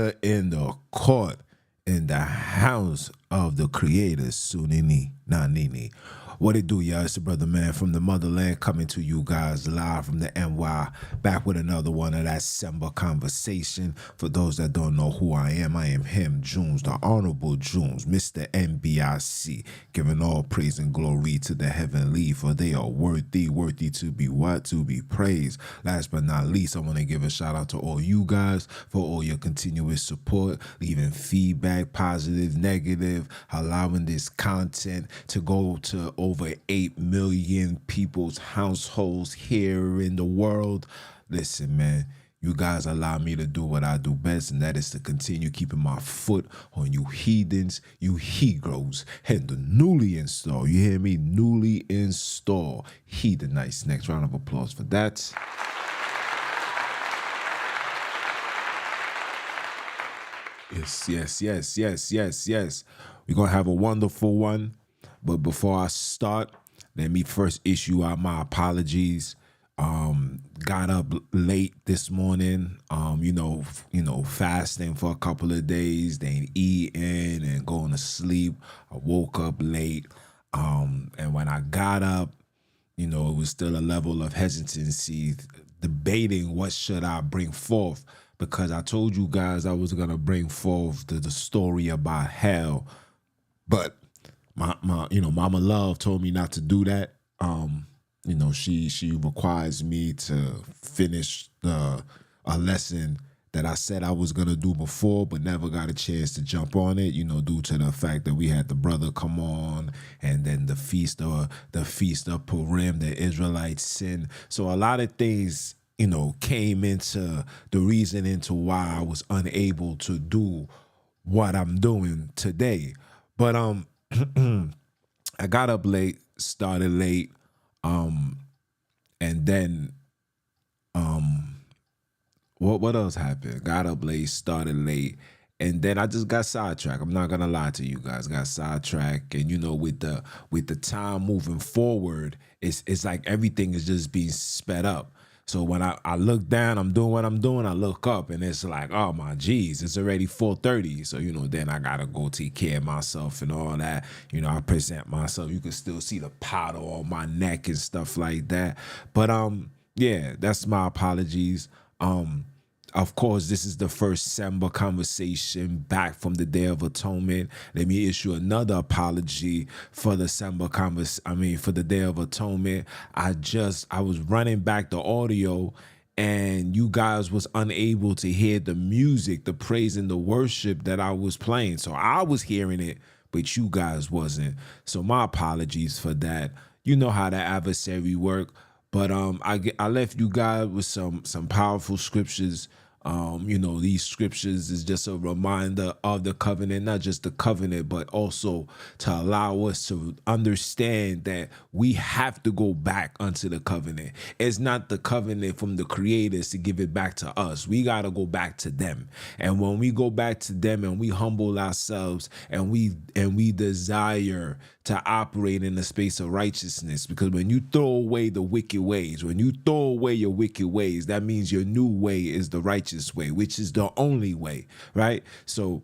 are in the court, in the house of the Creator, Sunini, Nanini. What it do, y'all? It's the brother man from the motherland coming to you guys live from the NY, back with another one of that Samba conversation. For those that don't know who I am him, Junes, the Honorable Junes, Mr. NBIC, giving all praise and glory to the heavenly, for they are worthy to be what? To be praised. Last but not least, I want to give a shout out to all you guys for all your continuous support, leaving feedback, positive, negative, allowing this content to go to over 8 million people's households here in the world. Listen, man, you guys allow me to do what I do best, and that is to continue keeping my foot on you heathens, you Hebrews, and the newly installed, you hear me, newly installed heathenites. Next round of applause for that. Yes. We're going to have a wonderful one. But before I start, let me first issue out my apologies. Got up late this morning, fasting for a couple of days, then eating and going to sleep. I woke up late. And when I got up, it was still a level of hesitancy, debating what should I bring forth, because I told you guys I was going to bring forth the story about hell. But Mama Love told me not to do that. She requires me to finish a lesson that I said I was gonna do before, but never got a chance to jump on it. Due to the fact that we had the brother come on, and then the feast of Purim, the Israelites sin. So a lot of things, came into the reason into why I was unable to do what I'm doing today. But I got up late, started late, and then what else happened? Got up late, started late, and then I just got sidetracked. I'm not gonna lie to you guys, got sidetracked, and with the time moving forward, it's like everything is just being sped up. So when I look down, I'm doing what I'm doing, I look up, and it's like, oh my geez, it's already 4:30. So, then I gotta go take care of myself and all that. I present myself. You can still see the powder on my neck and stuff like that. But yeah, that's my apologies. Of course, this is the first Samba conversation back from the Day of Atonement. Let me issue another apology for the Samba for the Day of Atonement. I was running back the audio, and you guys was unable to hear the music, the praise and the worship that I was playing. So I was hearing it, but you guys wasn't. So my apologies for that. You know how the adversary work. But I left you guys with some powerful scriptures. These scriptures is just a reminder of the covenant, not just the covenant, but also to allow us to understand that we have to go back unto the covenant. It's not the covenant from the creators to give it back to us. We got to go back to them. And when we go back to them and we humble ourselves and we desire to operate in the space of righteousness, because when you throw away the wicked ways, when you throw away your wicked ways, that means your new way is the righteous way, which is the only way, right? So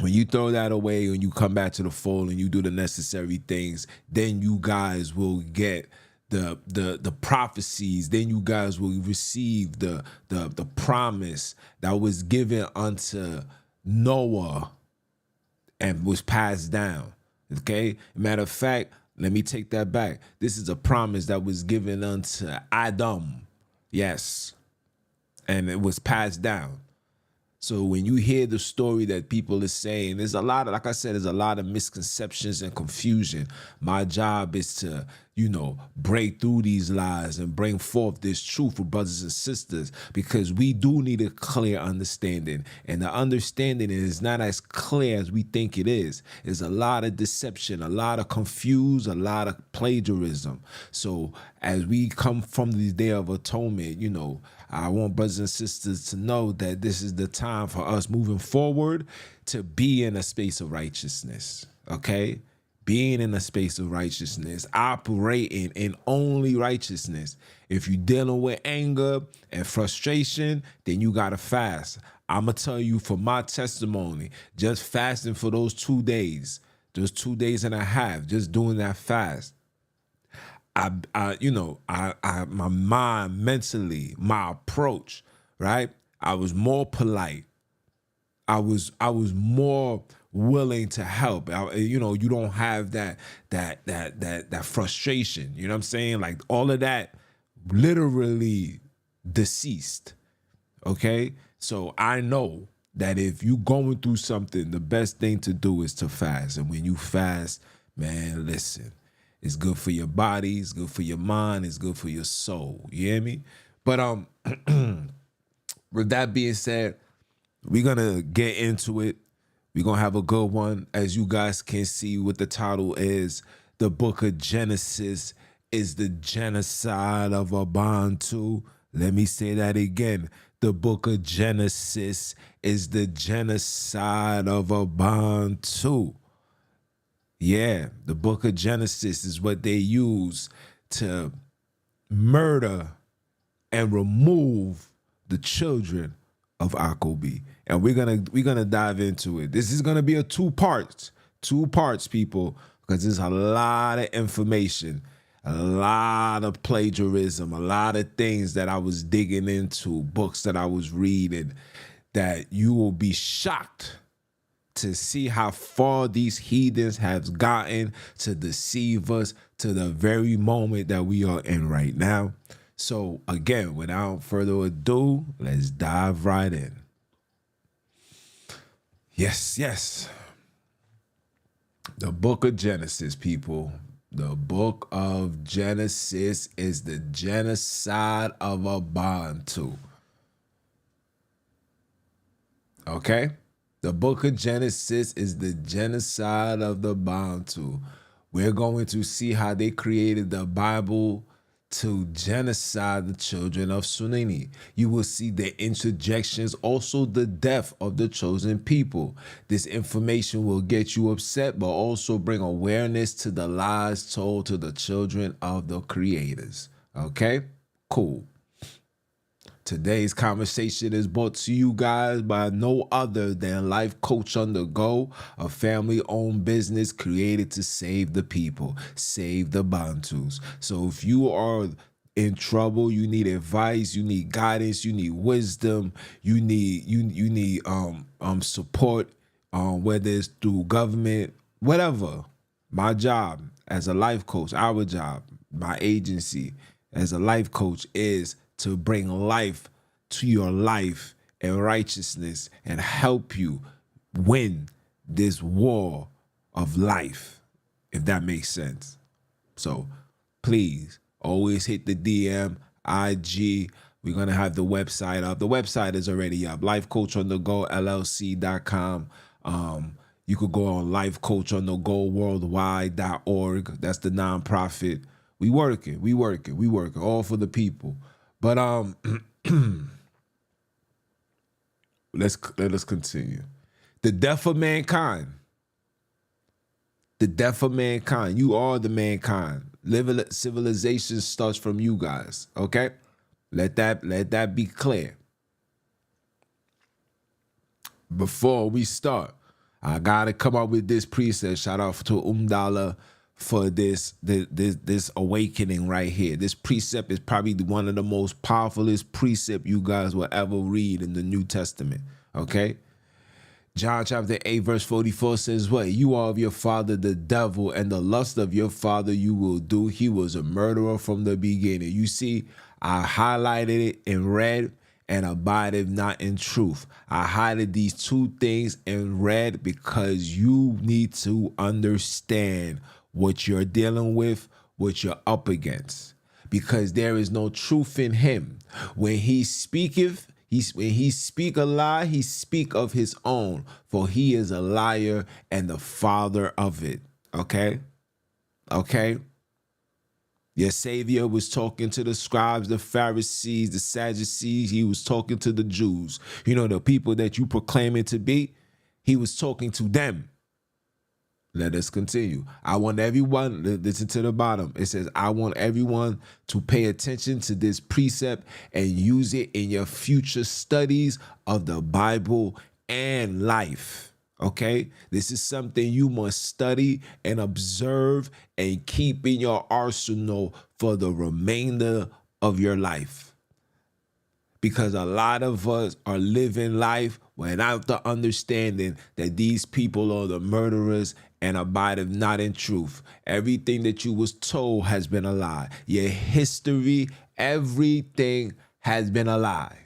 when you throw that away and you come back to the fold and you do the necessary things, then you guys will get the prophecies. Then you guys will receive the promise that was given unto Noah and was passed down. Okay, matter of fact, let me take that back. This is a promise that was given unto Adam. Yes. And it was passed down. So when you hear the story that people are saying, there's a lot of, like I said, there's a lot of misconceptions and confusion. My job is to, break through these lies and bring forth this truth for brothers and sisters, because we do need a clear understanding. And the understanding is not as clear as we think it is. There's a lot of deception, a lot of confuse, a lot of plagiarism. So as we come from the Day of Atonement, I want brothers and sisters to know that this is the time for us moving forward to be in a space of righteousness, okay? Being in a space of righteousness, operating in only righteousness. If you're dealing with anger and frustration, then you got to fast. I'm going to tell you from my testimony, just fasting for those 2 days, just 2 days and a half, just doing that fast. My mind mentally, my approach, right? I was more polite. I was more willing to help. You don't have that frustration. You know what I'm saying? Like all of that literally deceased. Okay? So I know that if you going through something, the best thing to do is to fast. And when you fast, man, listen, it's good for your body, it's good for your mind, it's good for your soul. You hear me? But with that being said, we're gonna get into it. We're gonna have a good one. As you guys can see what the title is, the book of Genesis is the genocide of Abantu. Let me say that again. The book of Genesis is the genocide of Abantu. Yeah, the book of Genesis is what they use to murder and remove the children of Akobi. And we're gonna dive into it. This is gonna be a two parts, people, because there's a lot of information, a lot of plagiarism, a lot of things that I was digging into, books that I was reading, that you will be shocked to see how far these heathens have gotten to deceive us to the very moment that we are in right now. So again, without further ado, let's dive right in. Yes. The book of Genesis, people. The book of Genesis is the genocide of Abantu. Okay? The book of Genesis is the genocide of the Bantu. We're going to see how they created the Bible to genocide the children of Sunini. You will see the interjections, also the death of the chosen people. This information will get you upset, but also bring awareness to the lies told to the children of the creators. Okay? Cool. Today's conversation is brought to you guys by no other than Life Coach on the Go, a family-owned business created to save the people, save the Bantus. So if you are in trouble, you need advice, you need guidance, you need wisdom, you need support, whether it's through government, whatever. My job as a life coach, our job, my agency as a life coach is to bring life to your life and righteousness and help you win this war of life, if that makes sense. So please always hit the DM, IG. We're going to have the website up. The website is already up, lifecoachonthego.llc.com. You could go on lifecoachonthegoworldwide.org. That's the nonprofit. We working, all for the people. But let us continue. The death of mankind. The death of mankind. You are the mankind. Civilization starts from you guys. Okay? Let that be clear. Before we start, I gotta come up with this precept. Shout out to Umdala for this awakening right here. This precept is probably one of the most powerfulest precept you guys will ever read in the New Testament. Okay? John chapter 8 verse 44 says what? You are of your father the devil, and the lust of your father you will do. He was a murderer from the beginning. You see, I highlighted it in red, and abideth not in truth. I highlighted these two things in red because you need to understand what you're dealing with, what you're up against, because there is no truth in him. When he speaketh, when he speak a lie, he speak of his own, for he is a liar and the father of it. Okay? Your Savior was talking to the scribes, the Pharisees, the Sadducees. He was talking to the Jews. You know, the people that you proclaiming to be. He was talking to them. Let us continue. I want everyone, listen to the bottom. It says, I want everyone to pay attention to this precept and use it in your future studies of the Bible and life. Okay? This is something you must study and observe and keep in your arsenal for the remainder of your life. Because a lot of us are living life without the understanding that these people are the murderers and abideth not in truth. Everything that you was told has been a lie. Your history, everything has been a lie.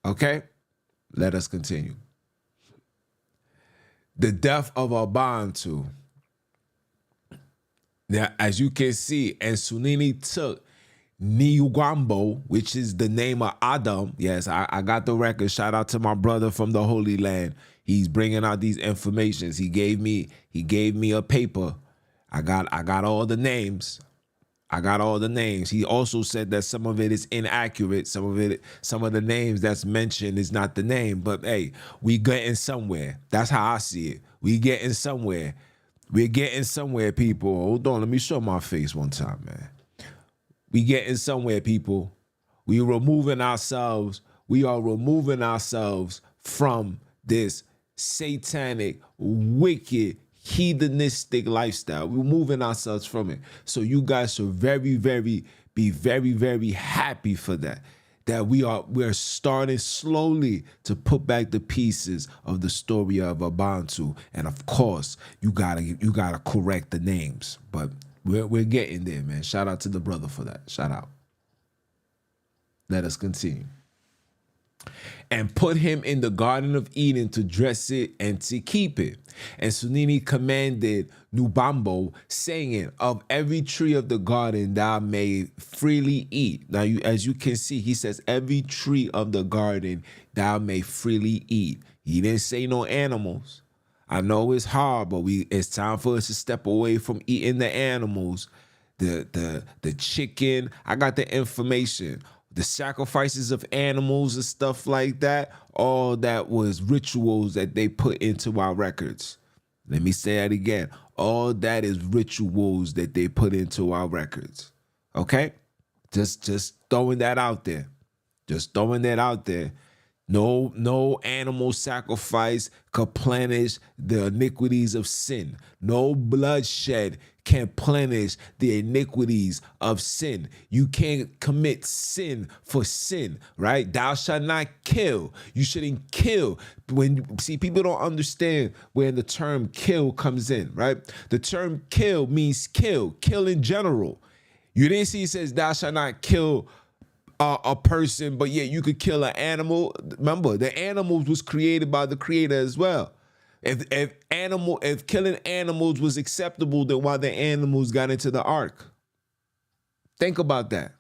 Okay? Let us continue. The death of Abantu. Now, as you can see, and Sunini took Niugwambo, which is the name of Adam. Yes, I got the record. Shout out to my brother from the Holy Land. He's bringing out these informations. He gave me a paper. I got all the names. I got all the names. He also said that some of it is inaccurate. Some of the names that's mentioned is not the name. But hey, we getting somewhere. That's how I see it. We getting somewhere. We're getting somewhere, people. Hold on, let me show my face one time, man. We getting somewhere, people. We are removing ourselves from this satanic, wicked, hedonistic lifestyle. We're moving ourselves from it. So you guys should be very happy for that. That we're starting slowly to put back the pieces of the story of Abantu. And of course, you gotta correct the names. But we're getting there, man. Shout out to the brother for that. Shout out. Let us continue. And put him in the Garden of Eden to dress it and to keep it. And Sunini commanded Nubambo, saying, of every tree of the garden thou may freely eat. Now, as you can see, he says, every tree of the garden thou may freely eat. He didn't say no animals. I know it's hard, but it's time for us to step away from eating the animals, the chicken. I got the information. The sacrifices of animals and stuff like that, all that was rituals that they put into our records. Let me say that again. All that is rituals that they put into our records. Okay? Just throwing that out there. Just throwing that out there. No animal sacrifice could plenish the iniquities of sin. No bloodshed can plenish the iniquities of sin. You can't commit sin for sin, right? Thou shalt not kill. You shouldn't kill. See, people don't understand where the term kill comes in, right? The term kill means kill in general. You didn't see it says thou shalt not kill a person, but yet you could kill an animal. Remember, the animals was created by the Creator as well. If killing animals was acceptable, then why the animals got into the ark? Think about that.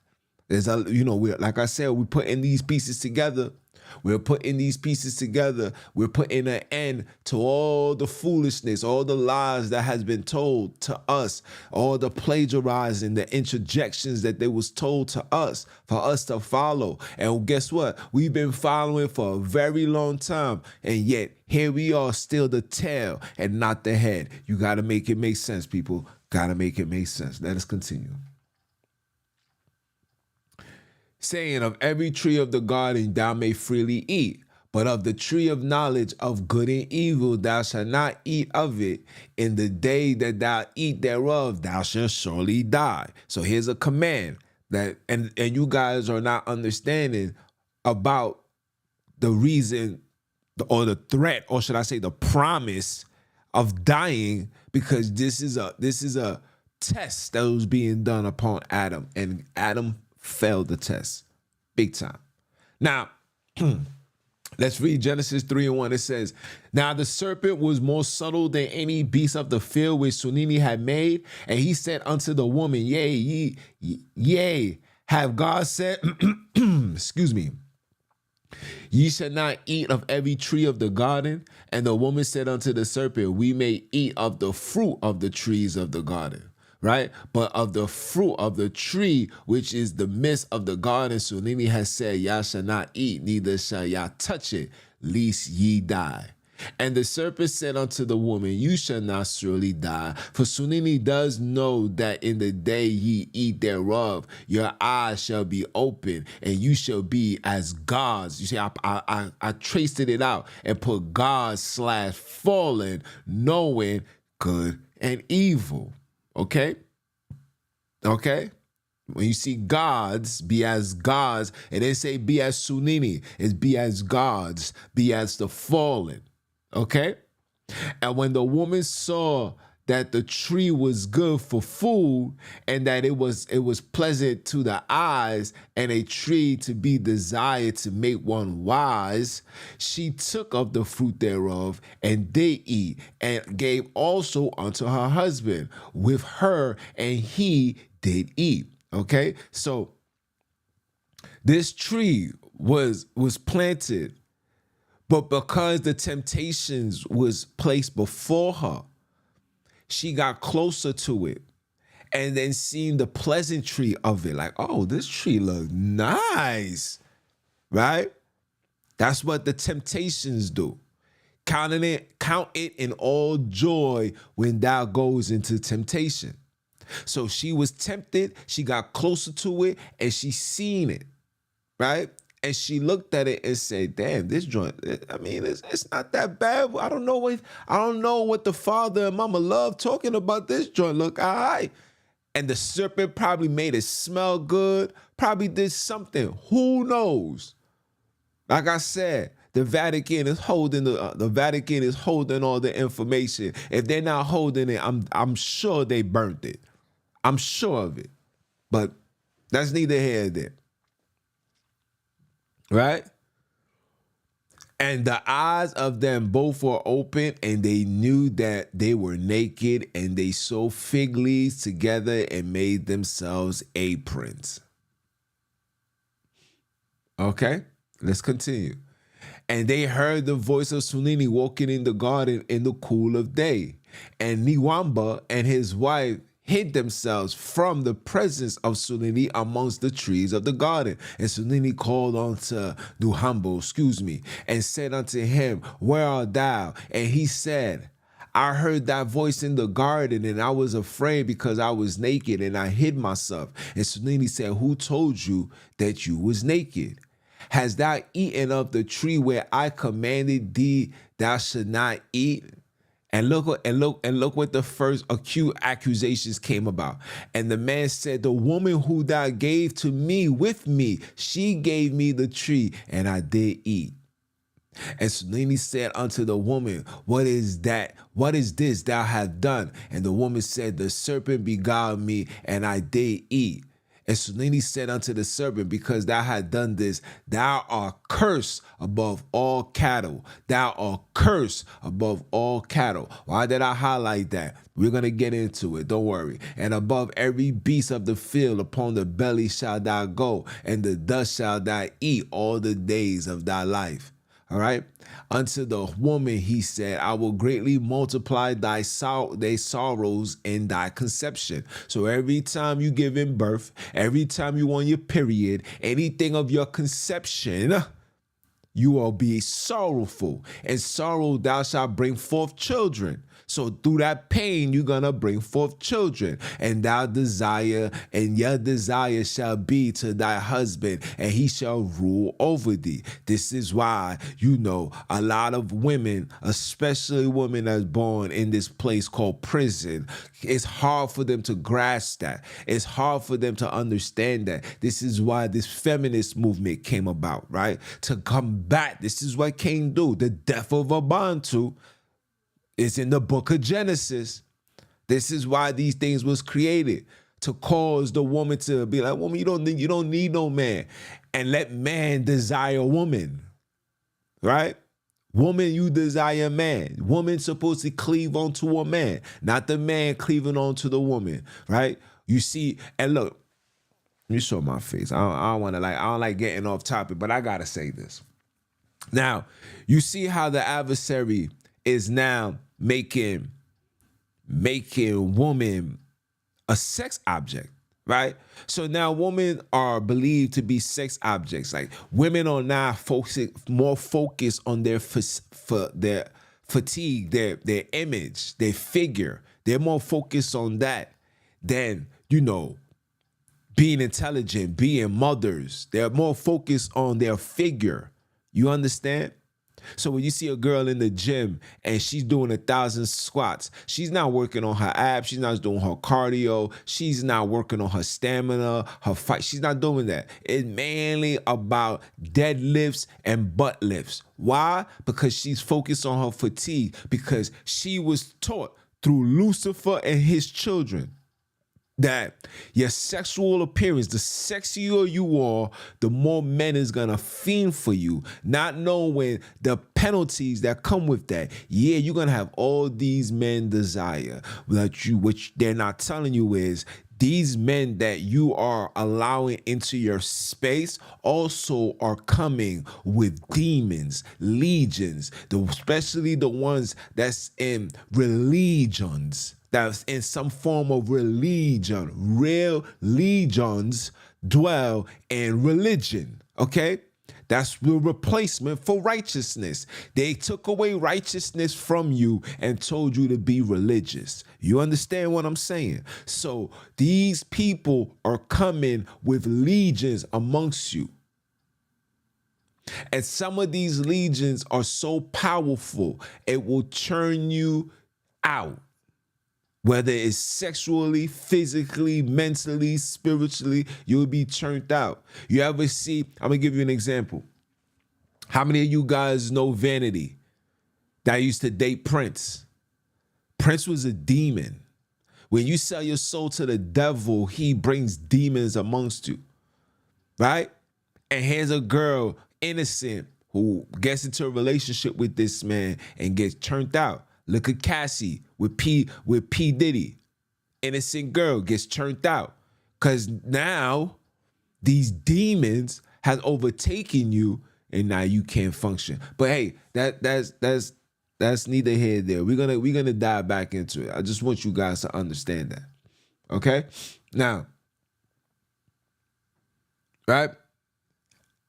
Like I said, we're putting these pieces together. We're putting an end to all the foolishness, all the lies that has been told to us, all the plagiarizing, the interjections that they was told to us for us to follow. And guess what? We've been following for a very long time. And yet here we are, still the tail and not the head. You got to make it make sense, people. Got to make it make sense. Let us continue. Saying, of every tree of the garden thou may freely eat, but of the tree of knowledge of good and evil thou shalt not eat of it. In the day that thou eat thereof, thou shalt surely die. So here's a command that, and you guys are not understanding about the reason or the threat, or should I say the promise of dying, because this is a test that was being done upon Adam, and Adam failed the test big time. Now, let's read Genesis 3:1. It says, now the serpent was more subtle than any beast of the field which Sunini had made. And he said unto the woman, yea, have God said, excuse me, ye shall not eat of every tree of the garden. And the woman said unto the serpent, we may eat of the fruit of the trees of the garden. Right? But of the fruit of the tree, which is the midst of the garden, Sunini has said, y'all shall not eat, neither shall y'all touch it, lest ye die. And the serpent said unto the woman, you shall not surely die. For Sunini does know that in the day ye eat thereof, your eyes shall be open, and you shall be as gods. You see, I traced it out and put God/fallen, knowing good and evil. Okay? Okay? When you see gods, be as gods, it didn't say be as Sunini, it's be as gods, be as the fallen. Okay? And when the woman saw that the tree was good for food and that it was pleasant to the eyes and a tree to be desired to make one wise, she took of the fruit thereof and did eat, and gave also unto her husband with her, and he did eat. Okay? So this tree was planted, but because the temptations was placed before her, she got closer to it and then seen the pleasantry of it. Like, oh, this tree looks nice, right? That's what the temptations do. Count it in all joy when thou goes into temptation. So she was tempted, she got closer to it, and she seen it, right? And she looked at it and said, damn, this joint, I mean, it's not that bad. I don't know what the father and mama love talking about this joint. Look, all right. And the serpent probably made it smell good, probably did something. Who knows? Like I said, the Vatican is holding all the information. If they're not holding it, I'm sure they burnt it. I'm sure of it. But that's neither here nor there. Right? And the eyes of them both were open, and they knew that they were naked, and they sewed fig leaves together and made themselves aprons. Okay, let's continue. And they heard the voice of Sunini walking in the garden in the cool of day. And Niwamba and his wife hid themselves from the presence of Sunini amongst the trees of the garden. And Sunini called unto Duhambo, and said unto him, where art thou? And he said, I heard thy voice in the garden, and I was afraid because I was naked, and I hid myself. And Sunini said, who told you that you was naked? Hast thou eaten of the tree where I commanded thee thou should not eat? And look what the first acute accusations came about. And the man said, the woman who thou gave to me with me, she gave me the tree, and I did eat. And Sunini said unto the woman, what is that? What is this thou hast done? And the woman said, the serpent beguiled me, and I did eat. And Sunini said unto the serpent, because thou hast done this, thou art cursed above all cattle. Thou art cursed above all cattle. Why did I highlight that? We're going to get into it. Don't worry. And above every beast of the field, upon the belly shalt thou go, and the dust shalt thou eat all the days of thy life. All right. Unto the woman he said, I will greatly multiply thy sorrows in thy conception. So every time you give in birth, every time you on your period, anything of your conception, you will be sorrowful. And sorrow thou shalt bring forth children. So through that pain, you're going to bring forth children. And thou desire, and your desire shall be to thy husband, and he shall rule over thee. This is why, a lot of women, especially women that's born in this place called prison, it's hard for them to grasp that. It's hard for them to understand that. This is why this feminist movement came about, right? To combat, this is what Cain do. The death of Abantu is in the book of Genesis. This is why these things was created, to cause the woman to be like, woman, you don't need no man, and let man desire woman, right? Woman, you desire man. Woman supposed to cleave onto a man, not the man cleaving onto the woman, right? You see, and look, let me show my face. I don't like getting off topic, but I gotta say this. Now, you see how the adversary is now making woman a sex object, right? So now women are believed to be sex objects. Like women are now more focused on their fatigue, their image, their figure. They're more focused on that than, you know, being intelligent, being mothers. They're more focused on their figure. You understand? So when you see a girl in the gym and she's doing 1,000 squats, she's not working on her abs. She's not doing her cardio. She's not working on her stamina, her fight. She's not doing that. It's mainly about deadlifts and butt lifts. Why? Because she's focused on her fatigue, because she was taught through Lucifer and his children that your sexual appearance, the sexier you are, the more men is gonna fiend for you, not knowing the penalties that come with that. Yeah, you're gonna have all these men desire, which they're not telling you is these men that you are allowing into your space also are coming with demons, legions, especially the ones that's in religions. That's in some form of religion. Real legions dwell in religion, okay? That's the replacement for righteousness. They took away righteousness from you and told you to be religious. You understand what I'm saying? So these people are coming with legions amongst you. And some of these legions are so powerful, it will turn you out. Whether it's sexually, physically, mentally, spiritually, you'll be turned out. You ever see, I'm going to give you an example. How many of you guys know Vanity that used to date Prince? Prince was a demon. When you sell your soul to the devil, he brings demons amongst you, right? And here's a girl, innocent, who gets into a relationship with this man and gets turned out. Look at Cassie with P Diddy. Innocent girl gets turned out. Because now these demons has overtaken you and now you can't function. But hey, that's neither here nor there. We're gonna dive back into it. I just want you guys to understand that. Okay? Now, right?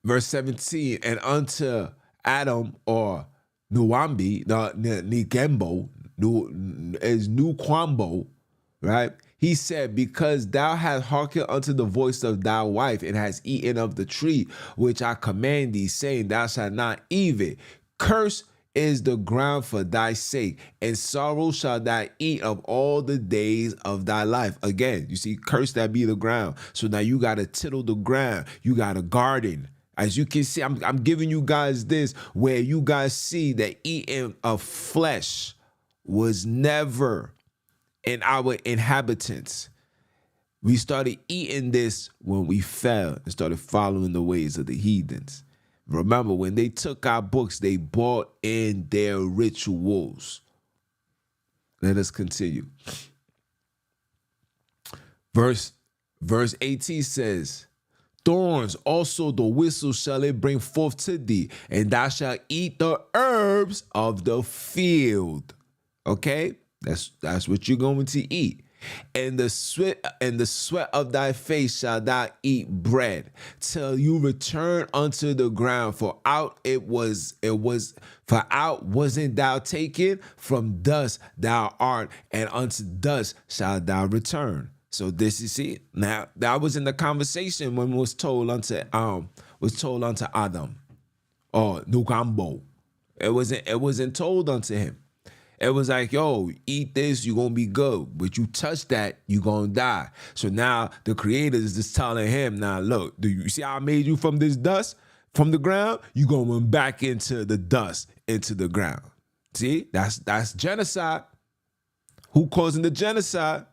Verse 17, and unto Adam or Nuambi, Nigembo, is Nukwambo, right? He said, because thou hast hearkened unto the voice of thy wife, and hast eaten of the tree which I command thee, saying, thou shalt not eat it. Curse is the ground for thy sake, and sorrow shalt thou eat of all the days of thy life. Again, you see, curse that be the ground. So now you got to tittle the ground. You got to garden. As you can see, I'm giving you guys this where you guys see that eating of flesh was never in our inhabitants. We started eating this when we fell and started following the ways of the heathens. Remember, when they took our books, they brought in their rituals. Let us continue. Verse 18 says, thorns also the whistle shall it bring forth to thee, and thou shalt eat the herbs of the field. Okay? That's what you're going to eat. And the sweat of thy face shall thou eat bread, till you return unto the ground. For out wasn't thou taken, from dust thou art, and unto dust shalt thou return. So this is it. Now that was in the conversation when it was told unto Adam or Nugambo. It wasn't told unto him. It was like, yo, eat this, you're gonna be good. But you touch that, you're gonna die. So now the creator is just telling him, now look, do you see how I made you from this dust, from the ground? You going back into the dust, into the ground. See, that's genocide. Who causing the genocide?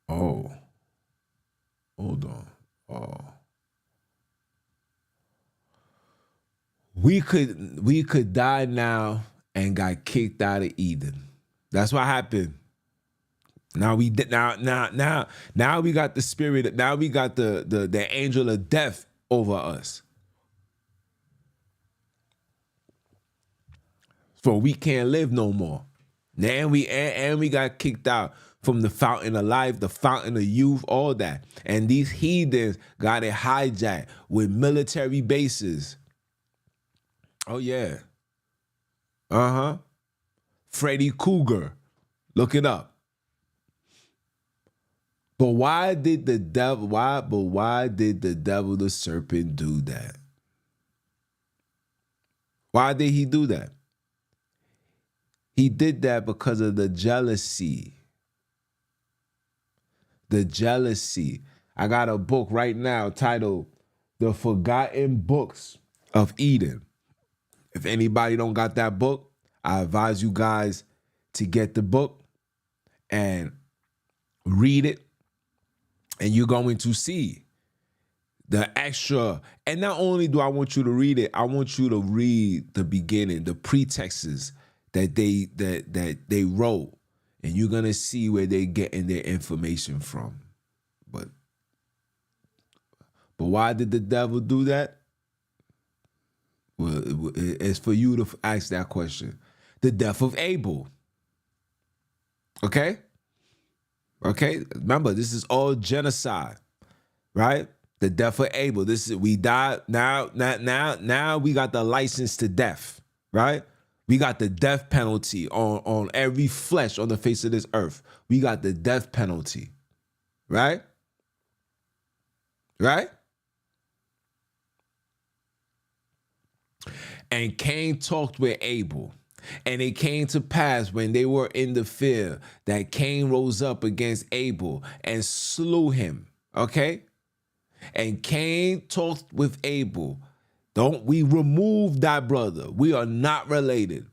Oh, hold on. Oh, we could die now and got kicked out of Eden. That's what happened. Now we got the spirit. Now we got the angel of death over us. So we can't live no more. Now we got kicked out from the fountain of life, the fountain of youth, all that. And these heathens got it hijacked with military bases. Oh yeah. Uh-huh. Freddy Cougar. Look it up. But why did the devil the serpent do that? Why did he do that? He did that because of the jealousy. The jealousy. I got a book right now titled The Forgotten Books of Eden. If anybody don't got that book, I advise you guys to get the book and read it. And you're going to see the extra. And not only do I want you to read it, I want you to read the beginning, the pretexts that they wrote. And you're gonna see where they're getting their information from. But why did the devil do that? Well, it's for you to ask that question. The death of Abel. Okay? Okay? Remember, this is all genocide, right? The death of Abel. This is, we died. Now we got the license to death, right? We got the death penalty on every flesh on the face of this earth. We got the death penalty, right? Right? And Cain talked with Abel. And it came to pass when they were in the field that Cain rose up against Abel and slew him, okay? And Cain talked with Abel. Don't we remove thy brother. We are not related.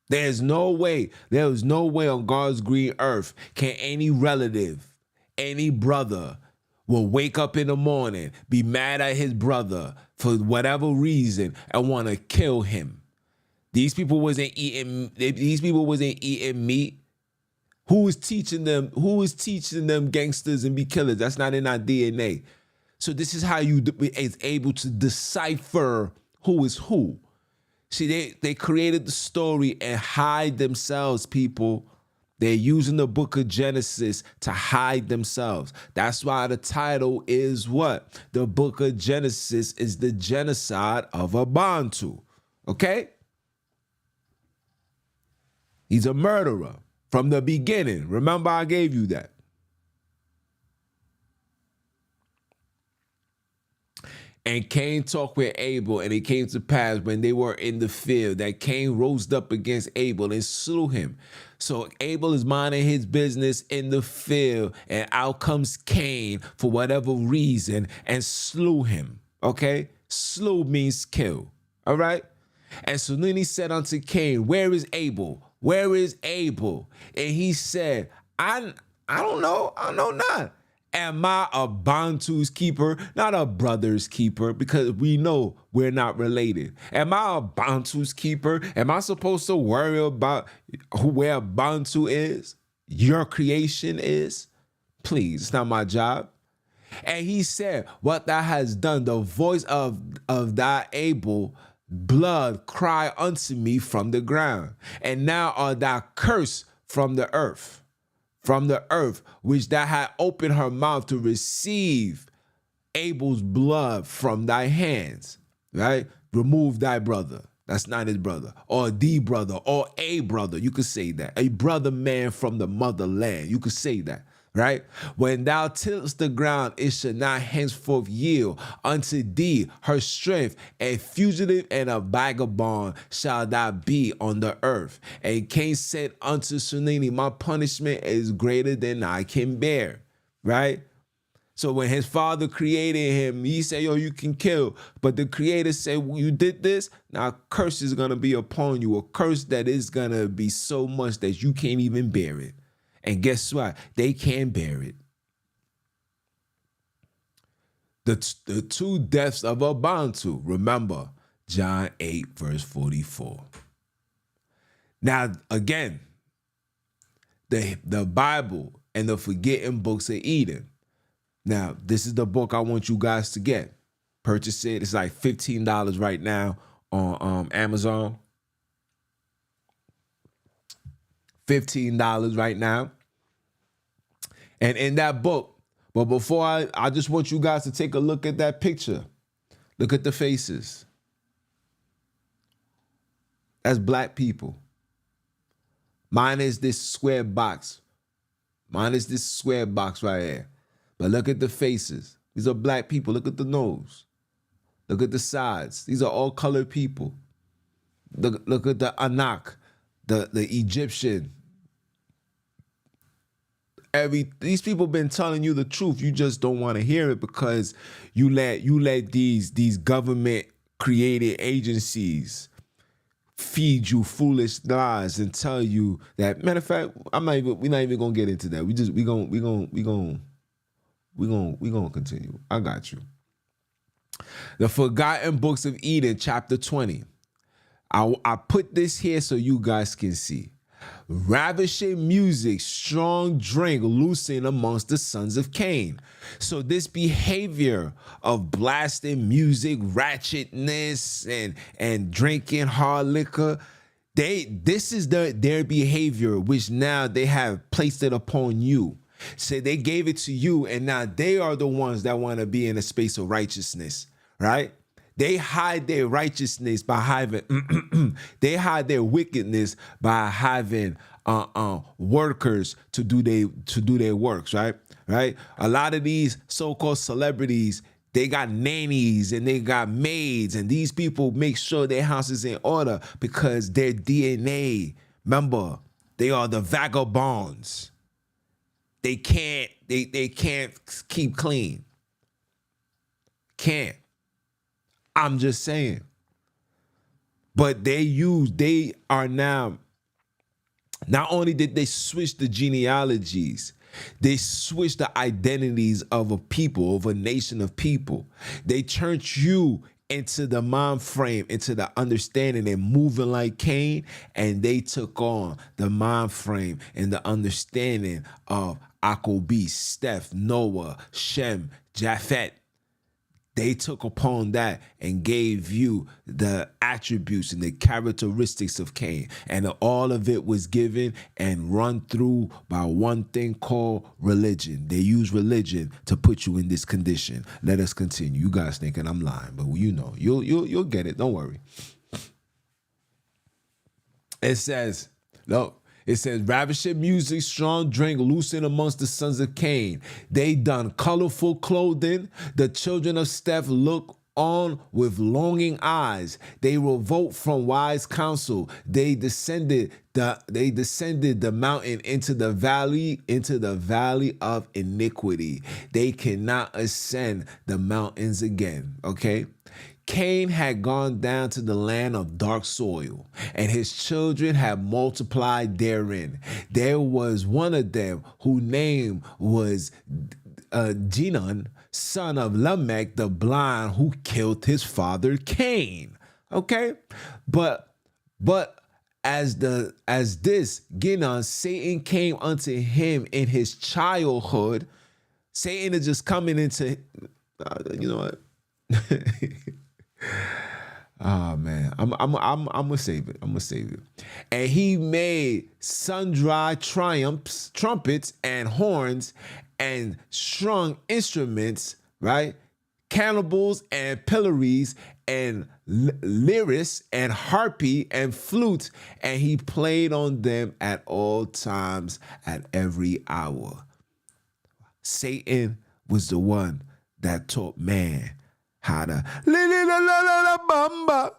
There's no way on God's green earth can any relative, any brother will wake up in the morning, be mad at his brother for whatever reason and want to kill him. These people wasn't eating meat. Who is teaching them gangsters and be killers? That's not in our DNA. So this is how you is able to decipher who is who. See, they created the story and hide themselves, people. They're using the book of Genesis to hide themselves. That's why the title is what? The book of Genesis is the genocide of Abantu. Okay? He's a murderer from the beginning. Remember, I gave you that. And Cain talked with Abel, and it came to pass when they were in the field that Cain rose up against Abel and slew him. So Abel is minding his business in the field, and out comes Cain for whatever reason and slew him. Okay? Slew means kill. All right? And so then he said unto Cain, where is Abel? Where is Abel? And he said, I don't know. I know not. Am I a Bantu's keeper, not a brother's keeper? Because we know we're not related. Am I a Bantu's keeper? Am I supposed to worry about where Bantu is? Your creation is? Please, it's not my job. And he said, what thou hast done, the voice of thy Abel, blood cry unto me from the ground. And now art thou cursed from the earth. From the earth, which thou had opened her mouth to receive Abel's blood from thy hands, right? Remove thy brother. That's not his brother. Or the brother, or a brother. You could say that. A brother man from the motherland. You could say that, right? When thou tillest the ground, it shall not henceforth yield unto thee her strength. A fugitive and a vagabond shall thou be on the earth. And Cain said unto Sunini, my punishment is greater than I can bear, right? So when his father created him, he said, yo, you can kill. But the creator said, well, you did this, now a curse is going to be upon you. A curse that is going to be so much that you can't even bear it. And guess what? They can't bear it. The two deaths of Abantu. Remember, John 8, verse 44. Now, again, the Bible and the Forgotten Books of Eden. Now, this is the book I want you guys to get. Purchase it. It's like $15 right now on Amazon. $15 right now. And in that book, but before I just want you guys to take a look at that picture. Look at the faces. That's black people. Mine is this square box. Mine is this square box right here. But look at the faces. These are black people. Look at the nose. Look at the sides. These are all colored people. Look at the Anak, the Egyptian. These people been telling you the truth. You just don't want to hear it because you let these government created agencies feed you foolish lies and tell you that. Matter of fact, we're not even gonna get into that. We gonna continue. I got you. The Forgotten Books of Eden, chapter 20. I put this here so you guys can see. Ravishing music, strong drink, loosing amongst the sons of Cain. So this behavior of blasting music, ratchetness, and drinking hard liquor, this is their behavior, which now they have placed it upon you. So they gave it to you, and now they are the ones that want to be in a space of righteousness, right? They hide their righteousness by having, they hide their wickedness by having workers to do their works, right? Right? A lot of these so-called celebrities, they got nannies and they got maids, and these people make sure their house is in order because their DNA, remember, they are the vagabonds. They can't keep clean. Can't. I'm just saying. But they are now, not only did they switch the genealogies, they switched the identities of a people, of a nation of people. They turned you into the mind frame, into the understanding and moving like Cain, and they took on the mind frame and the understanding of Akobi, Steph, Noah, Shem, Japhet. They took upon that and gave you the attributes and the characteristics of Cain. And all of it was given and run through by one thing called religion. They use religion to put you in this condition. Let us continue. You guys thinking I'm lying, but you know, you'll get it. Don't worry. It says, look. It says, ravishing music, strong drink, loosing amongst the sons of Cain. They done colorful clothing. The children of Steph look on with longing eyes. They revolt from wise counsel. They descended the mountain into the valley of iniquity. They cannot ascend the mountains again. Okay. Cain had gone down to the land of dark soil, and his children had multiplied therein. There was one of them whose name was Genocde, son of Lamech the blind, who killed his father Cain. Okay, but as this Genocde, Satan came unto him in his childhood. Satan is just coming into, you know what? Oh man, I'm gonna save it. I'm gonna save it. And he made sundry trumpets and horns and strung instruments, right? Cannibals and pillories and lyres and harpy and flutes, and he played on them at all times, at every hour. Satan was the one that taught man how to la la la la la la bamba,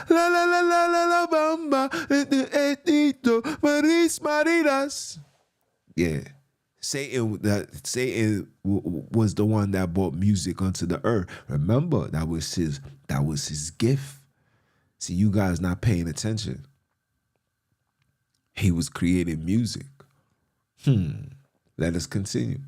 la la la la la la bamba, etito maris maridas. Yeah, Satan was the one that brought music onto the earth. Remember, that was his gift. See, you guys not paying attention. He was creating music. Let us continue.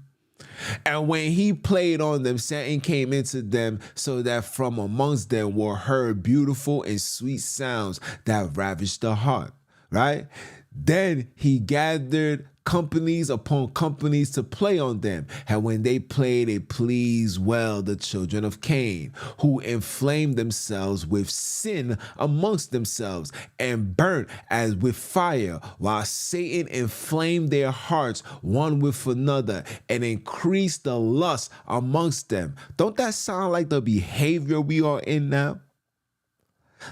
And when he played on them, Satan came into them, so that from amongst them were heard beautiful and sweet sounds that ravished the heart, right? Then he gathered companies upon companies to play on them. And when they played, it pleased well the children of Cain, who inflamed themselves with sin amongst themselves and burnt as with fire, while Satan inflamed their hearts one with another and increased the lust amongst them. Don't that sound like the behavior we are in now?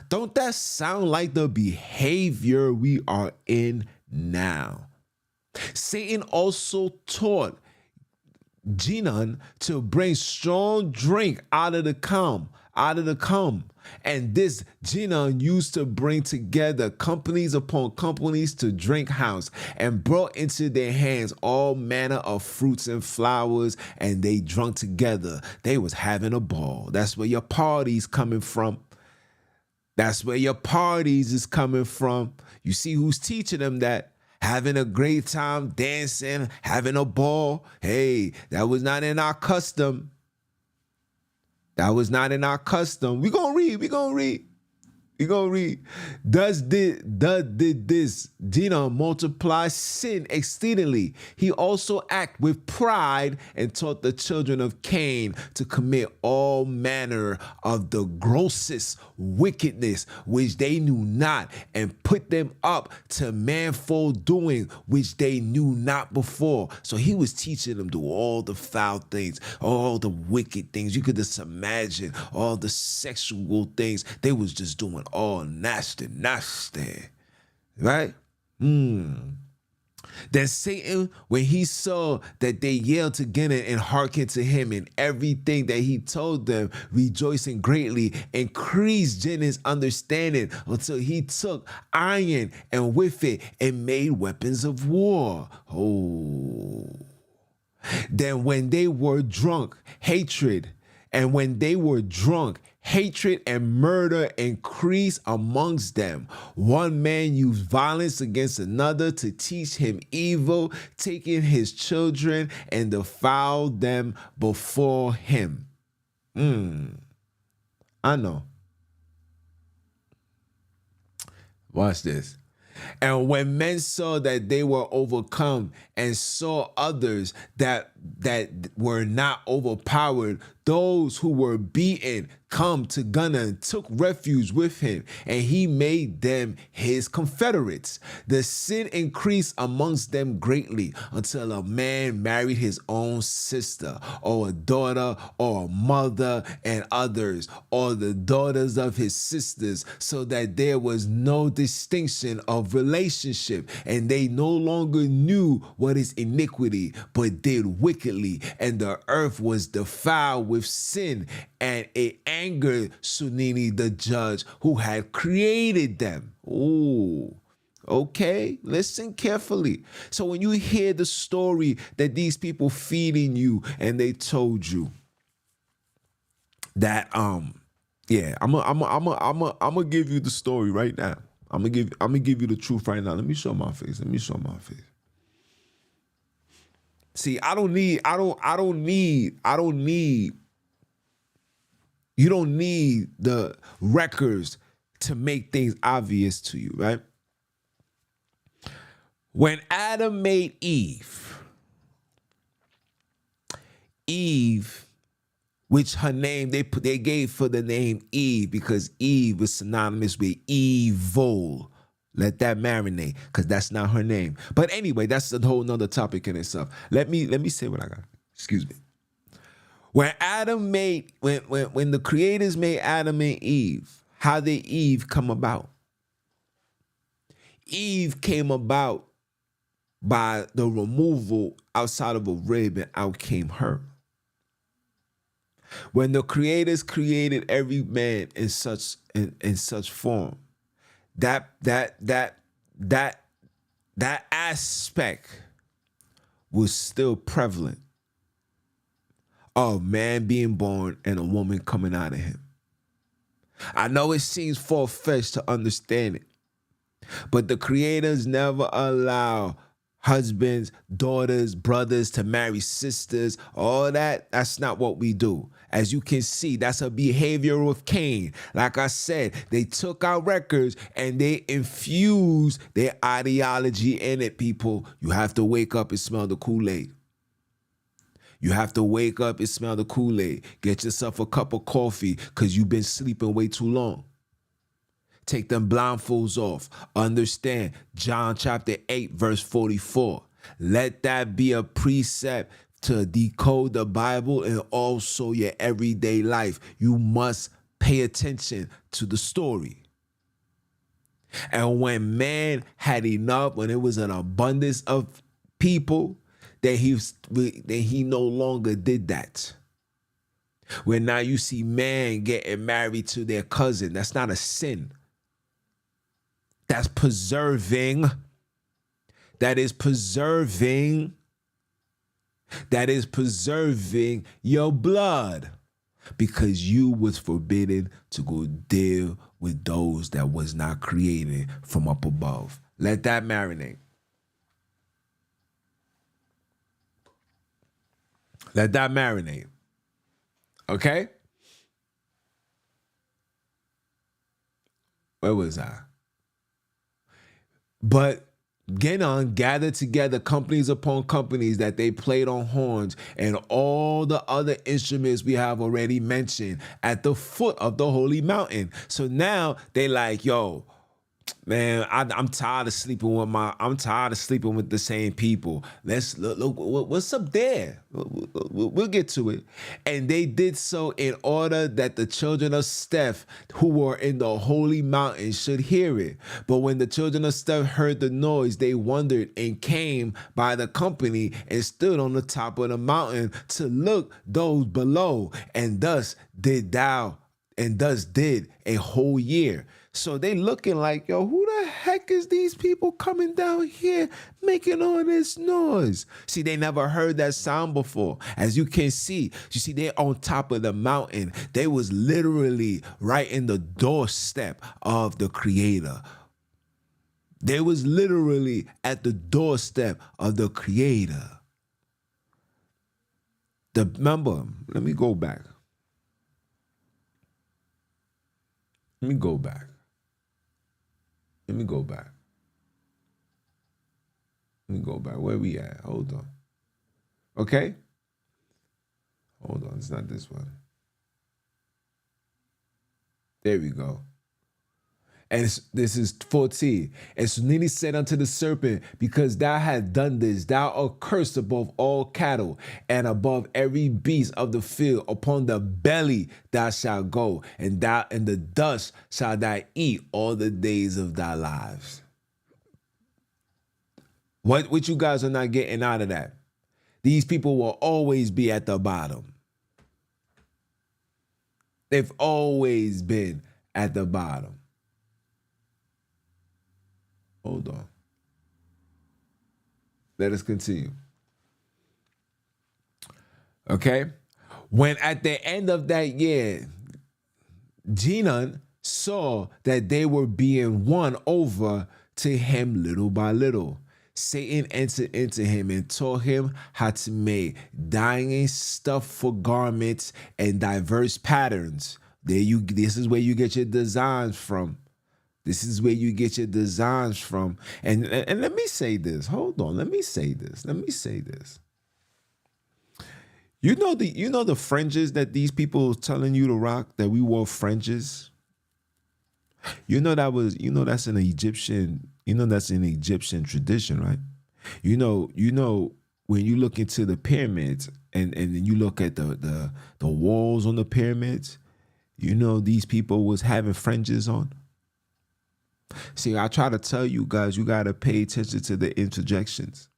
Don't that sound like the behavior we are in now? Satan also taught Genon to bring strong drink out of the cum. And this Genon used to bring together companies upon companies to drink house and brought into their hands all manner of fruits and flowers, and they drunk together. They was having a ball. That's where your party's coming from. That's where your parties is coming from. You see who's teaching them that? Having a great time, dancing, having a ball. Hey, that was not in our custom. That was not in our custom. We gonna read. Did this Genon multiply sin exceedingly? He also acted with pride and taught the children of Cain to commit all manner of the grossest wickedness which they knew not, and put them up to manifold doing which they knew not before. So he was teaching them to do all the foul things, all the wicked things. You could just imagine all the sexual things. They was just doing all nasty, right? Then Satan, when he saw that they yelled together and hearkened to him in everything that he told them, rejoicing greatly, increased Jen's understanding until he took iron and with it and made weapons of war. Then when they were drunk, hatred and murder increased amongst them. One man used violence against another to teach him evil, taking his children and defiled them before him. I know. Watch this. And when men saw that they were overcome and saw others that were not overpowered, those who were beaten come to Gunnar and took refuge with him, and he made them his confederates. The sin increased amongst them greatly until a man married his own sister, or a daughter, or a mother, and others, or the daughters of his sisters, so that there was no distinction of relationship, and they no longer knew what is iniquity, but did wickedly, and the earth was defiled with sin, and it angered Sunini the judge who had created them. Ooh. Okay, listen carefully. So when you hear the story that these people feeding you and they told you that yeah, I'm gonna give you the story right now. I'm gonna give you the truth right now. Let me show my face. See, you don't need the records to make things obvious to you, right? When Adam made Eve, which her name they gave for the name Eve because Eve was synonymous with evil. Let that marinate, because that's not her name. But anyway, that's a whole nother topic in itself. Let me say what I got. Excuse me. When the creators made Adam and Eve, how did Eve come about? Eve came about by the removal outside of a rib, and out came her. When the creators created every man in such form, that aspect was still prevalent of man being born and a woman coming out of him. I know it seems far-fetched to understand it, but the creators never allow husbands, daughters, brothers to marry sisters. All that's not what we do. As you can see, that's a behavior of Cain. Like I said, they took our records and they infused their ideology in it, people. You have to wake up and smell the Kool-Aid. You have to wake up and smell the Kool-Aid. Get yourself a cup of coffee because you've been sleeping way too long. Take them blindfolds off. Understand John chapter 8, verse 44. Let that be a precept to decode the Bible and also your everyday life. You must pay attention to the story. And when man had enough, when it was an abundance of people, then he no longer did that. Where now you see man getting married to their cousin. That's not a sin. That's preserving. That is preserving. That is preserving your blood. Because you was forbidden to go deal with those that was not created from up above. Let that marinate. Let that marinate. Okay? Where was I? But Genon gathered together companies upon companies that they played on horns and all the other instruments we have already mentioned at the foot of the holy mountain. So now they like, yo, man, I'm tired of sleeping with the same people. Let's look what's up there. We'll get to it. And they did so in order that the children of Steph, who were in the holy mountain, should hear it. But when the children of Steph heard the noise, they wondered and came by the company and stood on the top of the mountain to look those below. And thus did a whole year. So they looking like, yo, who the heck is these people coming down here making all this noise? See, they never heard that sound before. As you can see, they're on top of the mountain. They was literally right in the doorstep of the Creator. They was literally at the doorstep of the Creator. Remember, let me go back. Let me go back. Where we at? Hold on. Okay? Hold on. It's not this one. There we go. And this is 14. And Sunini said unto the serpent, because thou hast done this, thou art cursed above all cattle and above every beast of the field. Upon the belly thou shalt go, and thou in the dust shalt thou eat all the days of thy lives. What you guys are not getting out of that? These people will always be at the bottom. They've always been at the bottom. Hold on. Let us continue. Okay? When at the end of that year, Genon saw that they were being won over to him little by little. Satan entered into him and taught him how to make dyeing stuff for garments and diverse patterns. This is where you get your designs from. And let me say this. Hold on. Let me say this. You know the fringes that these people telling you to rock, that we wore fringes? That's an Egyptian tradition, right? You know when you look into the pyramids and you look at the walls on the pyramids, these people was having fringes on. See, I try to tell you guys, you got to pay attention to the interjections.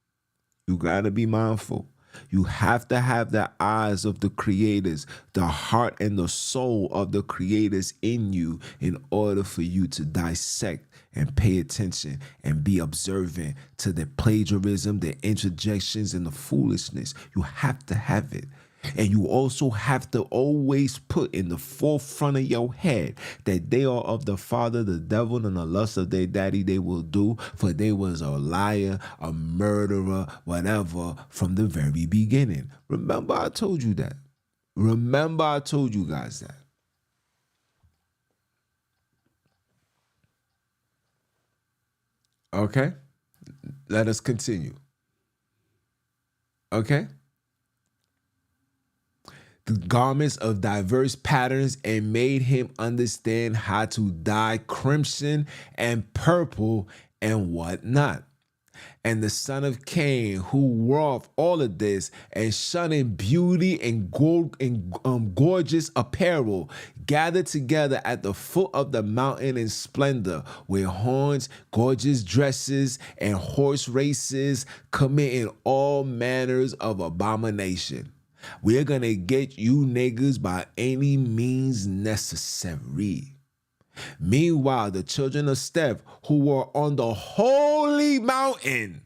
You got to be mindful. You have to have the eyes of the creators, the heart and the soul of the creators in you in order for you to dissect and pay attention and be observant to the plagiarism, the interjections, and the foolishness. You have to have it. And you also have to always put in the forefront of your head that they are of the father, the devil, and the lust of their daddy they will do, for they was a liar, a murderer, whatever, from the very beginning. Remember I told you that. Remember I told you guys that. Okay? Let us continue. Okay? The garments of diverse patterns and made him understand how to dye crimson and purple and whatnot. And the son of Cain, who wrought all of this, and shunning beauty and gold and gorgeous apparel, gathered together at the foot of the mountain in splendor, with horns, gorgeous dresses, and horse races, committing all manners of abomination. We're gonna get you niggas by any means necessary. Meanwhile, the children of Steph, who were on the holy mountain,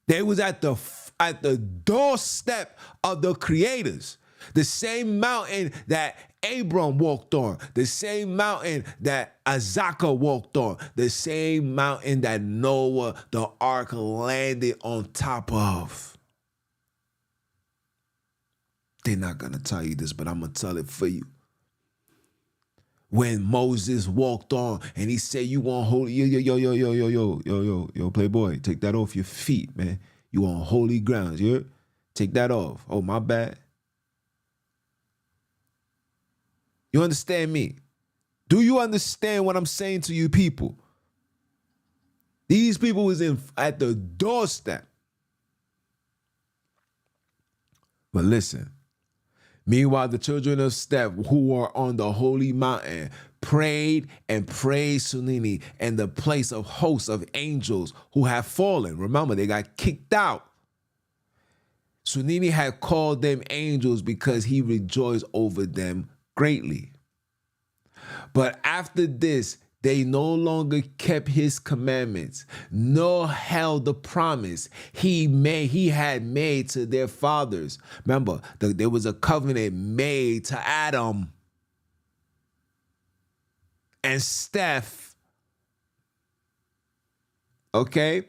they was at the doorstep of the creators. The same mountain that Abram walked on, the same mountain that Azaka walked on, the same mountain that Noah, the ark, landed on top of. They're not gonna tell you this, but I'm gonna tell it for you. When Moses walked on and he said, you on holy, yo, playboy, take that off your feet, man. You on holy grounds, you heard? Take that off. Oh, my bad. You understand me? Do you understand what I'm saying to you people? These people was at the doorstep. But listen. Meanwhile, the children of Steph, who were on the holy mountain, prayed and praised Sunini and the place of hosts of angels who had fallen. Remember, they got kicked out. Sunini had called them angels because he rejoiced over them greatly. But after this, they no longer kept his commandments, nor held the promise he had made to their fathers. Remember, there was a covenant made to Adam and Steph. Okay?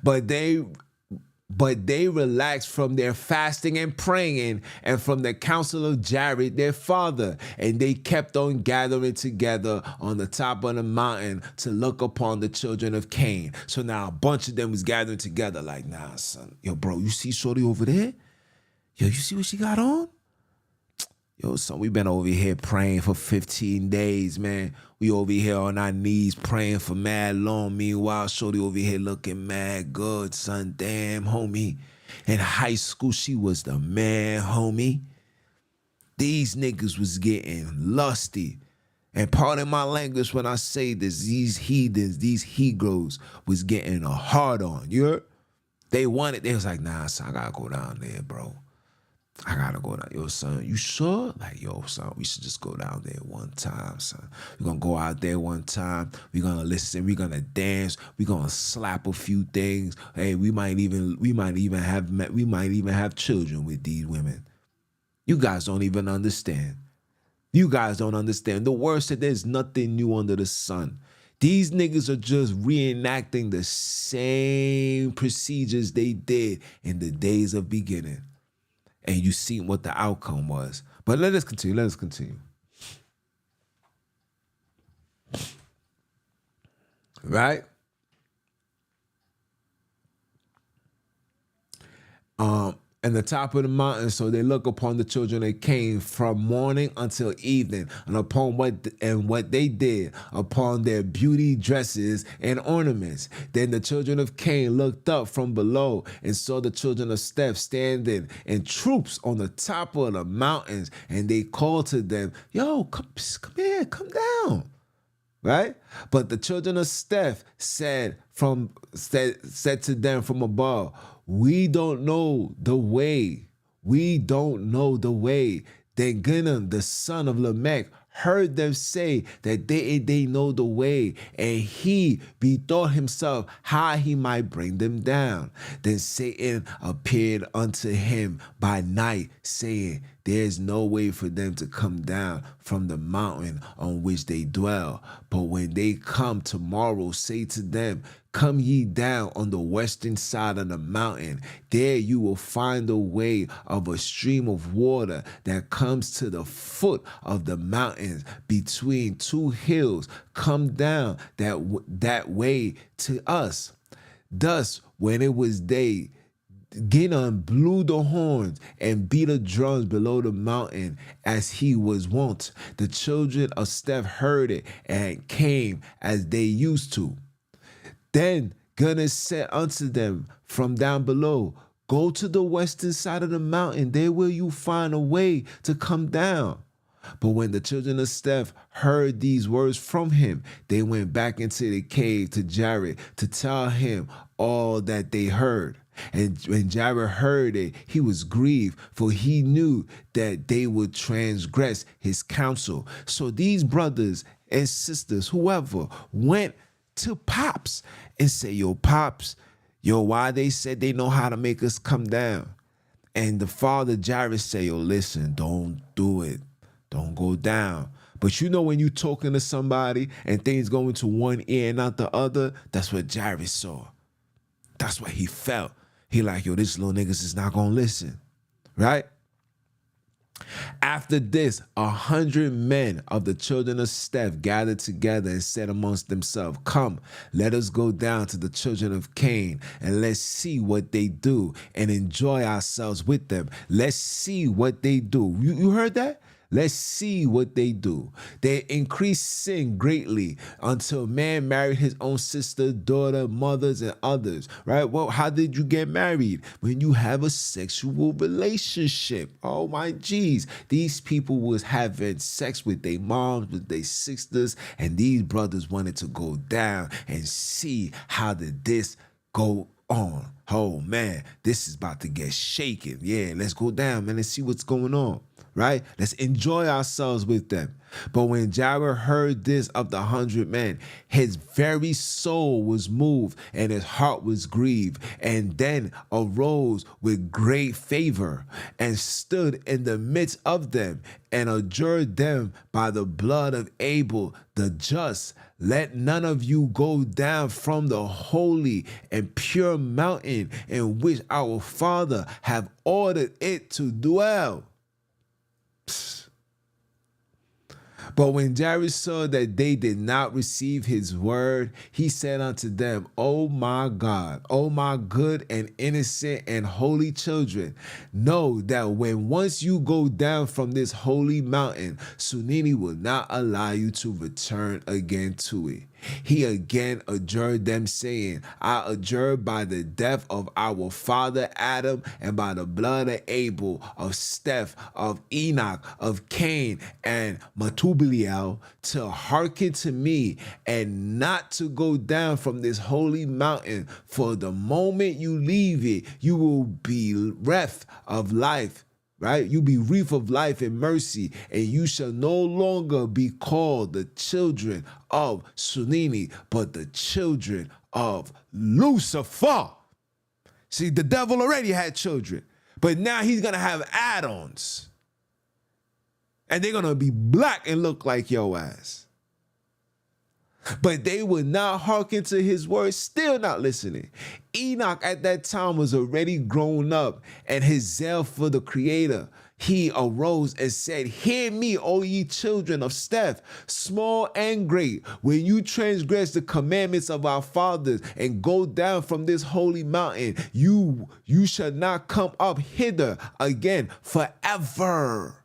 But they relaxed from their fasting and praying and from the counsel of Jared, their father. And they kept on gathering together on the top of the mountain to look upon the children of Cain. So now a bunch of them was gathering together like, nah, son. Yo, bro, you see shorty over there? Yo, you see what she got on? Yo, son, we been over here praying for 15 days, man. We over here on our knees praying for mad long. Meanwhile, shorty over here looking mad good, son. Damn, homie. In high school, she was the man, homie. These niggas was getting lusty. And pardon my language when I say this, these heathens, these he-goes was getting a hard on. You heard? They wanted, they was like, nah, son, I gotta go down there, bro. I gotta go down. Yo, son, you sure? Like, yo, son, we should just go down there one time, son. We're gonna go out there one time. We're gonna listen. We're gonna dance. We're gonna slap a few things. Hey, we might even have children with these women. You guys don't even understand. You guys don't understand. The word said there's nothing new under the sun. These niggas are just reenacting the same procedures they did in the days of beginning. And you see what the outcome was. But let us continue. Let us continue. Right? And the top of the mountain, so they look upon the children of Cain from morning until evening, and upon what they did, upon their beauty dresses and ornaments. Then the children of Cain looked up from below and saw the children of Steph standing in troops on the top of the mountains, and they called to them, yo, come here, come down. Right? But the children of Steph said to them from above, we don't know the way. We don't know the way. Then Gideon, the son of Lamech, heard them say that they know the way, and he bethought himself how he might bring them down. Then Satan appeared unto him by night, saying, there's no way for them to come down from the mountain on which they dwell. But when they come tomorrow, say to them, come ye down on the western side of the mountain. There you will find the way of a stream of water that comes to the foot of the mountains between two hills. Come down that way to us. Thus, when it was day, Gideon blew the horns and beat the drums below the mountain as he was wont. The children of Steph heard it and came as they used to. Then gonna said unto them from down below, go to the western side of the mountain. There will you find a way to come down. But when the children of Steph heard these words from him, they went back into the cave to Jared to tell him all that they heard. And when Jared heard it, he was grieved, for he knew that they would transgress his counsel. So these brothers and sisters, whoever, went to Pops and said, yo, Pops, yo, why they said they know how to make us come down? And the father, Jared, said, yo, listen, don't do it. Don't go down. But you know when you talking to somebody and things go into one ear and not the other, that's what Jared saw. That's what he felt. He like, yo, this little niggas is not going to listen. Right? After this, 100 men of the children of Steph gathered together and said amongst themselves, come, let us go down to the children of Cain and let's see what they do and enjoy ourselves with them. Let's see what they do. You heard that? Let's see what they do. They increased sin greatly until man married his own sister, daughter, mothers, and others, right? Well, how did you get married? When you have a sexual relationship. Oh my geez. These people was having sex with their moms, with their sisters, and these brothers wanted to go down and see how did this go on. Oh man, this is about to get shaken. Yeah, let's go down, man, and see what's going on. Right? Let's enjoy ourselves with them. But when Jared heard this of the 100 men, his very soul was moved and his heart was grieved, and then arose with great favor and stood in the midst of them and adjured them by the blood of Abel the just. Let none of you go down from the holy and pure mountain in which our Father have ordered it to dwell. But when Jared saw that they did not receive his word, he said unto them, O my God, O my good and innocent and holy children, know that when once you go down from this holy mountain, Sunini will not allow you to return again to it. He again adjured them, saying, I adjure by the death of our father Adam, and by the blood of Abel, of Steph, of Enoch, of Cain, and Methuselah, to hearken to me, and not to go down from this holy mountain. For the moment you leave it, you will be reft of life. Right? You be wreath of life and mercy, and you shall no longer be called the children of Sunini, but the children of Lucifer. See, the devil already had children, but now he's going to have add-ons. And they're going to be black and look like your ass. But they would not hearken to his words, still not listening. Enoch at that time was already grown up, and his zeal for the Creator, he arose and said, hear me, O ye children of Steph, small and great, when you transgress the commandments of our fathers and go down from this holy mountain, you shall not come up hither again forever.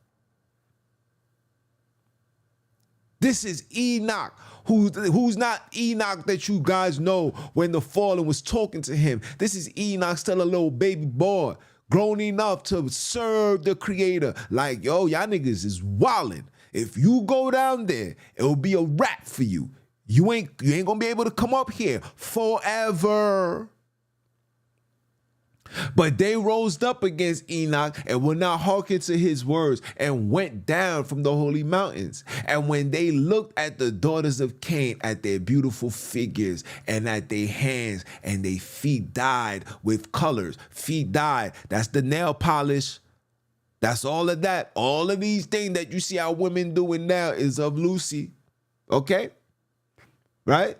This is Enoch, who's not Enoch that you guys know when the fallen was talking to him. This is Enoch, still a little baby boy, grown enough to serve the Creator. Like, yo, y'all niggas is wildin'. If you go down there, it'll be a wrap for you. You ain't gonna be able to come up here forever. But they rose up against Enoch and would not hearken to his words, and went down from the holy mountains. And when they looked at the daughters of Cain, at their beautiful figures and at their hands, and their feet dyed with colors. Feet dyed, that's the nail polish. That's all of that. All of these things that you see our women doing now is of Lucy. Okay? Right?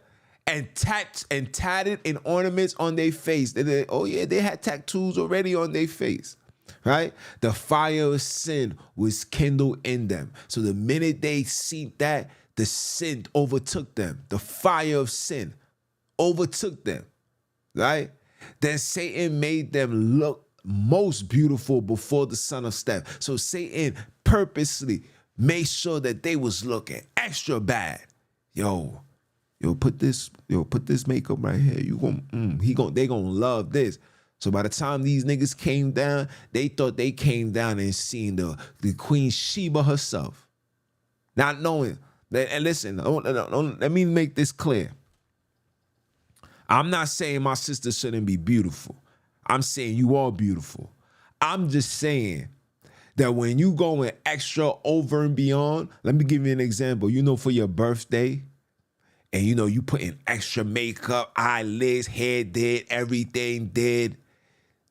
And tatted in ornaments on their face. They had tattoos already on their face, right? The fire of sin was kindled in them. So the minute they seen that, the sin overtook them. The fire of sin overtook them, right? Then Satan made them look most beautiful before the son of Steph. So Satan purposely made sure that they was looking extra bad. Yo, put this makeup right here. They gonna love this. So by the time these niggas came down, they thought they came down and seen the Queen Sheba herself. Not knowing that, and listen, let me make this clear. I'm not saying my sister shouldn't be beautiful. I'm saying you are beautiful. I'm just saying that when you going extra over and beyond, let me give you an example. For your birthday, and you put in extra makeup, eyelids, hair did, everything did.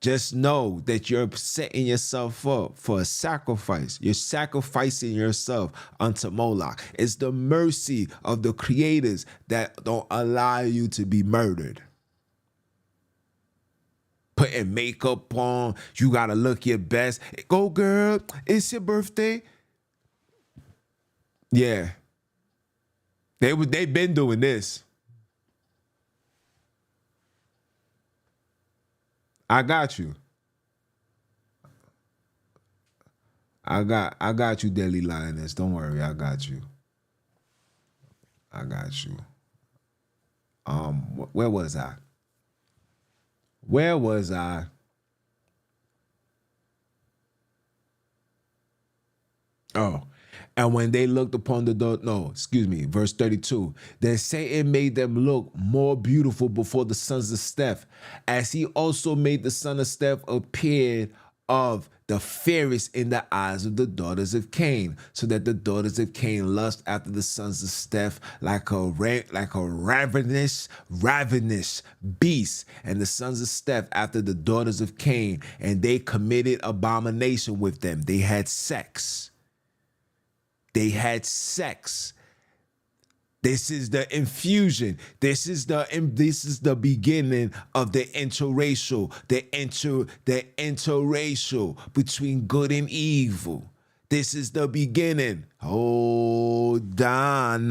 Just know that you're setting yourself up for a sacrifice. You're sacrificing yourself unto Moloch. It's the mercy of the creators that don't allow you to be murdered. Putting makeup on, you gotta look your best. Go, girl, it's your birthday. Yeah. They've been doing this. I got you. I got you, Deadly Lioness. Don't worry, I got you. Where was I? Oh, and when they looked upon the door, verse 32, then Satan made them look more beautiful before the sons of Steph, as he also made the son of Steph appear of the fairest in the eyes of the daughters of Cain, so that the daughters of Cain lust after the sons of Steph like a ravenous beast, and the sons of Steph after the daughters of Cain, and they committed abomination with them. They had sex. This is the infusion. This is the beginning of the interracial, the interracial between good and evil. This is the beginning. Hold on.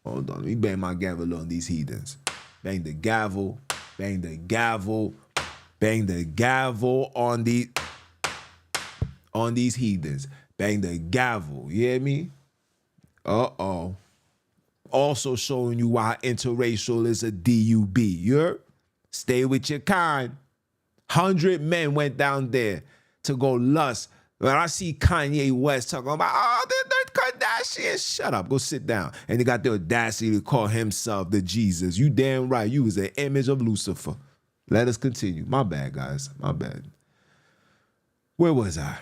Hold on. Let me bang my gavel on these heathens. Bang the gavel. Bang the gavel. Bang the gavel on these heathens. Bang the gavel. You hear me? Uh-oh. Also showing you why interracial is a DUB. You heard? Stay with your kind. 100 men went down there to go lust. When I see Kanye West talking about, the Kardashians, shut up, go sit down. And they got the audacity to call himself the Jesus. You damn right, you was an image of Lucifer. Let us continue. My bad, guys, my bad. Where was I?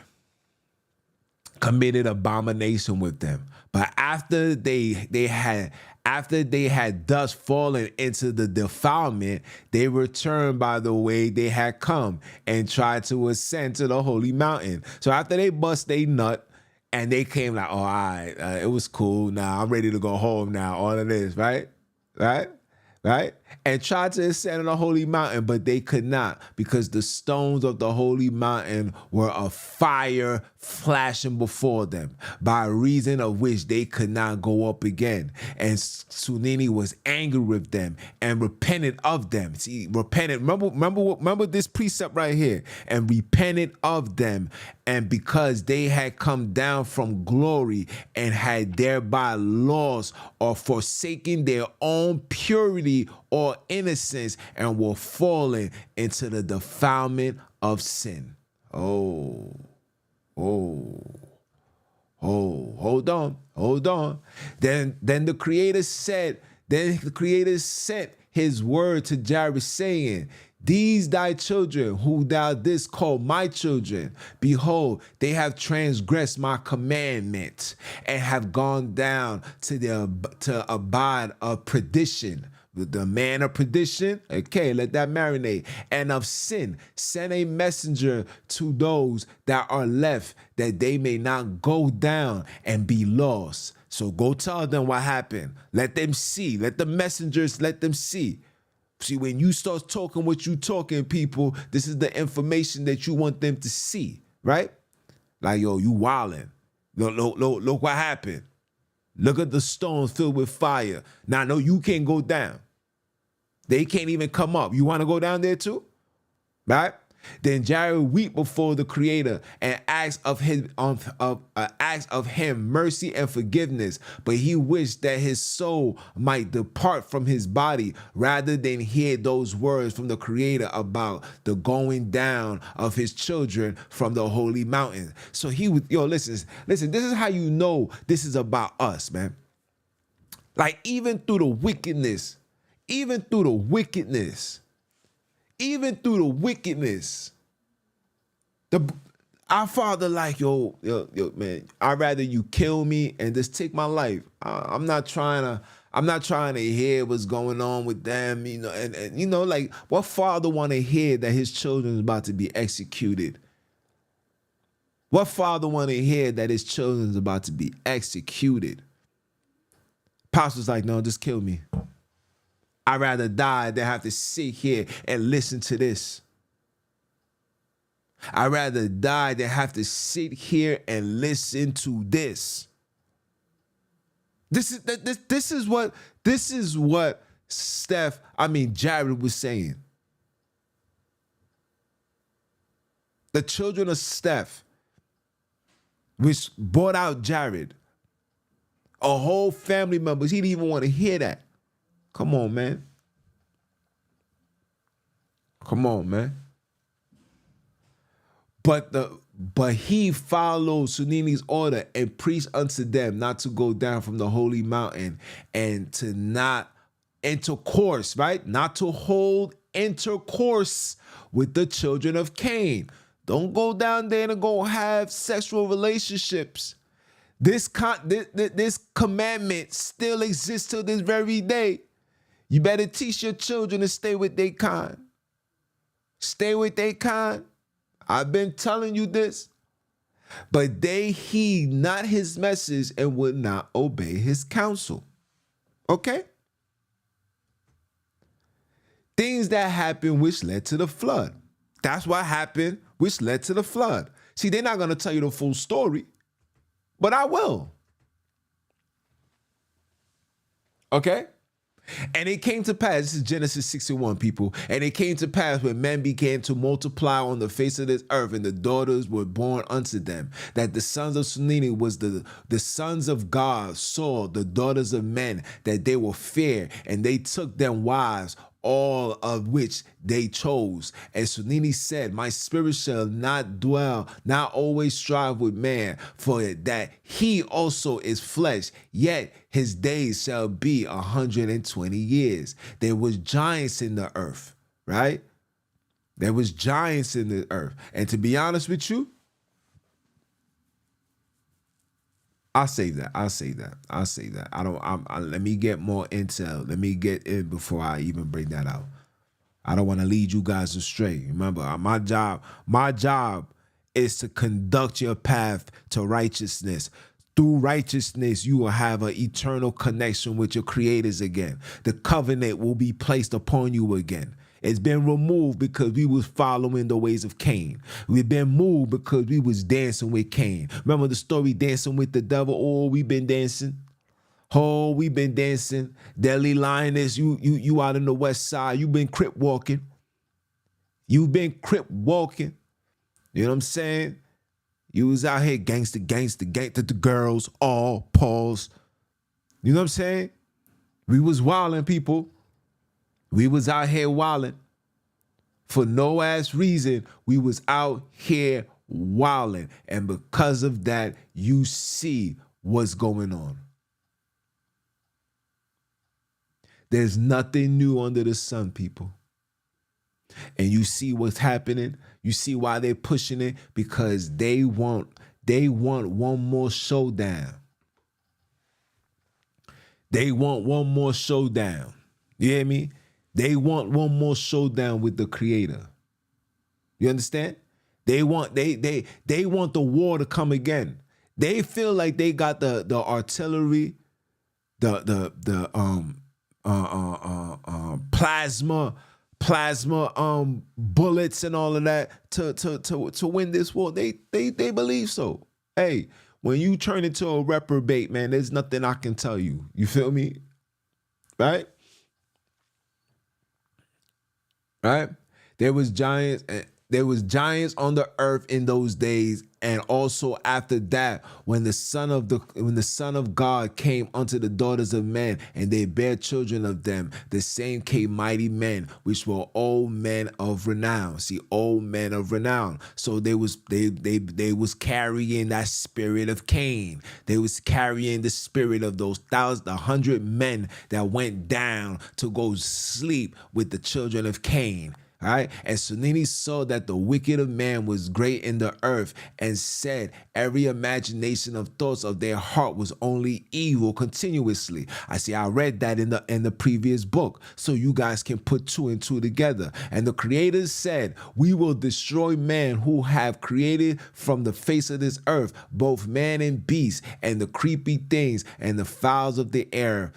Committed abomination with them. But after they had thus fallen into the defilement, they returned by the way they had come and tried to ascend to the holy mountain. So after they bust they nut and they came like, oh, all right, it was cool. Now I'm ready to go home now. All of this, right? And tried to ascend on the holy mountain, but they could not, because the stones of the holy mountain were a fire flashing before them, by reason of which they could not go up again. And Sunini was angry with them and repented of them. See, repented. Remember this precept right here. And repented of them. And because they had come down from glory and had thereby lost or forsaken their own purity or innocence, and were fallen into the defilement of sin. Hold on. Then the Creator sent his word to Jairus, saying, these thy children, who thou didst call my children, behold, they have transgressed my commandment, and have gone down to abide of perdition. The man of perdition, okay, let that marinate. And of sin, send a messenger to those that are left, that they may not go down and be lost. So go tell them what happened. Let them see. Let the messengers, let them see. See, when you start talking what you talking, people, this is the information that you want them to see, right? Like, yo, you wildin'. Look what happened. Look at the stones filled with fire. Now, no, you can't go down. They can't even come up. You want to go down there too? Right? Then Jared wept before the Creator and asked of him mercy and forgiveness. But he wished that his soul might depart from his body rather than hear those words from the Creator about the going down of his children from the holy mountain. So he would, listen. This is how you know this is about us, man. Like even through the wickedness, our Father like, yo, man, I'd rather you kill me and just take my life. I'm not trying to hear what's going on with them, and like what father want to hear that his children is about to be executed? What father want to hear that his children is about to be executed? Pastor's like, no, just kill me. I'd rather die than have to sit here and listen to this. I'd rather die than have to sit here and listen to this. This is what Jared was saying. The children of Steph, which brought out Jared, a whole family members, he didn't even want to hear that. Come on, man. But he followed Sunini's order and preached unto them not to go down from the holy mountain and to not intercourse, right? Not to hold intercourse with the children of Cain. Don't go down there and go have sexual relationships. This commandment still exists till this very day. You better teach your children to stay with their kind. Stay with their kind. I've been telling you this. But they heed not his message and would not obey his counsel. Okay? Things that happened which led to the flood. That's what happened which led to the flood. See, they're not going to tell you the full story, but I will. Okay? And it came to pass, this is Genesis 61, people, and it came to pass when men began to multiply on the face of this earth, and the daughters were born unto them, that the sons of Sunini was the sons of God saw the daughters of men, that they were fair, and they took them wives, all of which they chose. And Sunini said, my spirit shall not always strive with man, for that he also is flesh, yet his days shall be 120 years. There was giants in the earth, right? There was giants in the earth. And to be honest with you, I'll say that. Let me get more intel. Let me get in before I even bring that out. I don't want to lead you guys astray. Remember, my job is to conduct your path to righteousness. Through righteousness, you will have an eternal connection with your creators again. The covenant will be placed upon you again. It's been removed because we was following the ways of Cain. We've been moved because we was dancing with Cain. Remember the story, dancing with the devil? Oh, we've been dancing. Oh, we've been dancing. Deadly Lioness, you out in the west side. You've been crip walking. You've been crip walking. You know what I'm saying? You was out here gangster, the girls, all pause. You know what I'm saying? We was wilding, people. We was out here wilding. For no ass reason, we was out here wilding. And because of that, you see what's going on. There's nothing new under the sun, people. And you see what's happening. You see why they're pushing it, because they want one more showdown. They want one more showdown. You hear me? They want one more showdown with the Creator. You understand? They want the war to come again. They feel like they got the artillery, the plasma bullets and all of that to win this war. They believe so. Hey, when you turn into a reprobate, man, there's nothing I can tell you. You feel me? Right? Right? There was giants, There was giants on the earth in those days, and also after that, when the Son of God came unto the daughters of men, and they bare children of them, the same came mighty men, which were old men of renown. See, old men of renown. So they was carrying that spirit of Cain. They was carrying the spirit of those 100 men that went down to go sleep with the children of Cain. All right. And Sunini saw that the wicked of man was great in the earth, and said every imagination of thoughts of their heart was only evil continuously. I read that in the previous book, so you guys can put two and two together. And the Creator said, we will destroy man who have created from the face of this earth, both man and beast, and the creepy things, and the fowls of the air,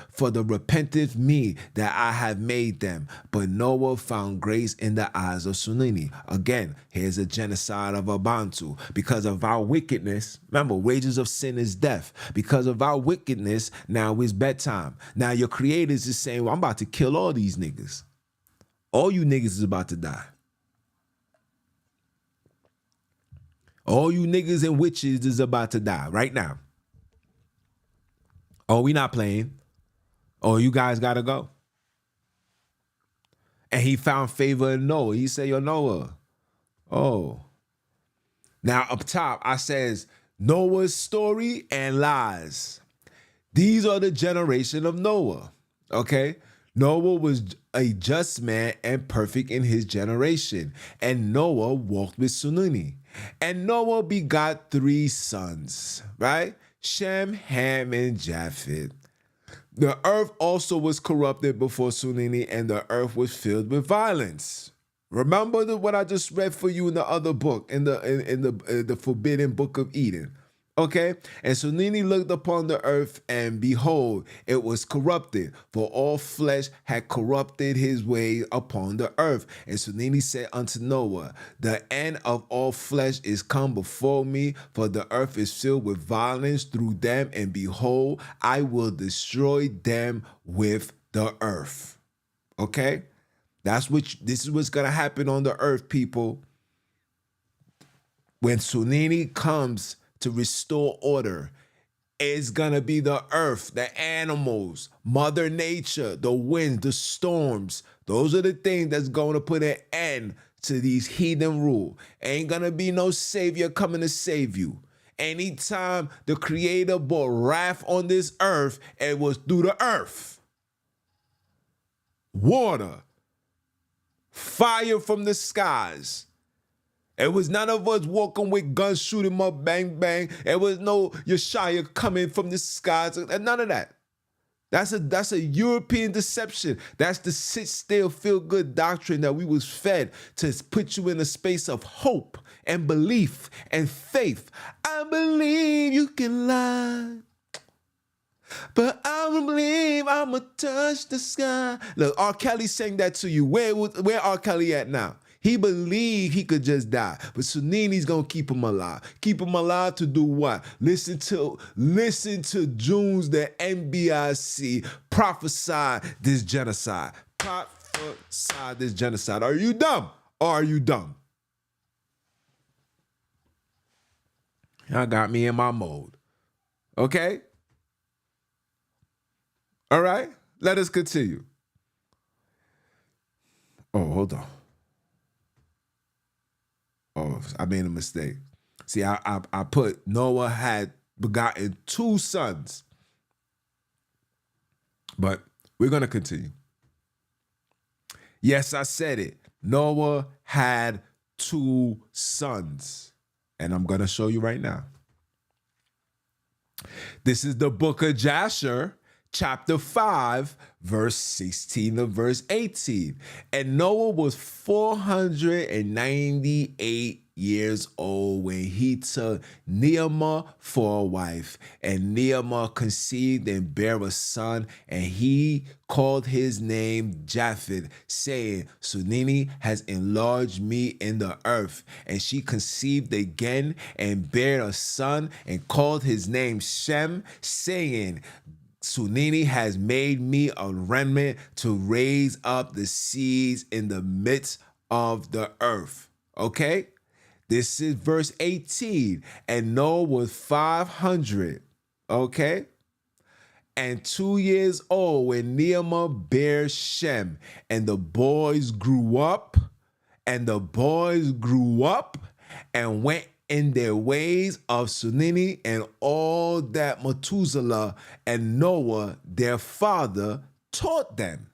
for the repenteth me that I have made them. But Noah found grace in the eyes of Sunini. Again, here's a genocide of Abantu. Because of our wickedness, remember, wages of sin is death. Because of our wickedness, now is bedtime. Now your Creator is just saying, well, I'm about to kill all these niggas. All you niggas is about to die. All you niggas and witches is about to die right now. Oh, we not playing. Oh, you guys gotta go. And he found favor in Noah. He said, yo, Noah. Oh. Now up top, I says, Noah's story and lies. These are the generation of Noah. Okay? Noah was a just man and perfect in his generation. And Noah walked with Sununi. And Noah begot 3 sons, right? Shem, Ham, and Japheth. The earth also was corrupted before Sunini, and the earth was filled with violence. Remember what I just read for you in the other book, in the forbidden book of Eden. Okay? And Sunini looked upon the earth, and behold, it was corrupted, for all flesh had corrupted his way upon the earth. And Sunini said unto Noah, the end of all flesh is come before me, for the earth is filled with violence through them, and behold, I will destroy them with the earth. Okay? This is what's gonna happen on the earth, people. When Sunini comes to restore order, it's gonna be the earth, the animals, Mother Nature, the winds, the storms. Those are the things that's going to put an end to these heathen rule. Ain't gonna be no savior coming to save you. Anytime the Creator brought wrath on this earth, it was through the earth. Water, fire from the skies. It was none of us walking with guns, shooting up, bang, bang. It was no Yeshaya coming from the skies. None of that. That's a European deception. That's the sit still, feel good doctrine that we was fed to put you in a space of hope and belief and faith. I believe you can lie, but I don't believe I'ma touch the sky. Look, R. Kelly sang that to you. Where R. Kelly at now? He believed he could just die, but Sunini's gonna keep him alive. Keep him alive to do what? Listen to Junes, the NBIC prophesy this genocide. Prophesy this genocide. Are you dumb? Or are you dumb? Y'all got me in my mode. Okay? All right? Let us continue. Oh, hold on. Oh, I made a mistake. See, I put Noah had begotten 2 sons. But we're going to continue. Yes, I said it. Noah had 2 sons. And I'm going to show you right now. This is the book of Jasher, chapter 5, verse 16 to verse 18. And Noah was 498 years old when he took Neemah for a wife. And Neemah conceived and bare a son, and he called his name Japheth, saying, Sunini has enlarged me in the earth. And she conceived again and bare a son, and called his name Shem, saying, Sunini has made me a remnant to raise up the seeds in the midst of the earth. Okay? This is verse 18. And Noah was 500, okay, and 2 years old when Nehemiah bare Shem. And the boys grew up, and went in their ways of Sunini and all that Methuselah and Noah, their father, taught them.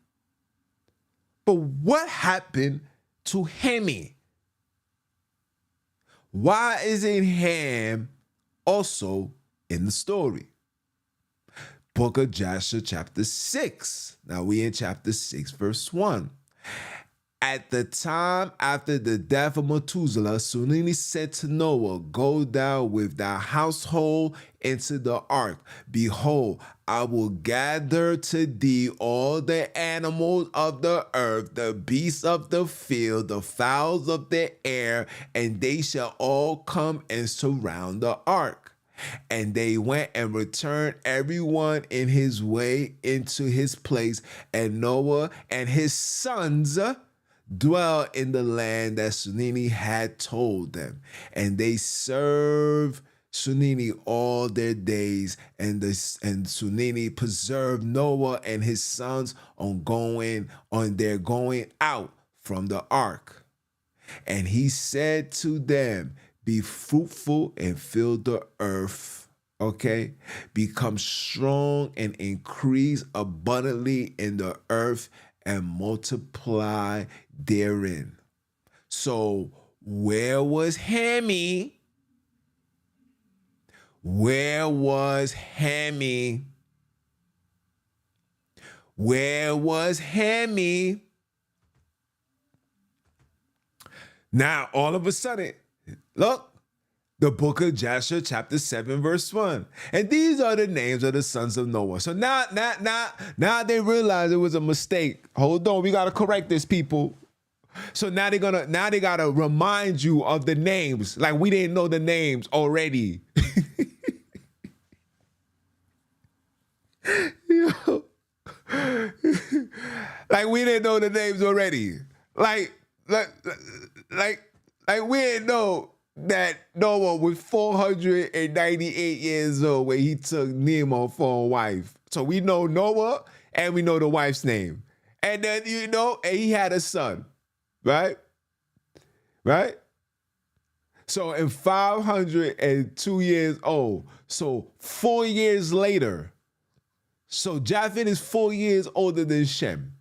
But what happened to Hemi? Why isn't Ham also in the story? Book of Joshua chapter 6. Now we in chapter 6 verse 1. At the time after the death of Methuselah, Sunini said to Noah, go down with thy household into the ark. Behold, I will gather to thee all the animals of the earth, the beasts of the field, the fowls of the air, and they shall all come and surround the ark. And they went and returned everyone in his way into his place, and Noah and his sons dwell in the land that Sunini had told them. And they served Sunini all their days, and Sunini preserved Noah and his sons on their going out from the ark. And he said to them, be fruitful and fill the earth, okay? Become strong and increase abundantly in the earth and multiply therein. So where was Hemi? Where was Hemi? Where was Hemi? Now, all of a sudden, look, the book of Joshua chapter 7 verse 1. And these are the names of the sons of Noah. So now they realize it was a mistake. Hold on, we got to correct this, people. So now they got to remind you of the names. Like we didn't know the names already. Like we didn't know the names already. Like we didn't know that Noah was 498 years old when he took Nemo for a wife. So we know Noah and we know the wife's name. And then, and he had a son, right? Right? So in 502 years old, so 4 years later, so Japheth is 4 years older than Shem.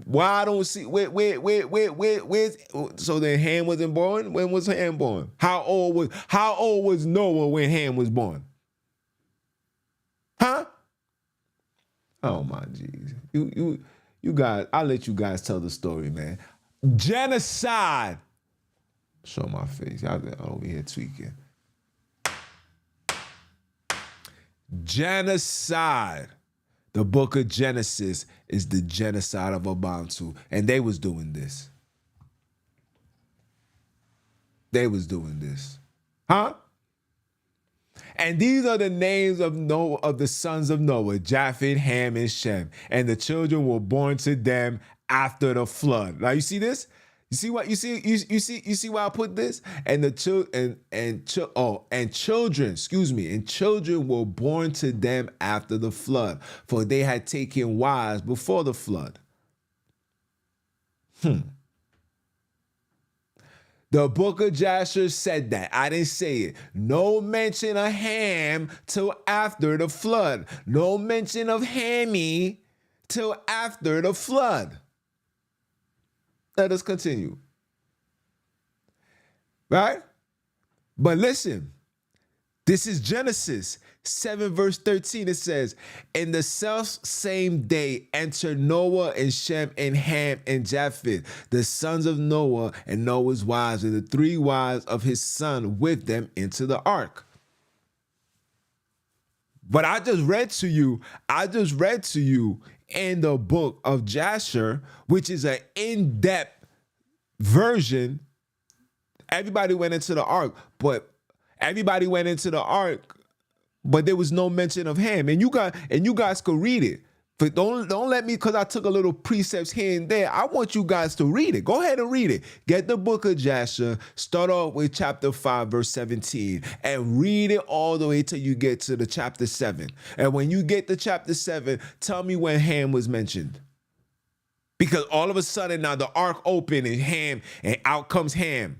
Why I don't see where's so then Ham wasn't born? When was Ham born? How old was Noah when Ham was born? Huh? Oh my jeez. You guys, I'll let you guys tell the story, man. Genocide. Show my face. Y'all over here tweaking. Genocide. The book of Genesis is the genocide of Abantu. And they was doing this. They was doing this. Huh? And these are the names of Noah, of the sons of Noah, Japheth, Ham, and Shem. And the children were born to them after the flood. Now you see this? You see what you see why I put this? And the children were born to them after the flood, for they had taken wives before the flood. The book of Joshua said that. I didn't say it. No mention of Ham till after the flood. No mention of Hammy till after the flood. Let us continue. Right? But listen, this is Genesis 7 verse 13. It says, in the self same day entered Noah and Shem and Ham and Japheth, the sons of Noah, and Noah's wives and the 3 wives of his son with them into the ark. But I just read to you in the book of Joshua, which is an in-depth version. Everybody went into the ark, but there was no mention of Ham. And you guys could read it But don't let me, because I took a little precepts here and there. I want you guys to read it. Go ahead and read it. Get the book of Jasher. Start off with chapter 5, verse 17, and read it all the way till you get to the chapter 7. And when you get to chapter 7, tell me when Ham was mentioned. Because all of a sudden now the ark opened and Ham, and out comes Ham.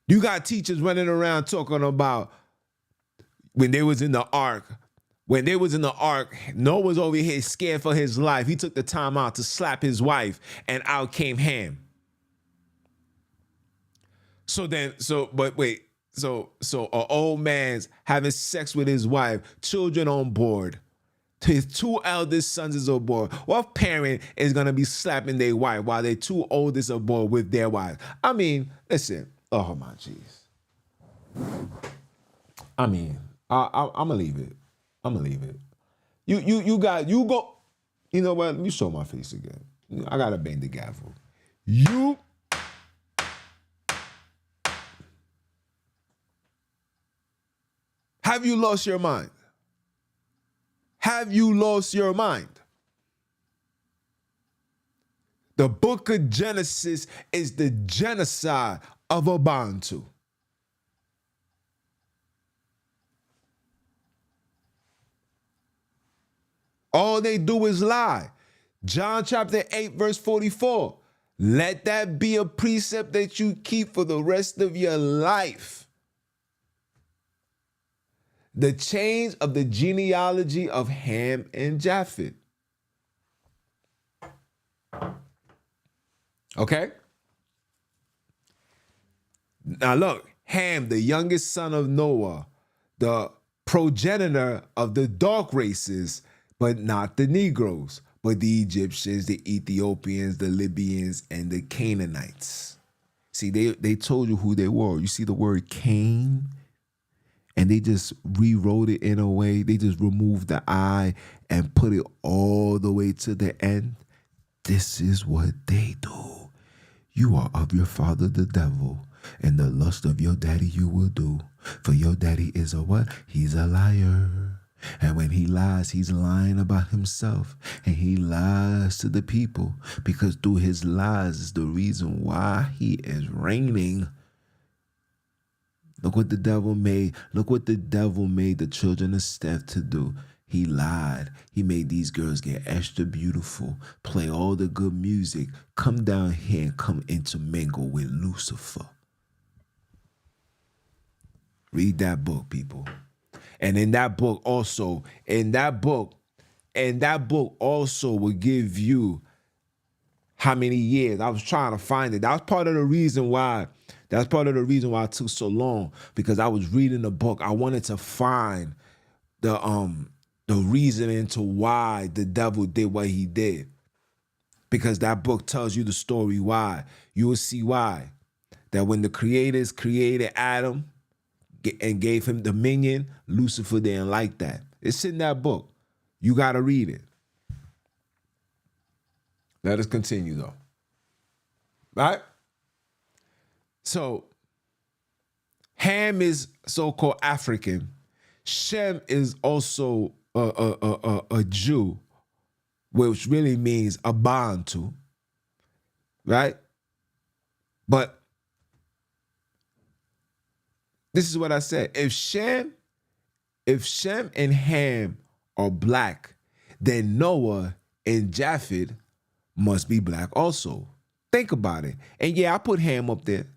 You got teachers running around talking about when they was in the ark. When they was in the ark, Noah was over here scared for his life. He took the time out to slap his wife, and out came Ham. But wait, an old man's having sex with his wife, children on board. His 2 eldest sons is on board. What parent is gonna be slapping their wife while their 2 oldest are aboard with their wives? I mean, listen. Oh my jeez. I mean, I'm gonna leave it. I'm gonna leave it. You go. You know what? Let me show my face again. I gotta bang the gavel. Have you lost your mind? Have you lost your mind? The book of Genesis is the genocide of Abantu. All they do is lie. John chapter 8, verse 44. Let that be a precept that you keep for the rest of your life. The change of the genealogy of Ham and Japheth. Okay? Now look, Ham, the youngest son of Noah, the progenitor of the dark races, but not the Negroes, but the Egyptians, the Ethiopians, the Libyans, and the Canaanites. See, they told you who they were. You see the word Cain? And they just rewrote it in a way. They just removed the I and put it all the way to the end. This is what they do. You are of your father the devil, and the lust of your daddy you will do. For your daddy is a what? He's a liar. And when he lies, he's lying about himself. And he lies to the people, because through his lies is the reason why he is reigning. Look what the devil made. Look what the devil made the children of Steph to do. He lied. He made these girls get extra beautiful, play all the good music, come down here and come intermingle with Lucifer. Read that book, people. And in that book also will give you how many years. I was trying to find it. That was part of the reason why it took so long, because I was reading the book. I wanted to find the reason into why the devil did what he did. Because that book tells you the story why. You will see why. That when the creators created Adam and gave him dominion, Lucifer didn't like that. It's in that book. You got to read it. Let us continue, though. Right? So, Ham is so-called African. Shem is also a Jew, which really means Abantu, right? But this is what I said. If Shem and Ham are black, then Noah and Japheth must be black also. Think about it. And yeah, I put Ham up there.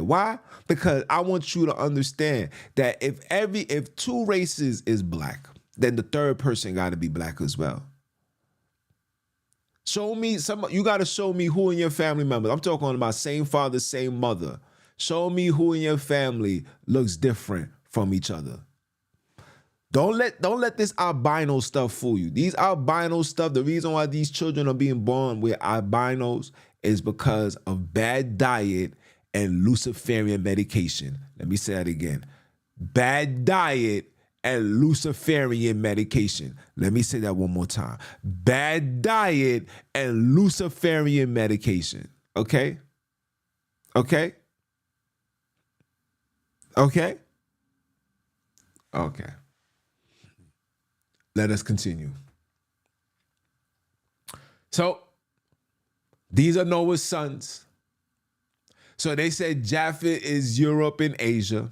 Why? Because I want you to understand that if 2 races is black, then the third person got to be black as well. You got to show me who in your family members. I'm talking about same father, same mother. Show me who in your family looks different from each other. Don't let this albino stuff fool you. These albino stuff, the reason why these children are being born with albinos is because of bad diet and Luciferian medication. Let me say that again. Bad diet and Luciferian medication. Let me say that one more time. Bad diet and Luciferian medication. Okay? Okay? Okay? Okay. Let us continue. So these are Noah's sons. So they said Japheth is Europe and Asia,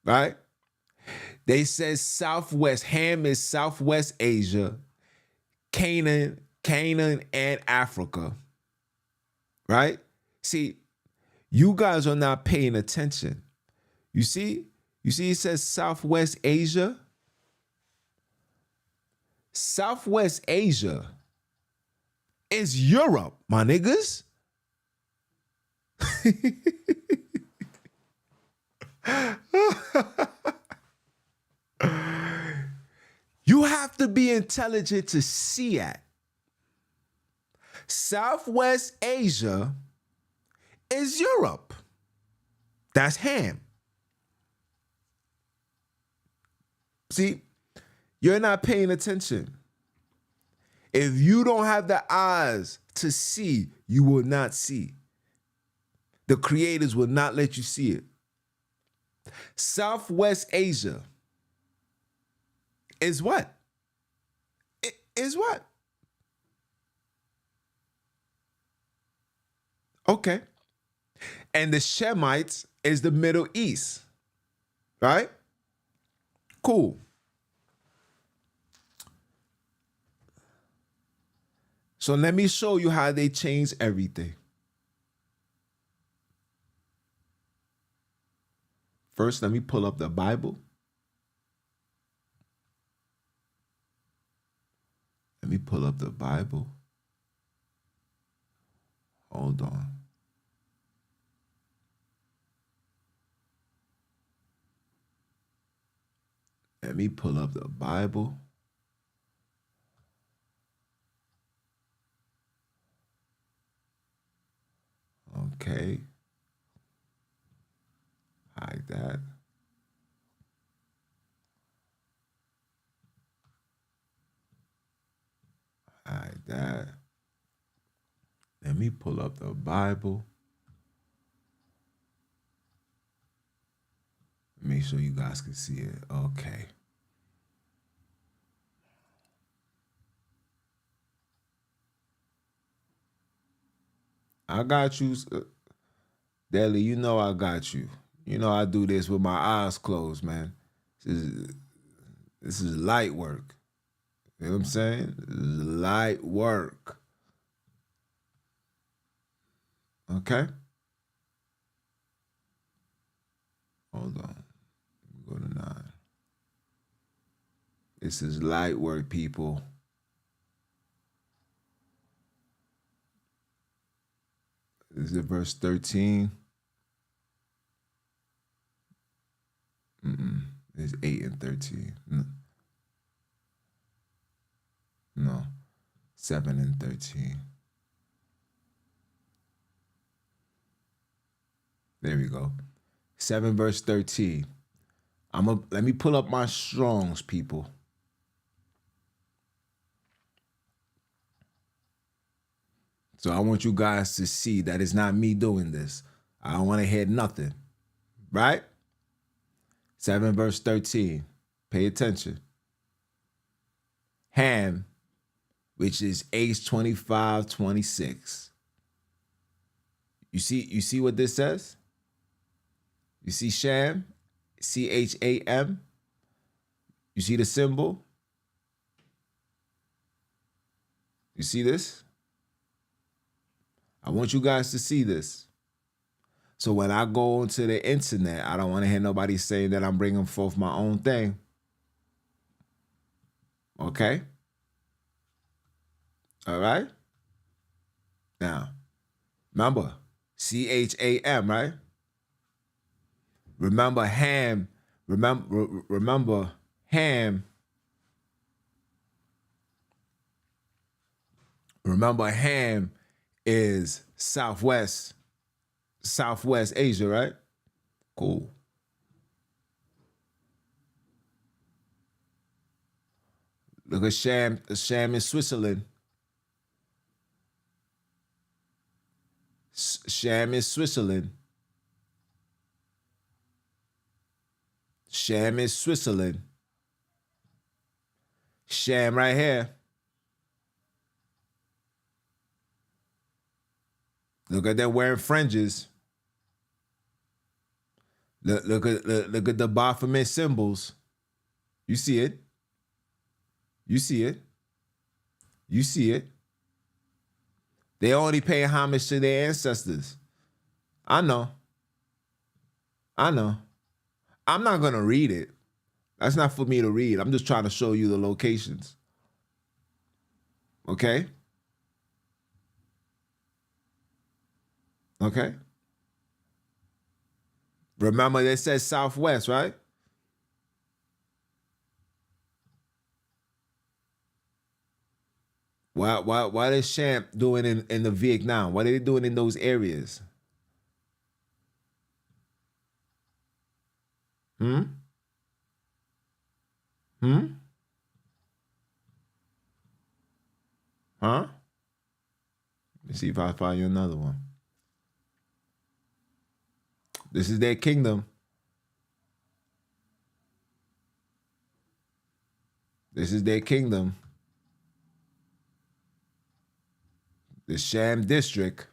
right? They said Southwest, Ham is Southwest Asia, Canaan and Africa, right? See, you guys are not paying attention. You see it says Southwest Asia. Southwest Asia is Europe, my niggas. You have to be intelligent to see it. Southwest Asia is Europe. That's Ham. See, you're not paying attention. If you don't have the eyes to see, you will not see. The creators will not let you see it. Southwest Asia is what? It is what? Okay. And the Shemites is the Middle East, right? Cool. So let me show you how they changed everything. First, let me pull up the Bible. Let me pull up the Bible. Hold on. Let me pull up the Bible. Okay. Hide that. Hide that. Let me pull up the Bible. Make sure you guys can see it. Okay. I got you. Deli, you know I got you. You know I do this with my eyes closed, man. This is light work. You know what I'm saying? This is light work. Okay? Hold on. Go to 9. This is light work, people. This is verse 13. It's 8 and 13. No. 7 and 13. There we go. 7 verse 13. Let me pull up my Strongs, people. So I want you guys to see that it's not me doing this. I don't want to hear nothing. Right? 7 verse 13. Pay attention. Ham, which is age 25, 26. You see what this says? You see Sham? C-H-A-M? You see the symbol? You see this? I want you guys to see this. So when I go onto the internet, I don't want to hear nobody saying that I'm bringing forth my own thing. Okay? All right? Now, remember, C-H-A-M, right? Remember Ham. Remember Ham. Remember Ham is Southwest Asia, right? Cool. Look at Sham is Switzerland. Sham is Switzerland. Sham is Switzerland. Sham right here. Look at them wearing fringes. Look at the Baphomet symbols. You see it. You see it. You see it. They only pay homage to their ancestors. I know. I know. I'm not gonna read it. That's not for me to read. I'm just trying to show you the locations. Okay? Okay? Remember, they said Southwest, right? Why is Champ doing in the Vietnam? What are they doing in those areas? Hmm? Hmm? Huh? Let's see if I find you another one. This is their kingdom. This is their kingdom. The Sham District.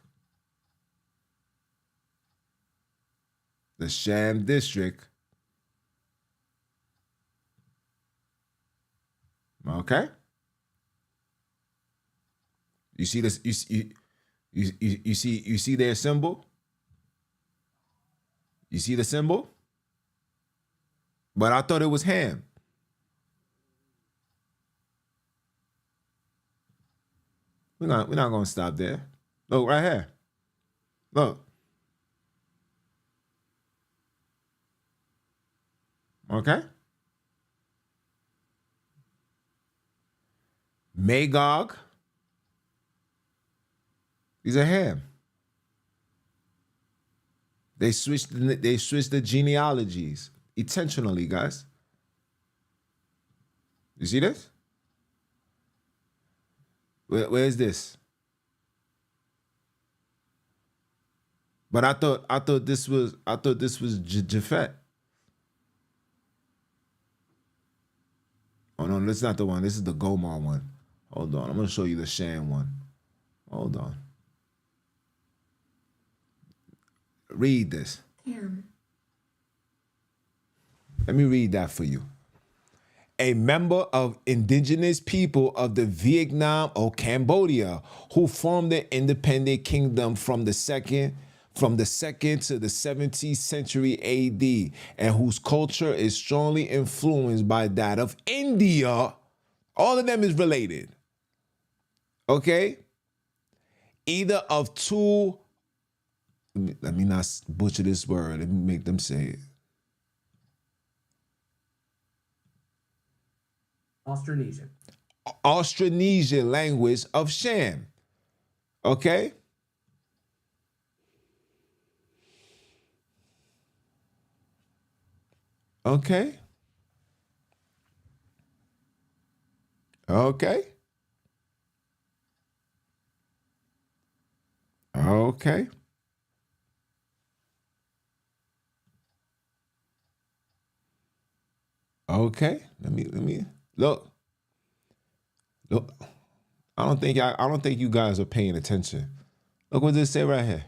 The Sham District. Okay? You see this? You see their symbol? You see the symbol? But I thought it was Ham. We're not gonna stop there. Look right here. Look. Okay? Magog. These are Ham. They switched the genealogies intentionally, guys. You see this? Where's this? But I thought this was Japhet. Oh no, this is not the one. This is the Gomar one. Hold on, I'm gonna show you the Shan one. Hold on. Read this. Ham. Let me read that for you. A member of indigenous people of the Vietnam or Cambodia who formed the independent kingdom from the second to the 17th century AD and whose culture is strongly influenced by that of India. All of them is related. Okay? Either of two, let me not butcher this word. Let me make them say it. Austronesian language of Shan. Okay? Okay? Okay? Okay? Okay? Let me look. Look. I don't think you guys are paying attention. Look what this say right here.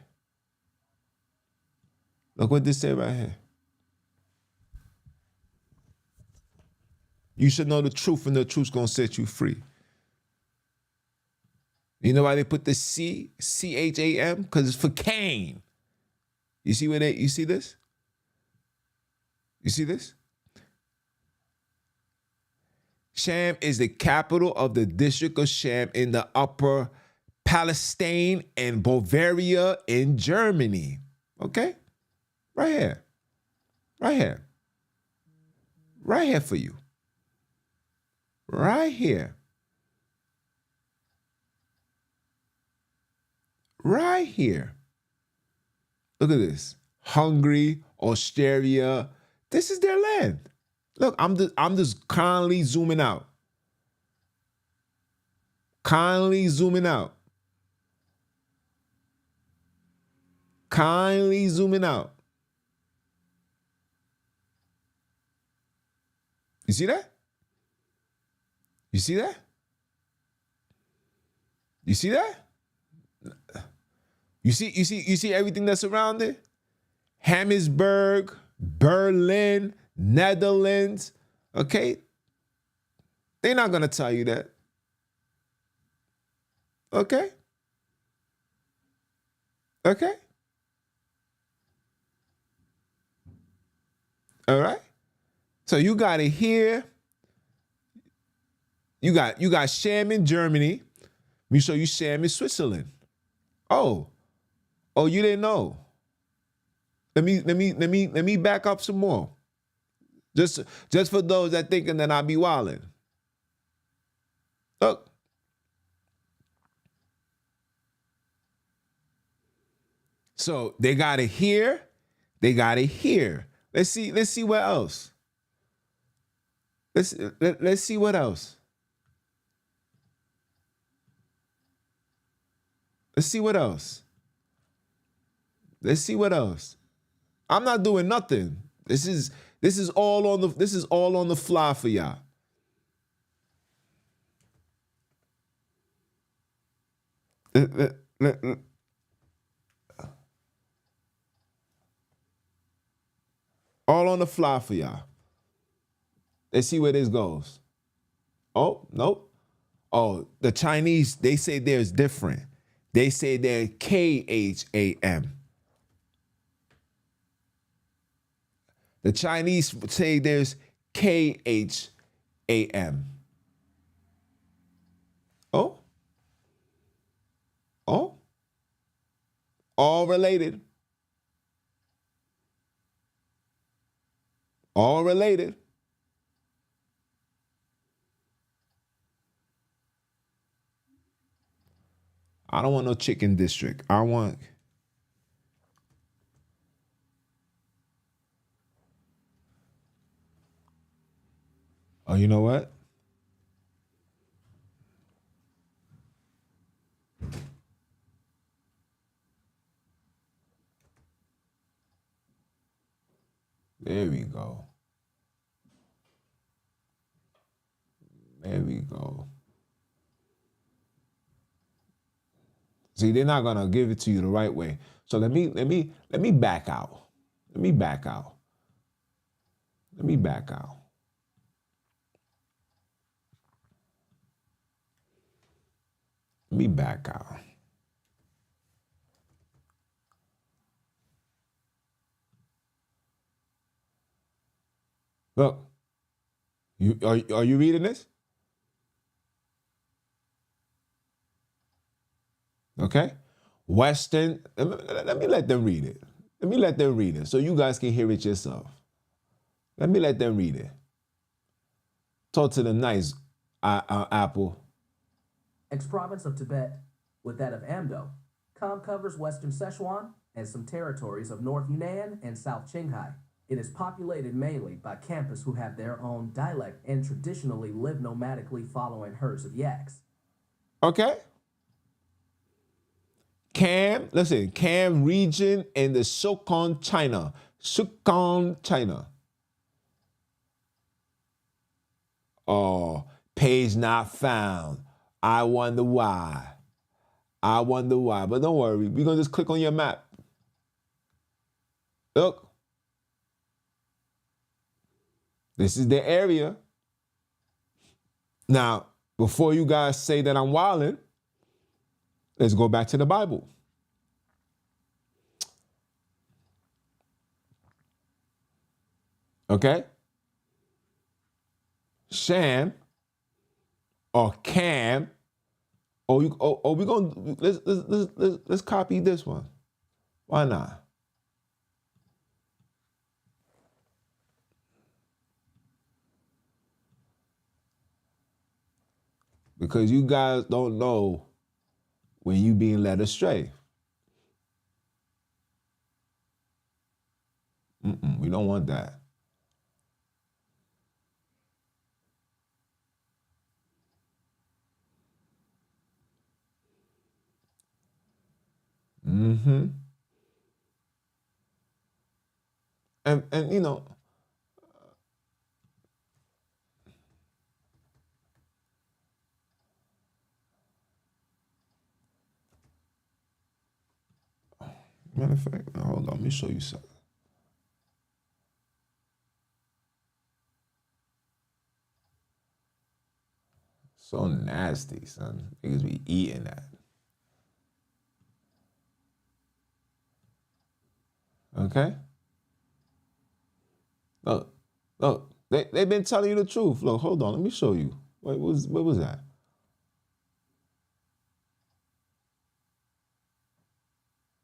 Look what this say right here. You should know the truth, and the truth's gonna set you free. You know why they put the CHAM? Because it's for Cain. You see you see this? You see this? Sham is the capital of the district of Sham in the Upper Palestine and Bavaria in Germany. Okay? Right here. Right here. Right here for you. Right here. Right here. Look at this. Hungary, Austria. This is their land. Look, I'm just kindly zooming out. Kindly zooming out. Kindly zooming out. You see that? You see that? You see that? You see everything that's around it? Hammersburg, Berlin, Netherlands. Okay? They're not gonna tell you that. Okay? Okay? All right? So you got it here. You got Sham in Germany. Let me show you Sham in Switzerland. Oh, you didn't know. Let me back up some more. Just for those that thinking that I be wilding. Look. So they got it here. They got it here. Let's see what else. Let's see what else. Let's see what else. Let's see what else. I'm not doing nothing. This is all on the fly for y'all. All on the fly for y'all. Let's see where this goes. Oh, nope. Oh, the Chinese, they say theirs different. They say they're KHAM. The Chinese say there's KHAM. Oh. Oh. All related. All related. I don't want no chicken district. I want... Oh, you know what? There we go. There we go. See, they're not gonna give it to you the right way. So let me back out. Let me back out. Let me back out. Let me back out. Look, are you reading this? Okay. Western, let me let them read it. Let me let them read it so you guys can hear it yourself. Let me let them read it. Talk to them nice, Apple. Ex-province of Tibet, with that of Amdo, covers western Sichuan and some territories of North Yunnan and South Qinghai. It is populated mainly by Campus who have their own dialect and traditionally live nomadically following herds of yaks. Okay. Cam region in the Sichuan, China. Sichuan, China. Oh, page not found. I wonder why. I wonder why. But don't worry, we're going to just click on your map. Look. This is the area. Now, before you guys say that I'm wilding, let's go back to the Bible. Okay? Sham or Cam. We're gonna let's copy this one. Why not? Because you guys don't know when you being led astray. We don't want that. And you know, Matter of fact, hold on, let me show you something. So nasty, son. Niggas be eating that. Okay? Look, look. They've been telling you the truth. Look, hold on. Let me show you. Wait, what was that?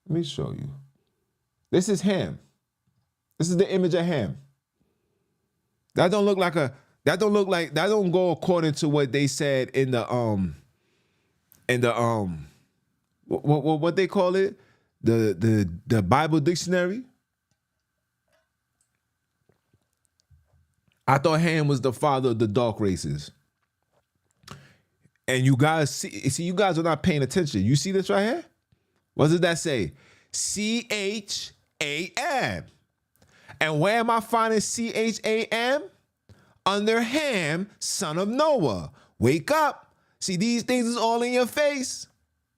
Let me show you. This is Ham. This is the image of Ham. That don't look like that don't go according to what they said in the what they call it? The Bible dictionary. I thought Ham was the father of the dark races. And you guys see you guys are not paying attention. You see this right here? What does that say? C-H-A-M. And where am I finding C-H-A-M? Under Ham, son of Noah. Wake up. See, these things is all in your face.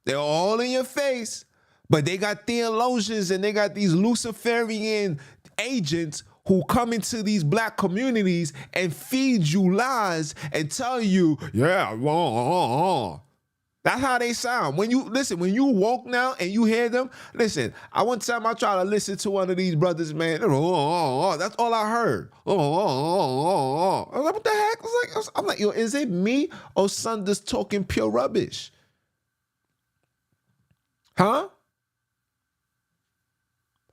They're all in your face. But they got theologians and they got these Luciferian agents who come into these black communities and feed you lies and tell you, yeah, that's how they sound. When you listen, when you walk now and you hear them, listen, one time I tried to listen to one of these brothers, man. That's all I heard. I was like, what the heck? I'm like, yo, is it me or son just talking pure rubbish? Huh?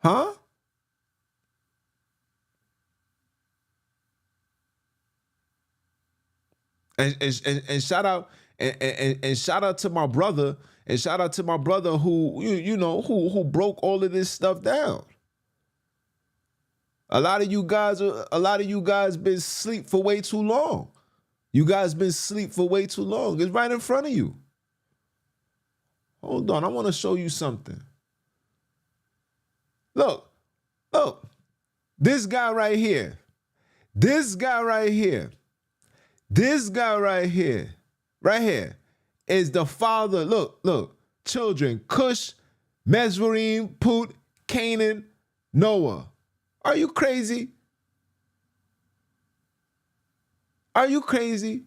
Huh? And shout out and shout out to my brother and shout out to my brother who you know who broke all of this stuff down. A lot of you guys been asleep for way too long. You guys been asleep for way too long. It's right in front of you. Hold on, I want to show you something. Look. This guy right here. This guy right here is the father. Look, children, Cush, Mizraim, Put, Canaan, Noah. Are you crazy? Are you crazy?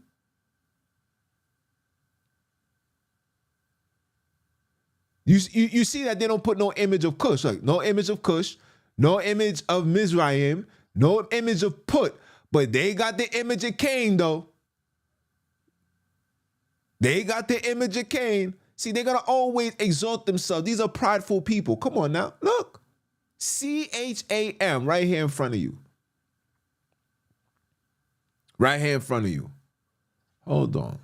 You see that they don't put no image of Cush, like no image of Cush, no image of Mizraim, no image of Put, but they got the image of Cain though. They got the image of Cain. See, they're gonna always exalt themselves. These are prideful people. Come on now, look, C-H-A-M right here in front of you. Right here in front of you. Hold on.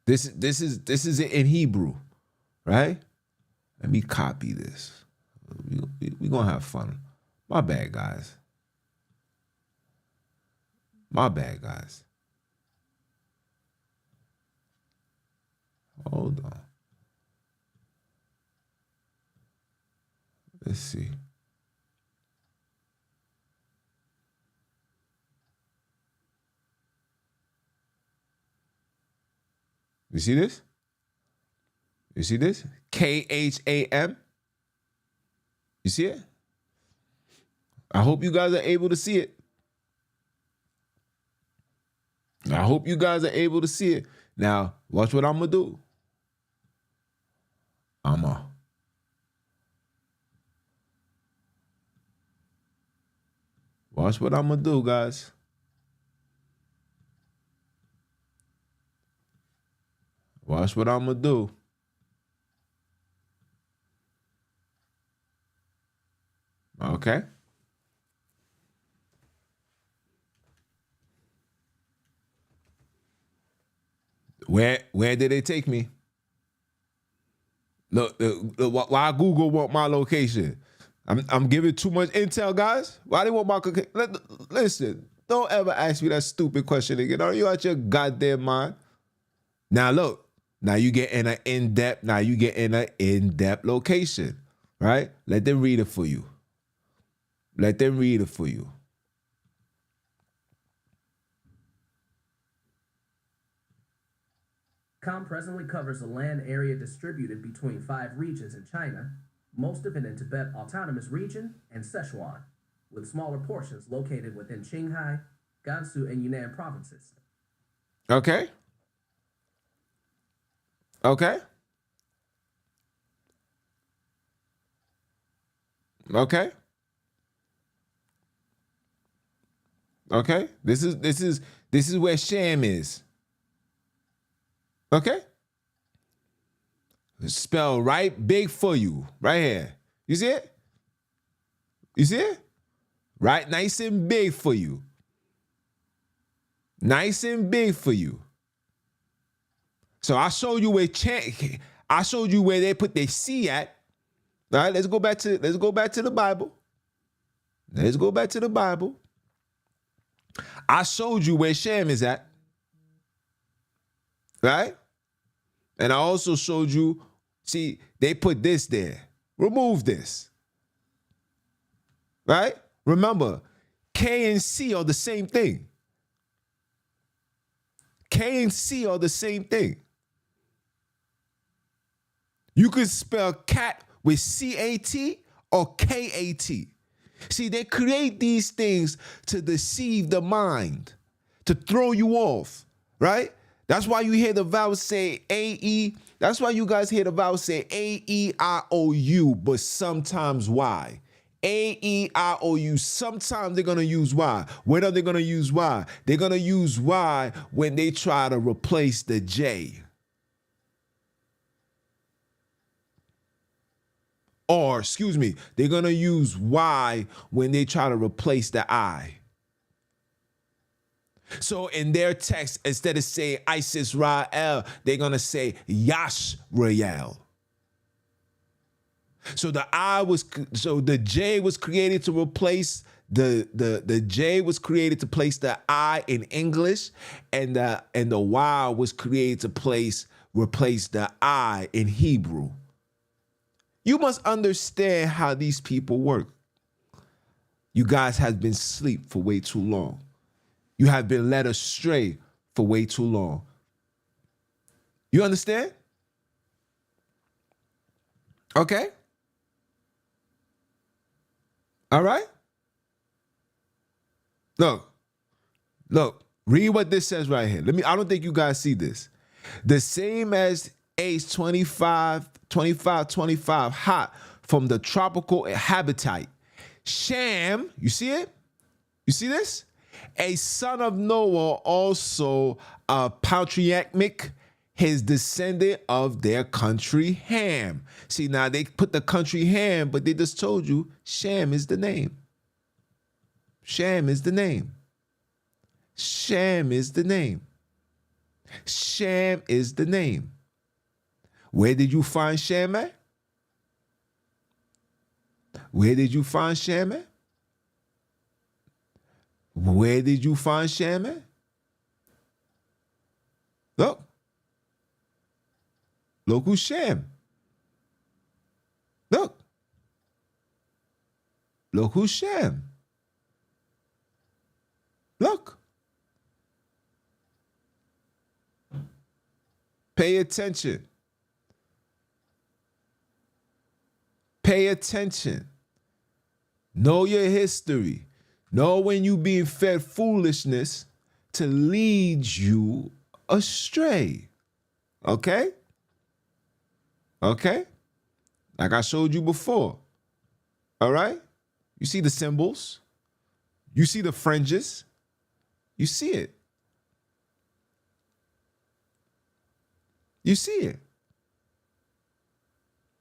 This is in Hebrew, right? Let me copy this. We gonna have fun. My bad, guys. Hold on. Let's see. You see this? You see this? K-H-A-M. You see it? I hope you guys are able to see it. I hope you guys are able to see it. Now, watch what I'm going to do. Watch what I'm going to do, guys. Watch what I'm going to do. Okay. Where did they take me? Look, why Google want my location? I'm giving too much intel, guys. Why they want my listen? Don't ever ask me that stupid question again. Are you out your goddamn mind? Now look, now you get in an in-depth. Now you get in an in-depth location, right? Let them read it for you. Let them read it for you. Com presently covers a land area distributed between 5 regions in China, most of it in Tibet Autonomous Region and Sichuan, with smaller portions located within Qinghai, Gansu, and Yunnan provinces. Okay. Okay. Okay. Okay. This is where Sham is. Okay. Spell right big for you. Right here. You see it? You see it? Right, nice and big for you. Nice and big for you. So I showed you I showed you where they put their C at. All right, let's go back to the Bible. Let's go back to the Bible. I showed you where Sham is at. Right? And I also showed you, see, they put this there. Remove this. Right? Remember, K and C are the same thing. K and C are the same thing. You could spell cat with C-A-T or K-A-T. See, they create these things to deceive the mind, to throw you off, right? That's why you hear the vowels say A-E. That's why you guys hear the vowels say A-E-I-O-U, but sometimes Y. A-E-I-O-U. Sometimes they're going to use Y. When are they going to use Y? They're going to use Y when they try to replace the J. Or, excuse me, they're going to use Y when they try to replace the I. So in their text, instead of saying Isis Rael, they're going to say Yash Rael. So the J was created to replace the J was created to place the I in English, and the Y was created to replace the I in Hebrew. You must understand how these people work. You guys have been asleep for way too long. You have been led astray for way too long. You understand? Okay? All right? Look, read what this says right here. I don't think you guys see this. The same as age 25, hot from the tropical habitat. Sham, you see it? You see this? A son of Noah, also a patriarchic, his descendant of their country Ham. See, now they put the country Ham, but they just told you Sham is the name. Sham is the name. Sham is the name. Sham is the name. Where did you find Sham at? Where did you find Sham at? Where did you find Sham at? Look. Look who's Sham. Look. Look who's Sham. Look. Pay attention. Pay attention. Know your history. Know when you being fed foolishness to lead you astray. Okay? Okay? Like I showed you before. All right? You see the symbols. You see the fringes. You see it. You see it.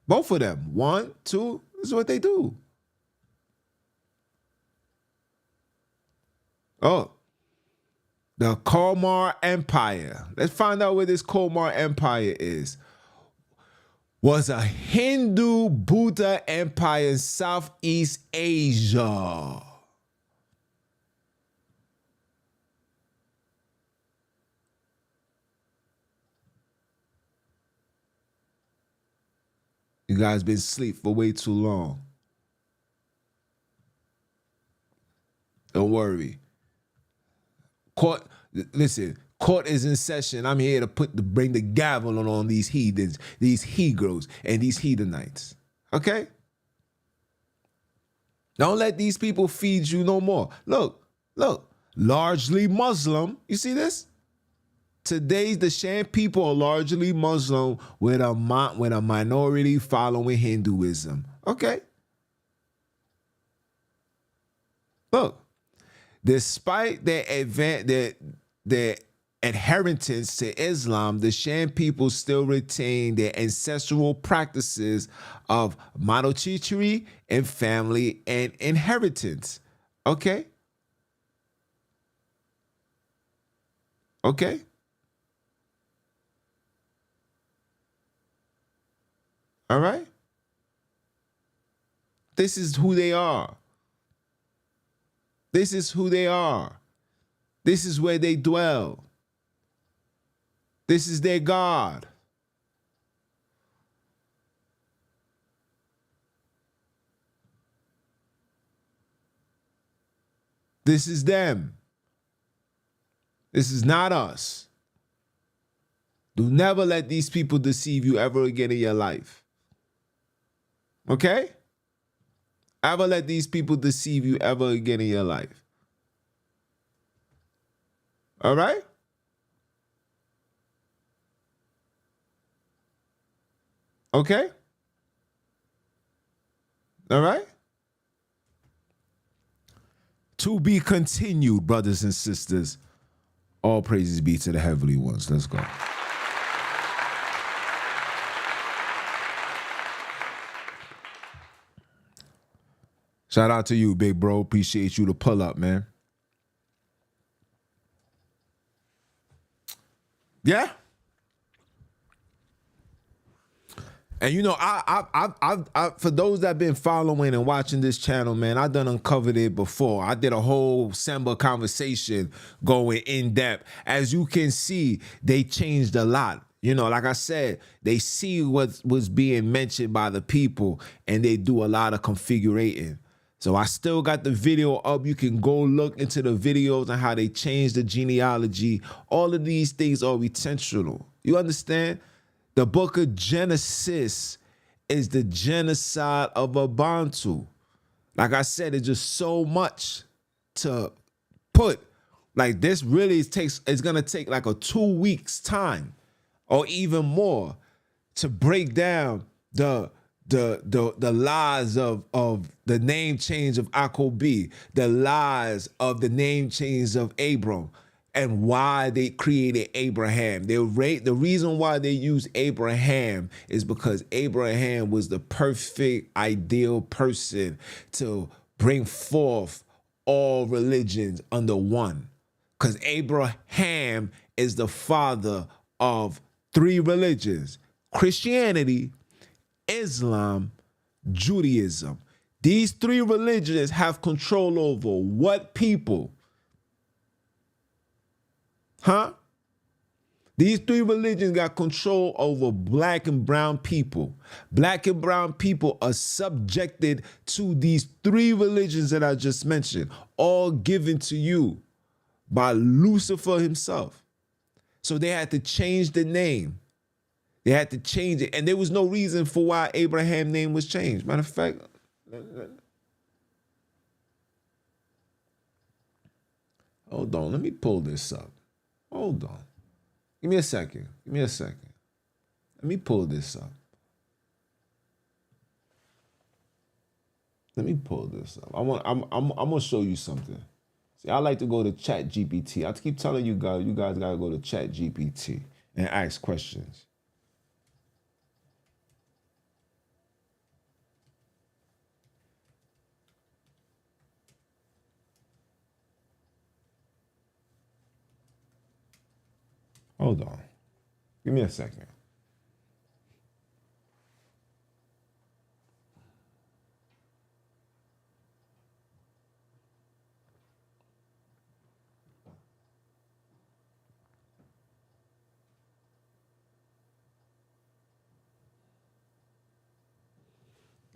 Both of them. 1, 2, this is what they do. Oh, the Kalmar Empire. Let's find out where this Kalmar Empire is. Was a Hindu Buddha empire in Southeast Asia. You guys been asleep for way too long. Don't worry. Listen, Court is in session. I'm here to bring the gavel on these heathens, these he-girls, and these heathenites. Okay? Don't let these people feed you no more. Look. Largely Muslim. You see this? Today's the Shan people are largely Muslim with a minority following Hinduism. Okay? Look. Despite their adherence to Islam, the Shan people still retain their ancestral practices of monochichiri and family and inheritance. Okay? Okay? All right? This is who they are. This is who they are. This is where they dwell. This is their God. This is them. This is not us. Do never let these people deceive you ever again in your life. Okay? Ever let these people deceive you ever again in your life. All right? Okay? All right? To be continued, brothers and sisters. All praises be to the heavenly ones. Let's go. Shout out to you, big bro. Appreciate you to pull up, man. Yeah. And you know, I for those that been following and watching this channel, man, I done uncovered it before. I did a whole Samba conversation going in depth. As you can see, they changed a lot. You know, like I said, they see what was being mentioned by the people and they do a lot of configurating. So I still got the video up. You can go look into the videos on how they changed the genealogy. All of these things are intentional. You understand? The book of Genesis is the genocide of Abantu. Like I said, it's just so much to put. Like this really it's gonna take like a 2 weeks time or even more to break down the lies of the name change of Akobi, the lies of the name change of Abram, and why they created Abraham. The reason why they use Abraham is because Abraham was the perfect, ideal person to bring forth all religions under one. Because Abraham is the father of 3 religions: Christianity, Islam, Judaism. These 3 religions have control over what people? Huh? These 3 religions got control over black and brown people. Black and brown people are subjected to these 3 religions that I just mentioned, all given to you by Lucifer himself. So they had to change the name. They had to change it. And there was no reason for why Abraham's name was changed. Matter of fact, hold on. Let me pull this up. Hold on. Give me a second. Give me a second. Let me pull this up. Let me pull this up. I'm gonna show you something. See, I like to go to Chat GPT. I keep telling you guys gotta go to Chat GPT and ask questions. Hold on. Give me a second.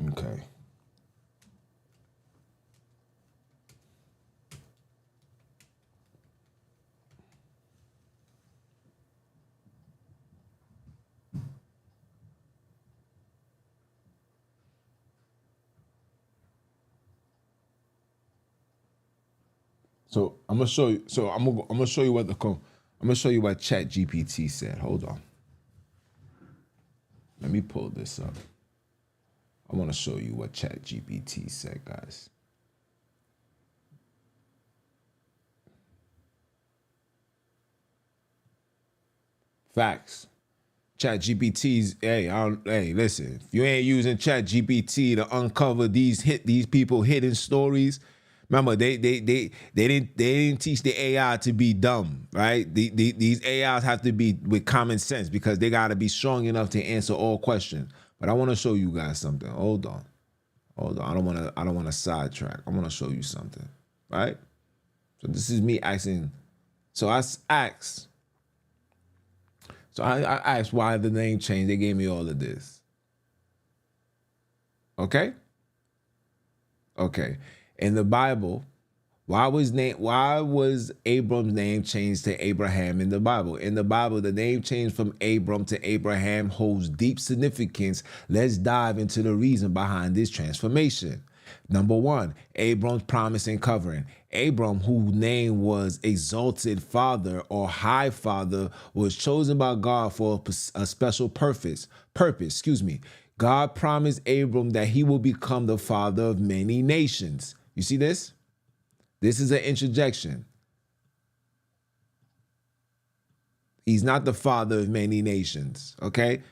Okay. So I'm gonna show you. So I'm gonna show you what I'm gonna show you what Chat GPT said. Hold on. Let me pull this up. I want to show you what Chat GPT said, guys. Facts. Chat GPT's, hey, listen. If you ain't using Chat GPT to uncover these people hidden stories, remember they didn't teach the AI to be dumb, right? These AIs have to be with common sense because they gotta be strong enough to answer all questions. But I want to show you guys something. Hold on. I don't wanna sidetrack. I want to show you something, right? So this is me asking. So I asked. So I asked why the name changed. They gave me all of this. Okay? Okay. In the Bible, why was Abram's name changed to Abraham in the Bible? In the Bible, the name change from Abram to Abraham holds deep significance. Let's dive into the reason behind this transformation. Number one, Abram's promise and covering. Abram, whose name was exalted father or high father, was chosen by God for a special purpose. God promised Abram that he will become the father of many nations. You see this? This is an interjection. He's not the father of many nations, okay?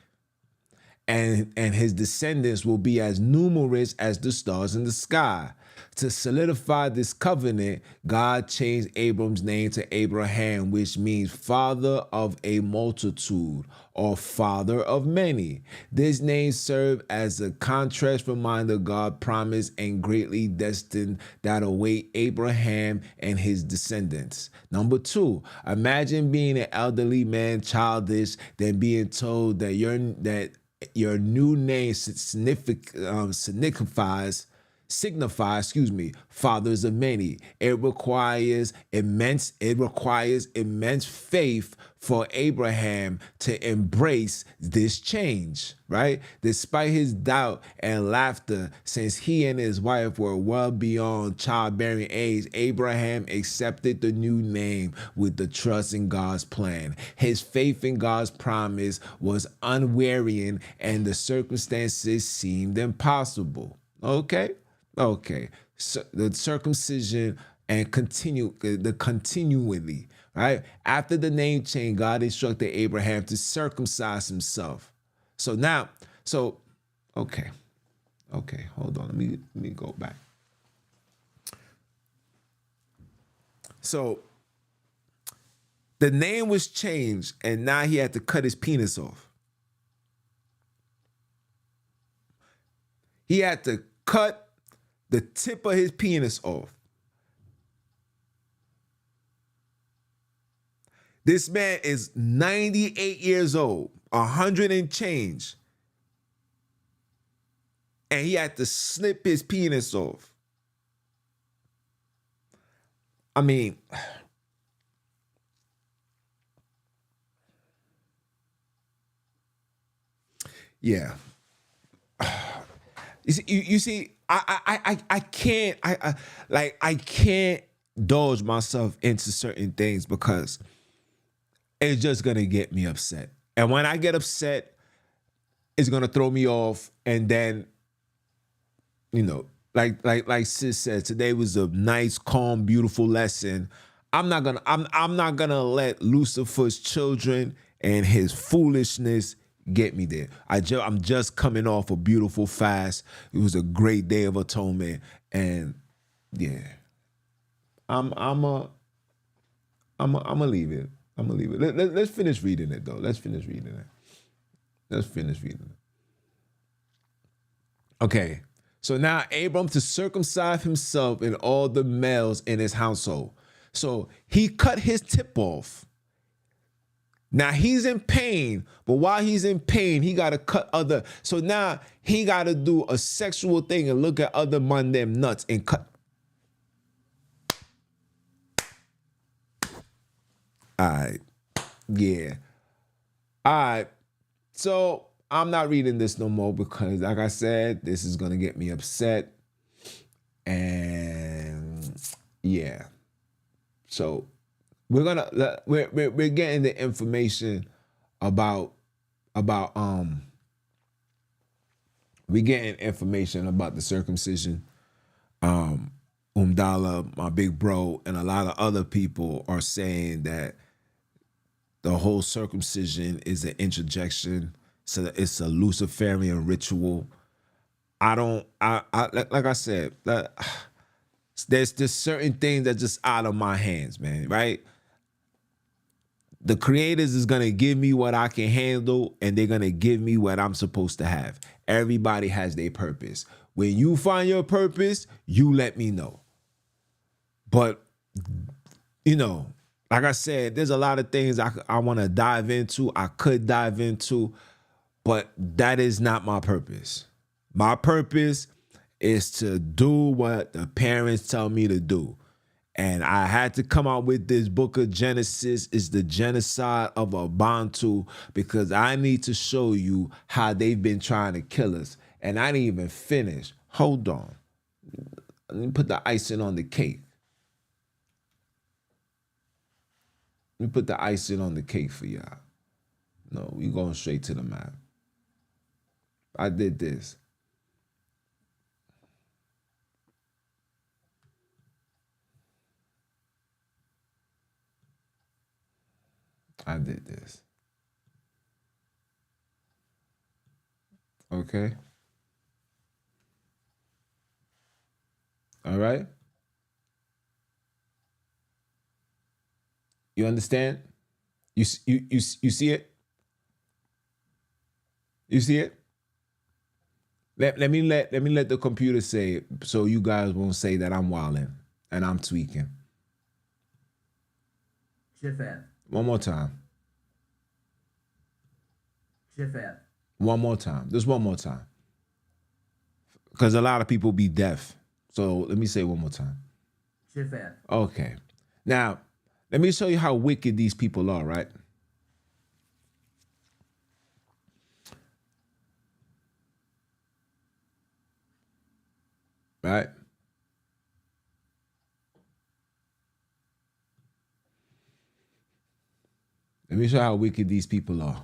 And his descendants will be as numerous as the stars in the sky. To solidify this covenant, God changed Abram's name to Abraham, which means father of a multitude or father of many. This name served as a contrast reminder God promised and greatly destined that await Abraham and his descendants. Number two, imagine being an elderly man, childish, then being told that your new name signifies, fathers of many. It requires immense faith for Abraham to embrace this change, right? Despite his doubt and laughter, since he and his wife were well beyond childbearing age, Abraham accepted the new name with the trust in God's plan. His faith in God's promise was unwearying, and the circumstances seemed impossible. Okay. So the circumcision and continually, right? After the name change, God instructed Abraham to circumcise himself. So now, okay, hold on. Let me go back. So the name was changed, and now he had to cut his penis off. He had to cut the tip of his penis off. This man is 98 years old, 100 and change, and he had to snip his penis off. I mean, yeah. You see, I can't indulge myself into certain things because it's just gonna get me upset. And when I get upset, it's gonna throw me off. And then, like Sis said, today was a nice, calm, beautiful lesson. I'm not gonna let Lucifer's children and his foolishness get me there. I'm just coming off a beautiful fast. It was a great day of atonement, and yeah, I'm gonna leave it. I'm gonna leave it. Let's finish reading it though. Let's finish reading it. Okay. So now Abram to circumcise himself and all the males in his household. So he cut his tip off. Now he's in pain, but while he's in pain, he got to cut other. So now he got to do a sexual thing and look at other them nuts and cut. All right. Yeah. All right. So I'm not reading this no more because, like I said, this is going to get me upset. And yeah. So we're getting the information about about we're getting information about the circumcision. Umdala, my big bro, and a lot of other people are saying that the whole circumcision is an interjection. So it's a Luciferian ritual. I don't. I like I said. There's just certain things that just out of my hands, man. Right? The creators is gonna give me what I can handle, and they're gonna give me what I'm supposed to have. Everybody has their purpose. When you find your purpose, you let me know. But you know, like I said, there's a lot of things I want to dive into. I could dive into, but that is not my purpose. My purpose is to do what the parents tell me to do. And I had to come out with this book of Genesis. It's the genocide of Abantu, because I need to show you how they've been trying to kill us. And I didn't even finish. Hold on. Let me put the icing on the cake. Let me put the icing on the cake for y'all. No, we going straight to the map. I did this. I did this. Okay. All right. You understand? You see it? You see it? Let me let the computer say it, so you guys won't say that I'm wilding and I'm tweaking. Jifet. One more time. Jifet. One more time. Just one more time. Because a lot of people be deaf. So let me say one more time. Jifet. Okay. Now, let me show you how wicked these people are, right? Right? Let me show you how wicked these people are.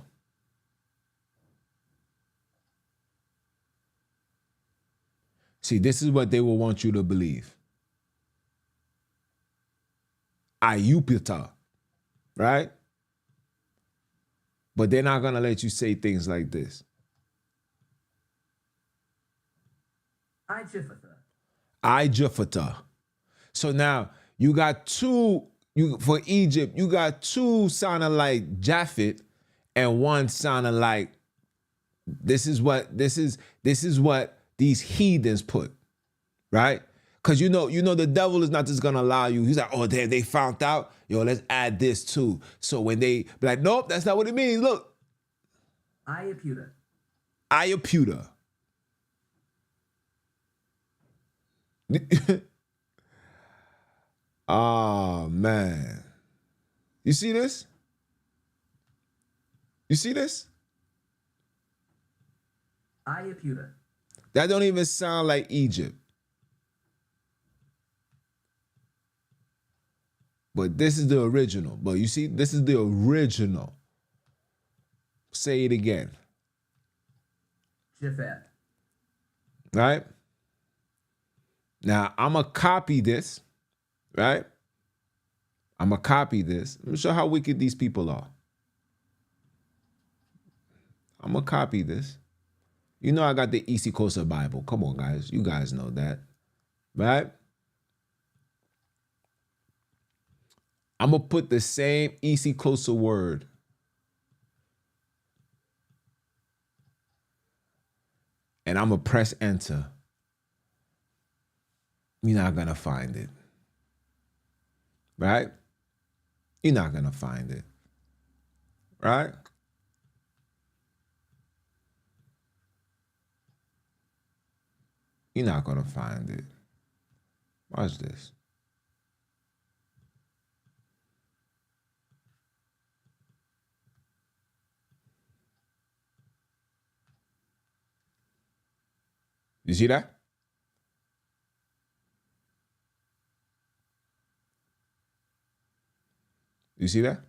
See, this is what they will want you to believe. Ayupita, right? But they're not going to let you say things like this. Ijafata. So now you got two, for Egypt, you got two sounding like Japhet and one sounding like this is what these heathens put, right? Because you know the devil is not just gonna allow you. He's like, oh, damn, they found out. Yo, let's add this too. So when they be like, nope, that's not what it means. Look. Ayaputa. Oh man. You see this? You see this? Ayaputa. That don't even sound like Egypt. But this is the original. But you see, this is the original. Say it again. Jifet. Right? Now, I'm going to copy this. Right? I'm going to copy this. Let me show how wicked these people are. I'm going to copy this. You know I got the East Coast Bible. Come on, guys. You guys know that. Right? I'm going to put the same East Coast word. And I'm going to press enter. You're not going to find it. Right? You're not going to find it. Right? You're not going to find it. Watch this. You see that? You see that?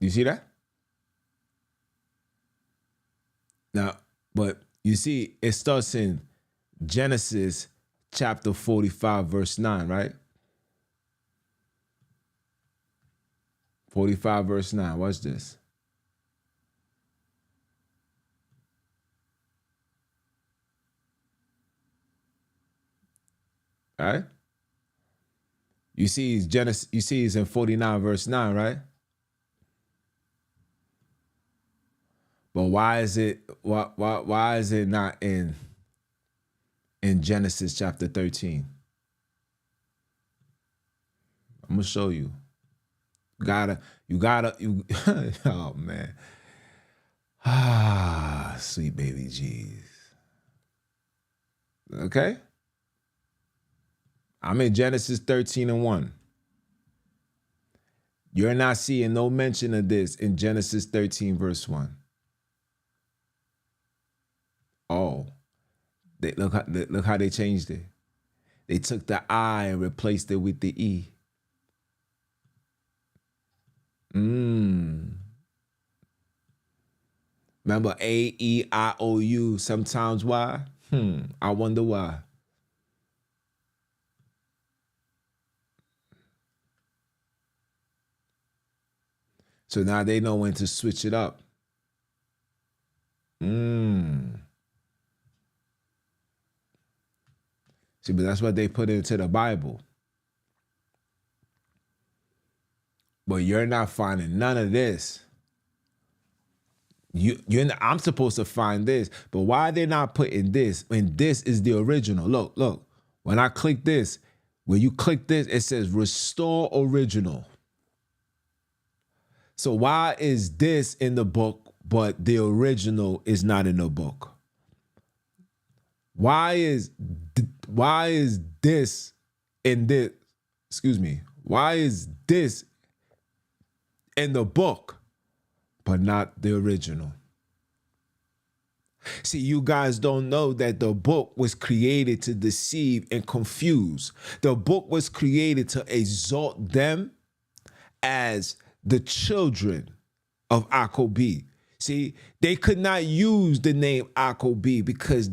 You see that? Now, but you see, it starts in Genesis chapter 45, verse 9, right? 45, verse 9. Watch this. All right? You see Genesis, you see it's in 49, verse 9, right? But why is it not in Genesis chapter 13? I'm gonna show you. You gotta, oh man. Ah, sweet baby Jesus. Okay? I'm in Genesis 13 and 1. You're not seeing no mention of this in Genesis 13, verse 1. Oh, look how they changed it. They took the I and replaced it with the E. Remember A-E-I-O-U, sometimes Y? I wonder why. So now they know when to switch it up. See, but that's what they put into the Bible. But you're not finding none of this. I'm supposed to find this, but why are they not putting this when this is the original? Look. When I click this, when you click this, it says restore original. So why is this in the book, but the original is not in the book? Why is this in this? Excuse me. Why is this in the book, but not the original? See, you guys don't know that the book was created to deceive and confuse. The book was created to exalt them as the children of Akobi. See, they could not use the name Akobi because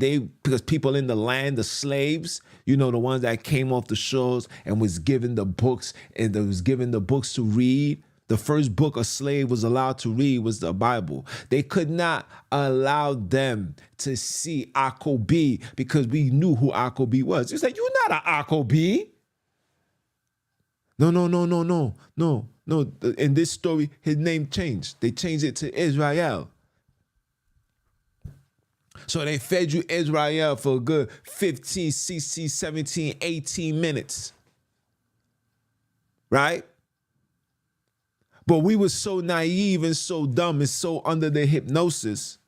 people in the land, the slaves, the ones that came off the shores and was given the books and was given the books to read. The first book a slave was allowed to read was the Bible. They could not allow them to see Akobi because we knew who Akobi was. It's like, you're not an Akobi. No. In this story, his name changed. They changed it to Israel. So they fed you Israel for a good 15, 16, 17, 18 minutes. Right? But we were so naive and so dumb and so under the hypnosis.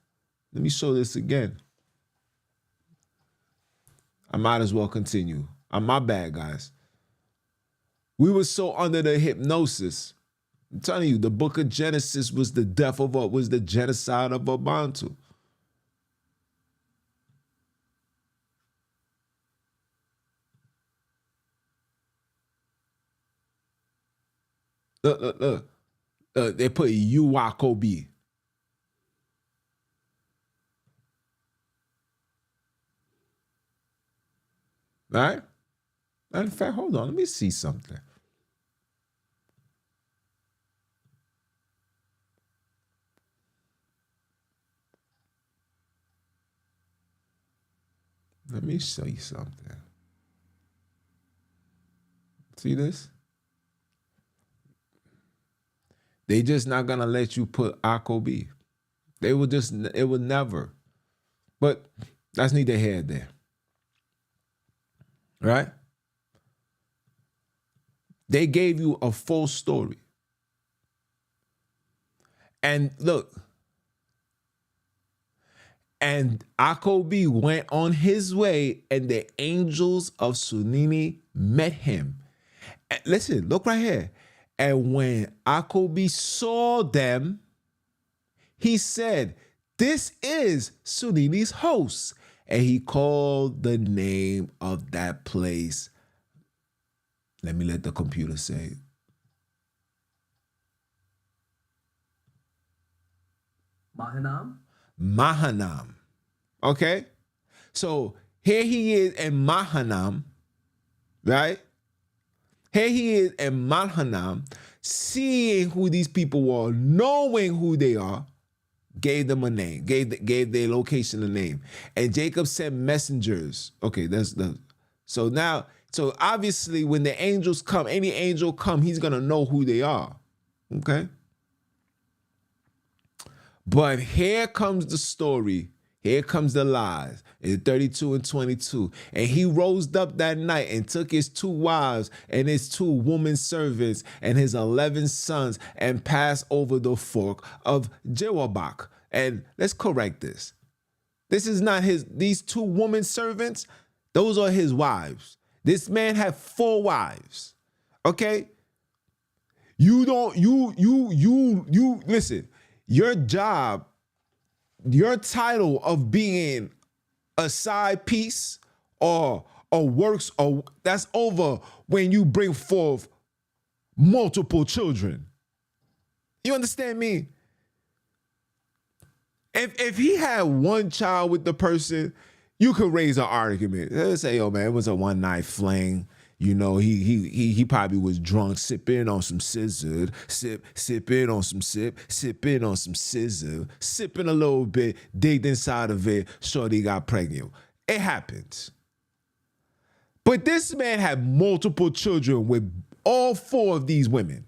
Let me show this again. I might as well continue. My bad, guys. We were so under the hypnosis. I'm telling you, the book of Genesis was the was the genocide of Abantu. Look. They put Uwakobi. Right? In fact, hold on. Let me see something. Let me show you something. See this? They just not gonna let you put Akobi. It would never. But that's neither here nor there. Right? They gave you a full story. And look, and Akobi went on his way, and the angels of Sunini met him. And listen, look right here. And when Akobi saw them, he said, "This is Sunini's host." and he called the name of that place. Let me let the computer say it. Mahanaim? Mahanaim. Okay? So here he is in Mahanaim, right? Here he is in Mahanaim, seeing who these people were, knowing who they are, gave them a name, gave their location a name. And Jacob sent messengers. Okay, so obviously when the angels come, any angel come, he's gonna know who they are. Okay? But here comes the story. Here comes the lies in 32 and 22. And he rose up that night and took his 2 wives and his 2 woman servants and his 11 sons and passed over the fork of Jewabach. And let's correct this. This is not these 2 woman servants, those are his wives. This man had 4 wives. Okay? Listen, your job, your title of being a side piece or works, or that's over when you bring forth multiple children. You understand me? If he had 1 child with the person, you could raise an argument. Let's say, yo, man, it was a one-night fling. You know, he probably was drunk, sipping on some scissor, sipping on some scissor, sipping a little bit, digged inside of it, shorty got pregnant. It happens. But this man had multiple children with all 4 of these women.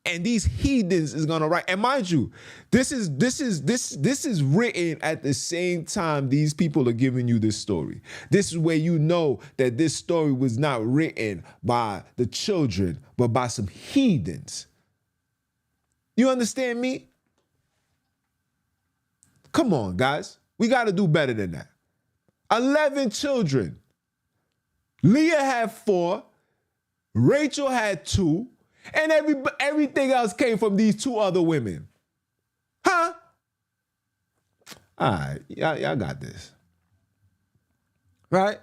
And these heathens is gonna write. And mind you, this is written at the same time these people are giving you this story. This is where you know that this story was not written by the children, but by some heathens. You understand me? Come on, guys. We got to do better than that. 11 children. Leah had 4. Rachel had 2. And everything else came from these 2 other women. Huh? All right, y'all got this. Right?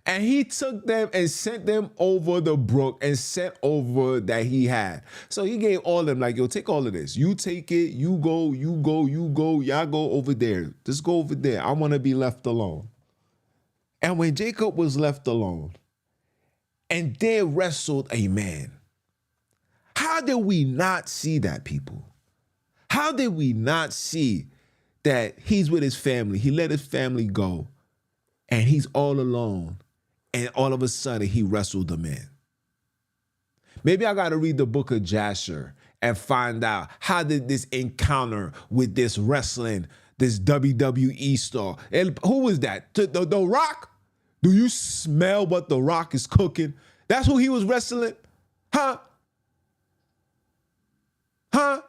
And he took them and sent them over the brook and sent over that he had. So he gave all of them, like, yo, take all of this. You take it, you go, y'all go over there. Just go over there. I want to be left alone. And when Jacob was left alone, and there wrestled a man. How did we not see that, people? How did we not see that he's with his family? He let his family go, and he's all alone, and all of a sudden he wrestled a man. Maybe I got to read the book of Jasher and find out how did this encounter with this wrestling, this WWE star, and who was that? The Rock? Do you smell what The Rock is cooking? That's who he was wrestling? Huh? Huh?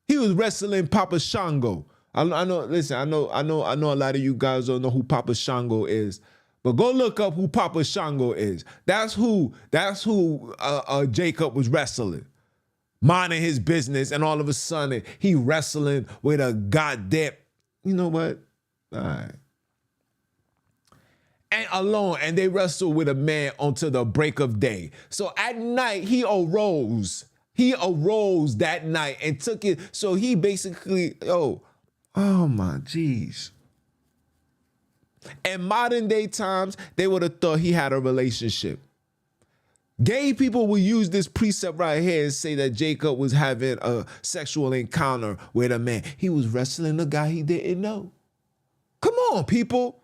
He was wrestling Papa Shango. I know, listen, I know a lot of you guys don't know who Papa Shango is, but go look up who Papa Shango is. That's who Jacob was wrestling. Minding his business, and all of a sudden he wrestling with a goddamn, you know what? All right. And alone, and they wrestled with a man until the break of day. So at night, he arose. He arose that night and took it. So he basically, oh my geez. In modern day times, they would have thought he had a relationship. Gay people will use this precept right here and say that Jacob was having a sexual encounter with a man. He was wrestling a guy he didn't know. Come on, people.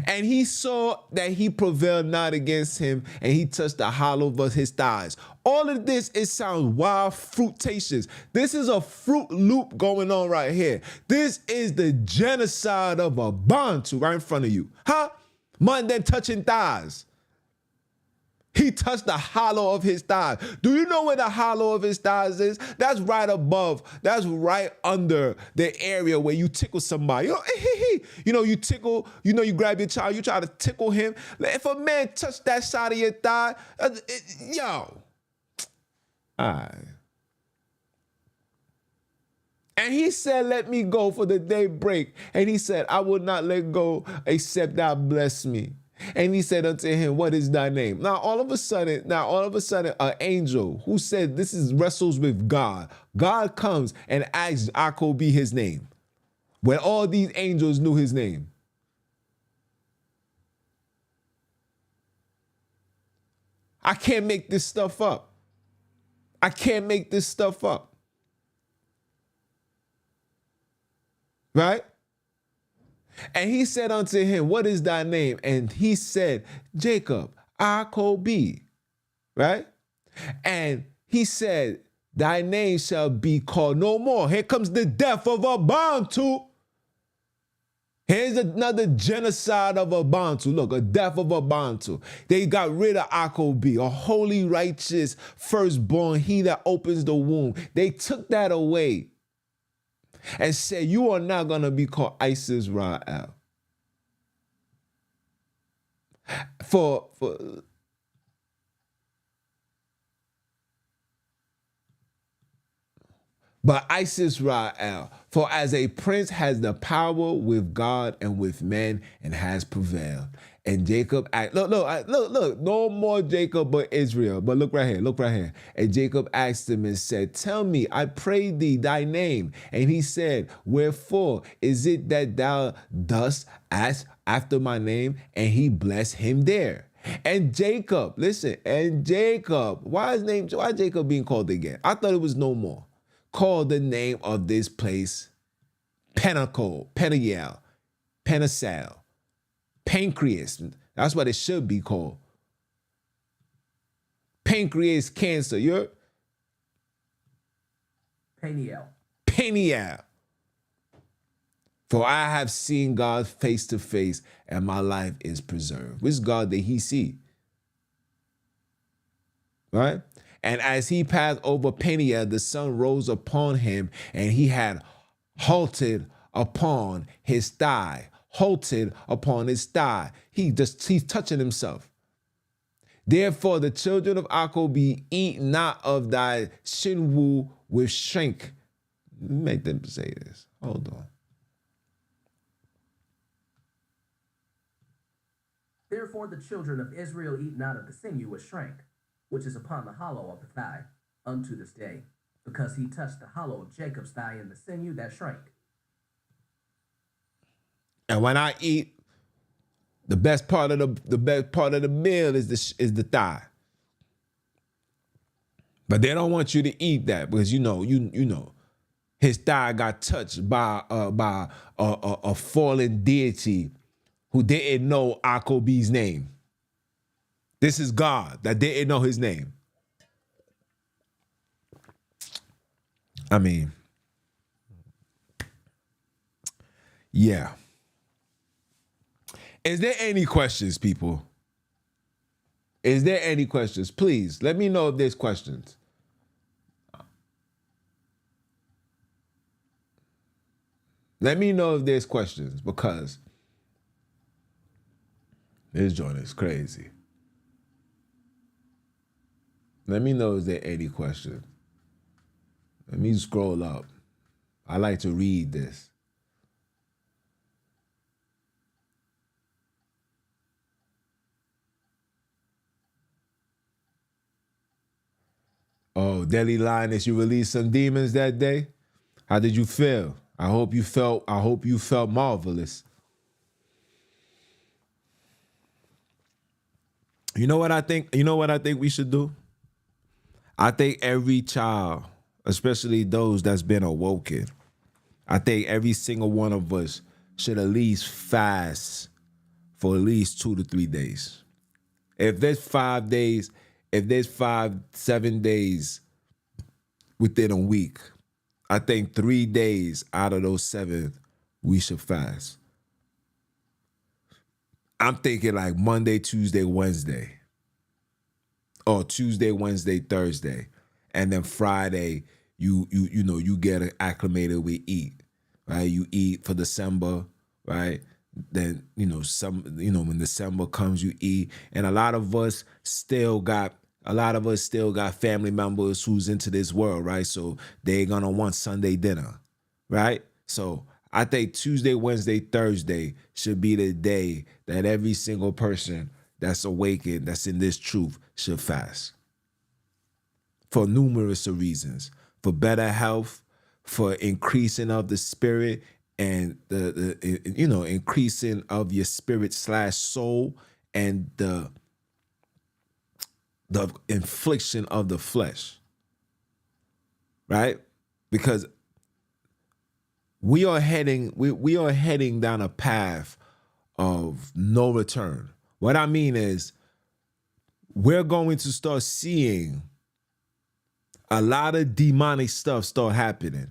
And he saw that he prevailed not against him, and he touched the hollow of his thighs. All of this, it sounds wild, fruitacious. This is a fruit loop going on right here. This is the genocide of Abantu right in front of you. Huh? Man, then touching thighs. He touched the hollow of his thighs. Do you know where the hollow of his thighs is? That's right above. That's right under the area where you tickle somebody. You tickle, you grab your child, you try to tickle him. If a man touched that side of your thigh, yo. All right. And he said, let me go for the day break. And he said, I will not let go except thou bless me. And he said unto him, what is thy name? Now, all of a sudden, an angel who said this is wrestles with God. God comes and asks Jacob his name. When all these angels knew his name. I can't make this stuff up. I can't make this stuff up. Right? And he said unto him, what is thy name? And he said, Jacob, Jacob. Right? And he said, thy name shall be called no more. Here comes the death of Abantu. Here's another genocide of Abantu. Look, a death of Abantu. They got rid of Jacob, a holy, righteous firstborn, he that opens the womb. They took that away and said, you are not going to be called Isis Ra'el. But Isis Ra'el, for as a prince has the power with God and with men and has prevailed. And Jacob, look, no more Jacob but Israel. But look right here. And Jacob asked him and said, tell me, I pray thee, thy name. And he said, wherefore is it that thou dost ask after my name? And he blessed him there. And Jacob, listen, why Jacob being called again? I thought it was no more. Called the name of this place Peniel, pancreas. That's what it should be called. Pancreas cancer. You're Peniel. For I have seen God face to face, and my life is preserved. Which God did he see? Right? And as he passed over Peniel, the sun rose upon him, and he had halted upon his thigh. He's touching himself. Therefore, the children of Jacob eat not of thy shinwu with shrink. Make them say this. Hold on. Therefore, the children of Israel eat not of the sinew with shrink, which is upon the hollow of the thigh, unto this day, because he touched the hollow of Jacob's thigh in the sinew that shrank. And when I eat, the best part of the meal is the thigh. But they don't want you to eat that because you know his thigh got touched by a fallen deity who didn't know Jacob's name. This is God that didn't know his name. I mean, yeah. Is there any questions, people? Is there any questions? Please, let me know if there's questions. Let me know if there's questions because this joint is crazy. Let me know if there any questions. Let me scroll up. I like to read this. Oh, Deli Linus, you released some demons that day? How did you feel? I hope you felt marvelous. You know what I think we should do? I think every child, especially those that's been awoken, I think every single one of us should at least fast for at least 2 to 3 days. If there's 5 days, if there's 7 days within a week, I think 3 days out of those 7, we should fast. I'm thinking like Monday, Tuesday, Wednesday. Or Tuesday, Wednesday, Thursday. And then Friday, you get acclimated with eat. Right? You eat for December, right? Then, when December comes, you eat. And a lot of us still got family members who's into this world, right? So they're gonna want Sunday dinner. right? So I think Tuesday, Wednesday, Thursday should be the day that every single person that's awakened, that's in this truth, should fast for numerous of reasons, for better health, for increasing of the spirit and the increasing of your spirit slash soul and the infliction of the flesh, right? Because we are heading down a path of no return. What I mean is we're going to start seeing a lot of demonic stuff start happening.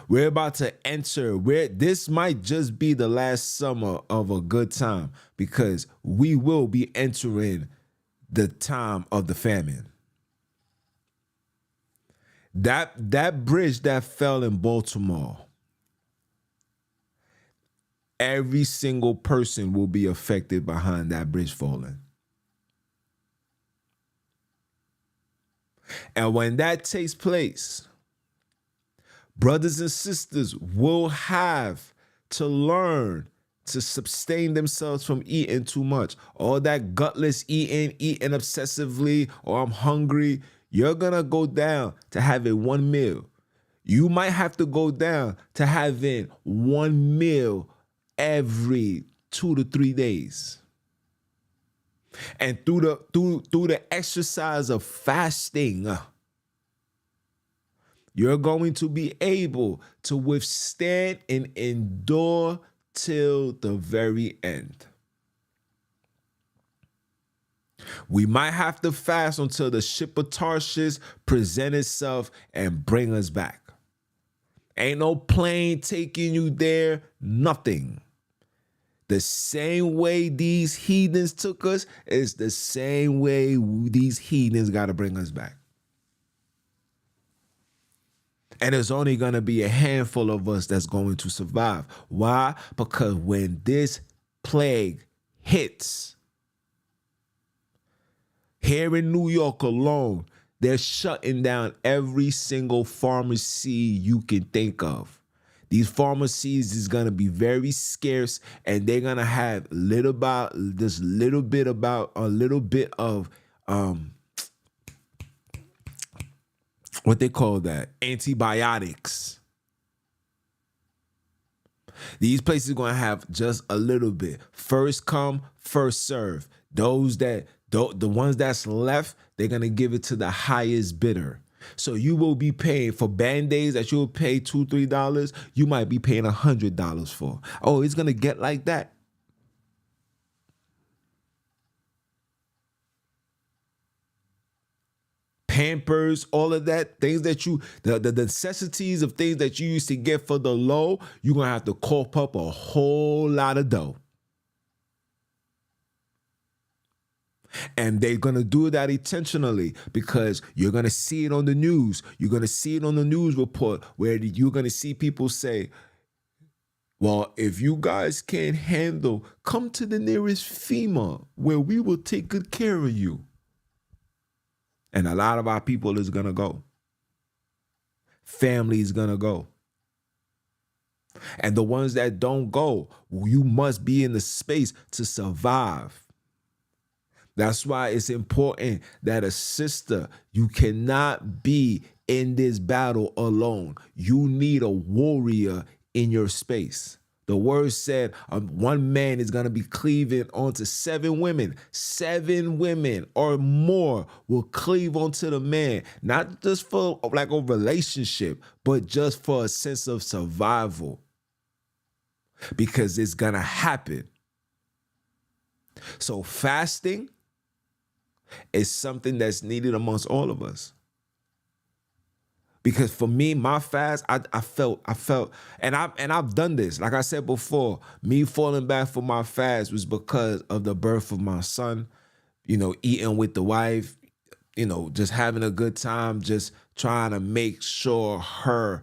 We're about to enter where this might just be the last summer of a good time, because we will be entering the time of the famine. That bridge that fell in Baltimore, every single person will be affected behind that bridge falling. And when that takes place, brothers and sisters will have to learn to sustain themselves from eating too much. All that gutless eating obsessively, or I'm hungry, you're gonna go down to having one meal. You might have to go down to having one meal every 2 to 3 days. And through the exercise of fasting, you're going to be able to withstand and endure till the very end. We might have to fast until the ship of Tarshish present itself and bring us back. Ain't no plane taking you there, nothing. The same way these heathens took us is the same way these heathens got to bring us back. And there's only going to be a handful of us that's going to survive. Why? Because when this plague hits, here in New York alone, they're shutting down every single pharmacy you can think of. These pharmacies is going to be very scarce, and they're going to have a little bit of what they call that, antibiotics. These places are going to have just a little bit. First come, first serve. The ones that's left, they're going to give it to the highest bidder. So you will be paying for Band-Aids that you'll pay $2, $3. You might be paying $100 for. Oh, it's going to get like that. Pampers, all of that, things that the necessities of things that you used to get for the low, you're going to have to cough up a whole lot of dough. And they're going to do that intentionally, because you're going to see it on the news. You're going to see it on the news report, where you're going to see people say, well, if you guys can't handle, come to the nearest FEMA where we will take good care of you. And a lot of our people is going to go. Family is going to go. And the ones that don't go, you must be in the space to survive. That's why it's important that a sister, you cannot be in this battle alone. You need a warrior in your space. The word said one man is going to be cleaving onto 7 women. 7 women or more will cleave onto the man, not just for like a relationship, but just for a sense of survival. Because it's going to happen. So fasting is something that's needed amongst all of us. Because for me, my fast, I felt, and I've done this. Like I said before, me falling back for my fast was because of the birth of my son, eating with the wife, just having a good time, just trying to make sure her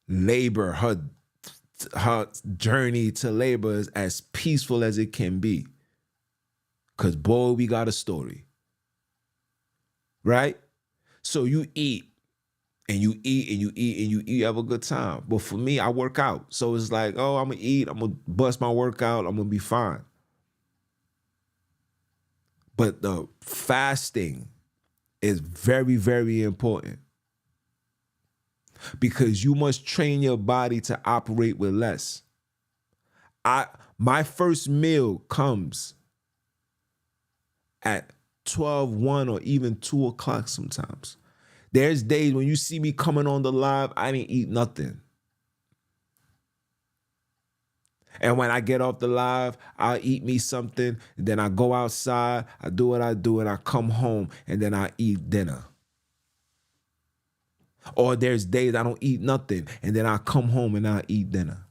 labor, her journey to labor is as peaceful as it can be. Because boy, we got a story. Right? So you eat and you eat and you eat and you eat, have a good time. But for me, I work out. So it's like, oh, I'm gonna eat, I'm gonna bust my workout, I'm gonna be fine. But the fasting is very, very important because you must train your body to operate with less. My first meal comes at 12, 1, or even 2 o'clock sometimes. There's days when you see me coming on the live, I didn't eat nothing. And when I get off the live, I'll eat me something, then I go outside, I do what I do, and I come home, and then I eat dinner. Or there's days I don't eat nothing, and then I come home and I eat dinner.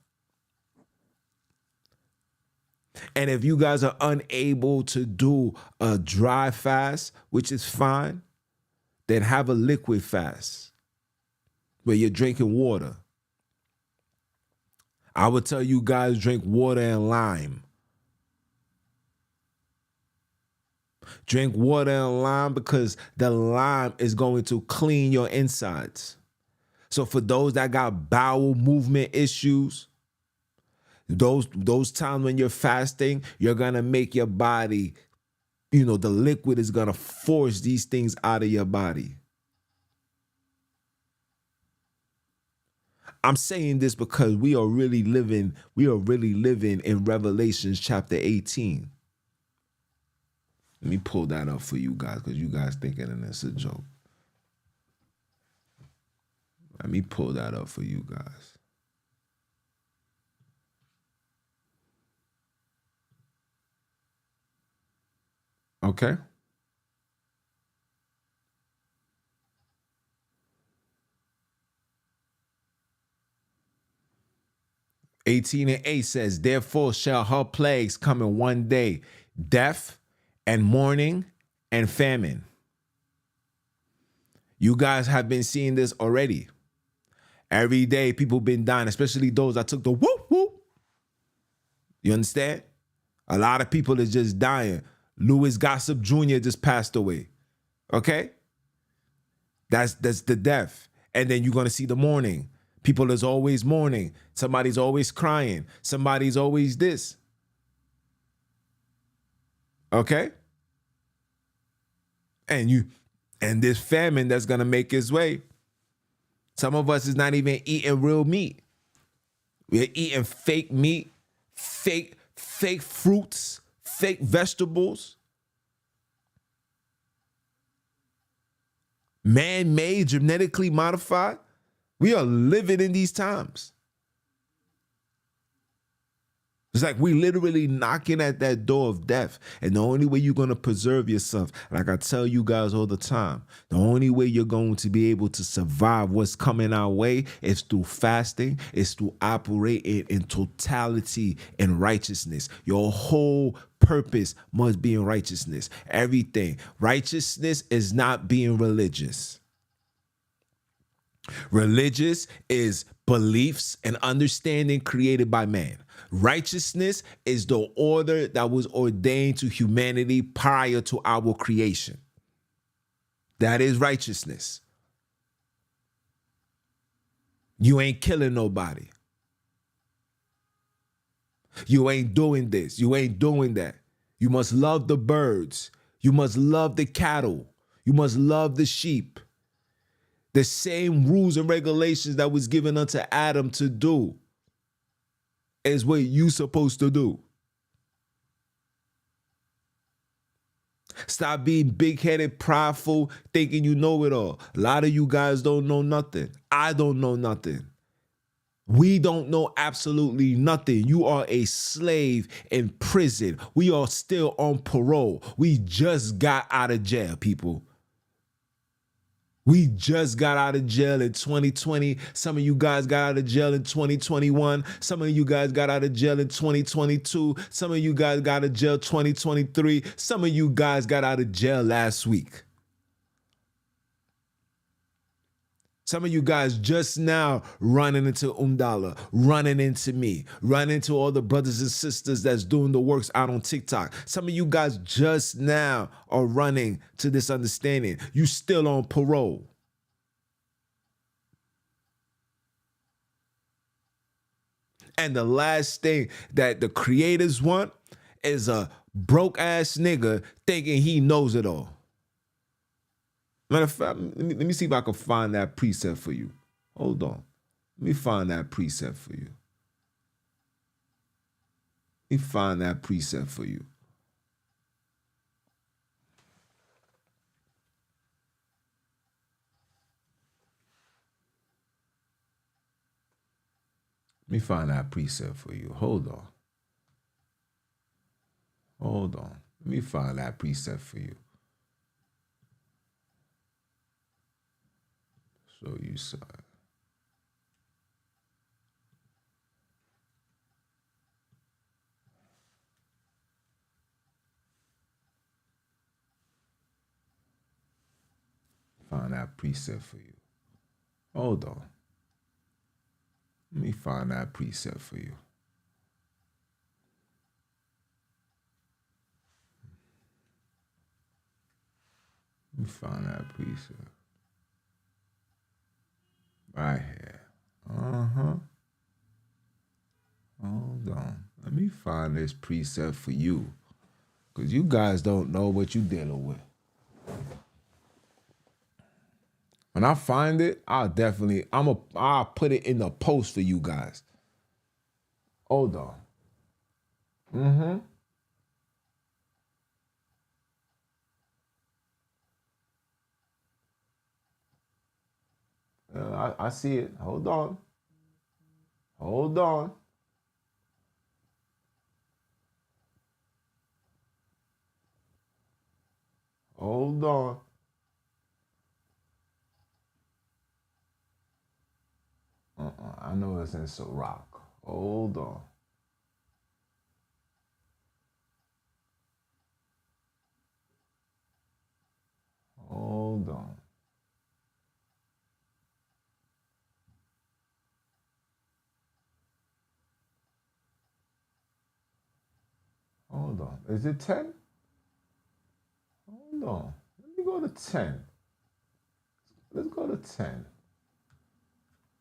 And if you guys are unable to do a dry fast, which is fine, then have a liquid fast where you're drinking water. I would tell you guys drink water and lime. Drink water and lime because the lime is going to clean your insides. So for those that got bowel movement issues, those times when you're fasting, you're going to make your body, the liquid is going to force these things out of your body. I'm saying this because we are really living in Revelations chapter 18. Let me pull that up for you guys because you guys thinking it's a joke. Let me pull that up for you guys. Okay? (18:8) says, therefore shall her plagues come in one day, death and mourning and famine. You guys have been seeing this already. Every day people been dying, especially those that took the whoop whoop. You understand? A lot of people is just dying. Louis Gossip Jr. just passed away. Okay? That's the death. And then you're going to see the mourning. People is always mourning. Somebody's always crying. Somebody's always this. Okay? And this famine that's going to make its way. Some of us is not even eating real meat. We're eating fake meat, fake fruits, fake vegetables. Man-made, genetically modified. We are living in these times. It's like we literally knocking at that door of death. And the only way you're going to preserve yourself, like I tell you guys all the time, the only way you're going to be able to survive what's coming our way is through fasting, is through operating in totality in righteousness. Your whole purpose must be in righteousness. Everything. Righteousness is not being religious. Religious is beliefs and understanding created by man. Righteousness is the order that was ordained to humanity prior to our creation. That is righteousness. You ain't killing nobody. You ain't doing this. You ain't doing that. You must love the birds. You must love the cattle. You must love the sheep. The same rules and regulations that was given unto Adam to do is what you supposed to do. Stop being big-headed, prideful, thinking you know it all. A lot of you guys don't know nothing. I don't know nothing. We don't know absolutely nothing. You are a slave in prison. We are still on parole. We just got out of jail, people. We just got out of jail in 2020. Some of you guys got out of jail in 2021. Some of you guys got out of jail in 2022. Some of you guys got out of jail 2023. Some of you guys got out of jail last week. Some of you guys just now running into Umdala, running into me, running into all the brothers and sisters that's doing the works out on TikTok. Some of you guys just now are running to this understanding. You still on parole. And the last thing that the creators want is a broke ass nigga thinking he knows it all. Matter of fact, let me see if I can find that precept for you. Hold on. Let me find that precept for you. Let me find that precept for you. Let me find that precept for you. Hold on. Hold on. Let me find that precept for you. Show you something. Find that precept for you. Hold on. Let me find that precept for you. Let me find that precept. Right here. Hold on. Let me find this precept for you. Because you guys don't know what you're dealing with. When I find it, I'll put it in the post for you guys. Hold on. I see it. Hold on. Hold on. Hold on. I know it's in Sirach. Hold on. Hold on. Hold on. Is it 10? Hold on. Let me go to 10. Let's go to 10.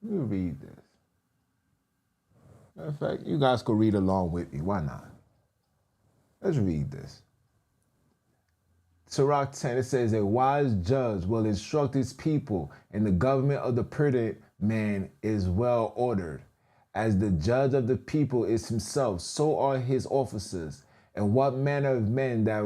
Let me read this. Matter of fact, you guys could read along with me. Why not? Let's read this. Sirach 10, it says, a wise judge will instruct his people, and the government of the prudent man is well ordered. As the judge of the people is himself, so are his officers. And what manner of men the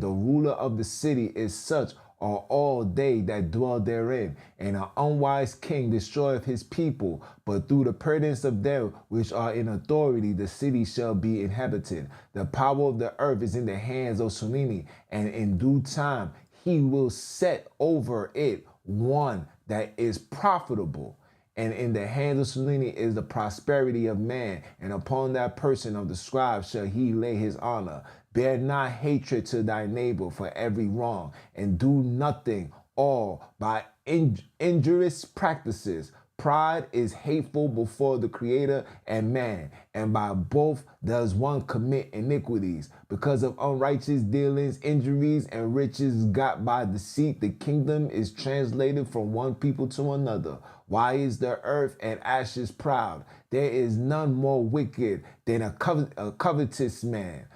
ruler of the city is such are all they that dwell therein. And an unwise king destroyeth his people, but through the prudence of them which are in authority, the city shall be inhabited. The power of the earth is in the hands of Sunini, and in due time he will set over it one that is profitable. And in the hands of Selene is the prosperity of man, and upon that person of the scribe shall he lay his honor. Bear not hatred to thy neighbor for every wrong, and do nothing all by injurious practices. Pride is hateful before the Creator and man, and by both does one commit iniquities. Because of unrighteous dealings, injuries, and riches got by deceit, the kingdom is translated from one people to another. Why is the earth and ashes proud? There is none more wicked than a covetous man.